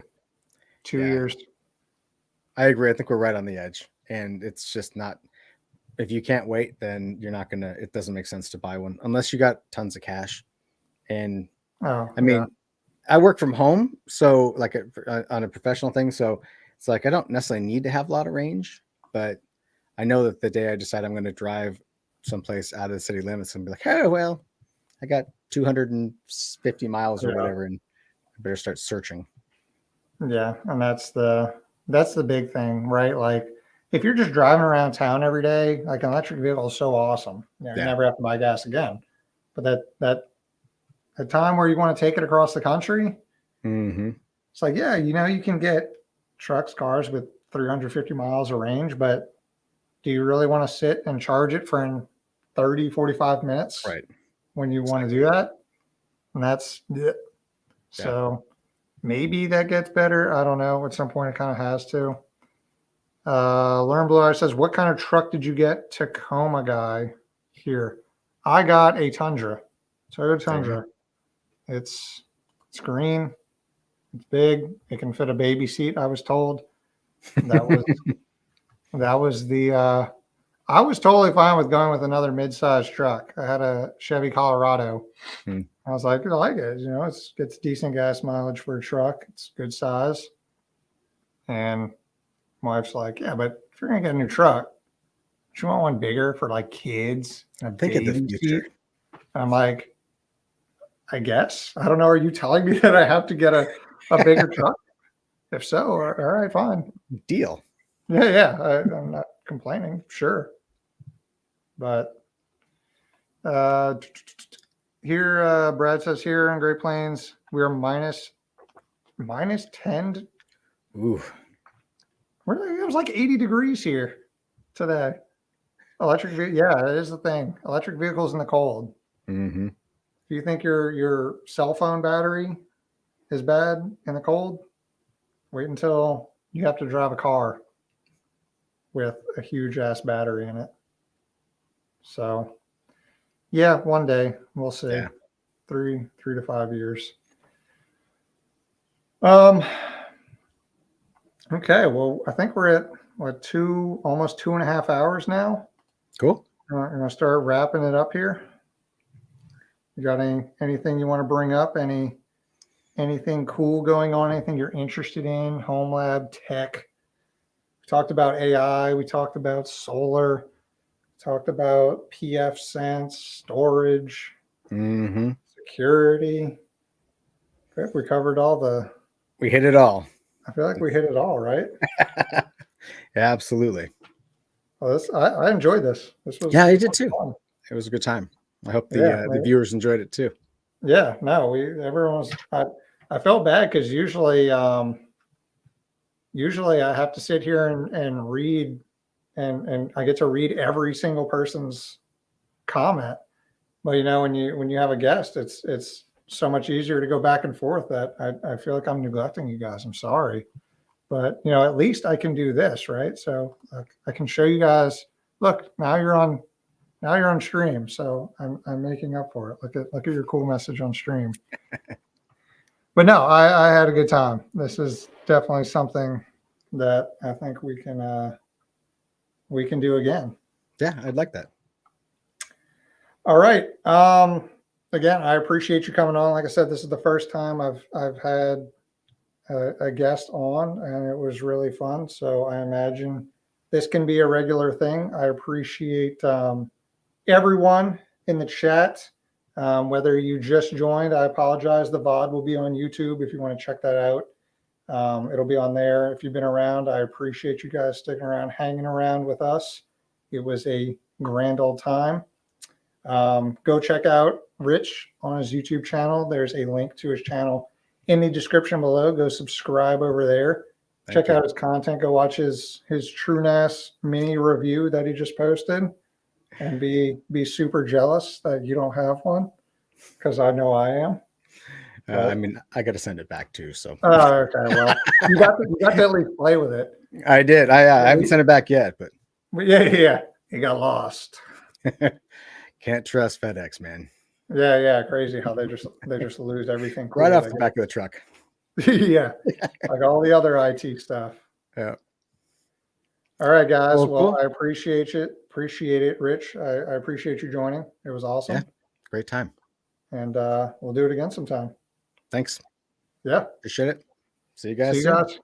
two yeah. years. I agree. I think we're right on the edge, and it's just not. If you can't wait, then you're not gonna. It doesn't make sense to buy one unless you got tons of cash. And Oh, I yeah. mean, I work from home, so like on a professional thing, so it's like I don't necessarily need to have a lot of range, but I know that the day I decide I'm going to drive someplace out of the city limits and be like, oh well, I got 250 miles or Yeah. whatever, and I better start searching. Yeah. And that's the big thing, right? Like if you're just driving around town every day, like an electric vehicle is so awesome. You Yeah. never have to buy gas again. But that time where you want to take it across the country, Hmm. it's like, yeah, you can get trucks, cars with 350 miles of range, but do you really want to sit and charge it for 30, 45 minutes Right. when you want to do Exactly. that? And that's it. Yeah. So maybe that gets better. I don't know. At some point, it kind of has to. Learn Blue Eye says, what kind of truck did you get? Tacoma guy here. I got a Tundra, Toyota There you go. Tundra. It's green. It's big. It can fit a baby seat. I was told that was the. I was totally fine with going with another mid-sized truck. I had a Chevy Colorado. Hmm. I was like, I like it. You know, it's gets decent gas mileage for a truck. It's good size. And my wife's like, yeah, but if you're gonna get a new truck, do you want one bigger for like kids and a Think of the baby future. seat? I'm like, I guess. I don't know. Are you telling me that I have to get a bigger truck? If so, all right, fine. Deal. Yeah. I'm not complaining. Sure. But here, Brad says here in Great Plains, we are minus 10. Ooh. It was like 80 degrees here today. Electric vehicle, yeah, that is the thing. Electric vehicles in the cold. Mm-hmm. If you think your cell phone battery is bad in the cold, wait until you have to drive a car with a huge ass battery in it. So, yeah, one day we'll see. Yeah. 3 to 5 years. Okay, well, I think we're at what almost 2.5 hours now. Cool. We're gonna start wrapping it up here. You got anything you want to bring up? Anything cool going on? Anything you're interested in? Home lab tech. We talked about AI. We talked about solar. Talked about PF Sense, storage, Mm-hmm. security. I think we covered all We hit it all. I feel like we hit it all, right? Yeah, absolutely. Well, I enjoyed this. This was Yeah, I did too. fun. It was a good time. I hope Yeah, the viewers enjoyed it too. Yeah, no, everyone was. I felt bad because usually I have to sit here and read and I get to read every single person's comment. But you know, when you have a guest, it's so much easier to go back and forth that I feel like I'm neglecting you guys. I'm sorry. But you know, at least I can do this, right? So I can show you guys, look, now you're on stream. So I'm making up for it. Look at your cool message on stream. But no, I had a good time. This is definitely something that I think we can do again. Yeah, I'd like that. All right. Again, I appreciate you coming on. Like I said, this is the first time I've had a guest on, and it was really fun. So I imagine this can be a regular thing. I appreciate everyone in the chat. Whether you just joined, I apologize. The VOD will be on YouTube if you want to check that out. It'll be on there. If you've been around, I appreciate you guys sticking around, hanging around with us. It was a grand old time. Go check out Rich on his YouTube channel. There's a link to his channel in the description below. Go subscribe over there. Check out his content. Go watch his TrueNAS mini review that he just posted, and be super jealous that you don't have one, because I know I am. I mean, I got to send it back too. So. Okay. Well, you got to at least play with it. I did. I haven't sent it back yet, but yeah. It got lost. Can't trust FedEx, man. Yeah. Crazy how they just lose everything. Cool Right off the back of the truck. Yeah. Like all the other IT stuff. Yeah. All right, guys. Well, cool. I appreciate it. Appreciate it, Rich. I appreciate you joining. It was awesome. Yeah. Great time. And we'll do it again sometime. Thanks. Yeah. Appreciate it. See you guys See you soon. guys.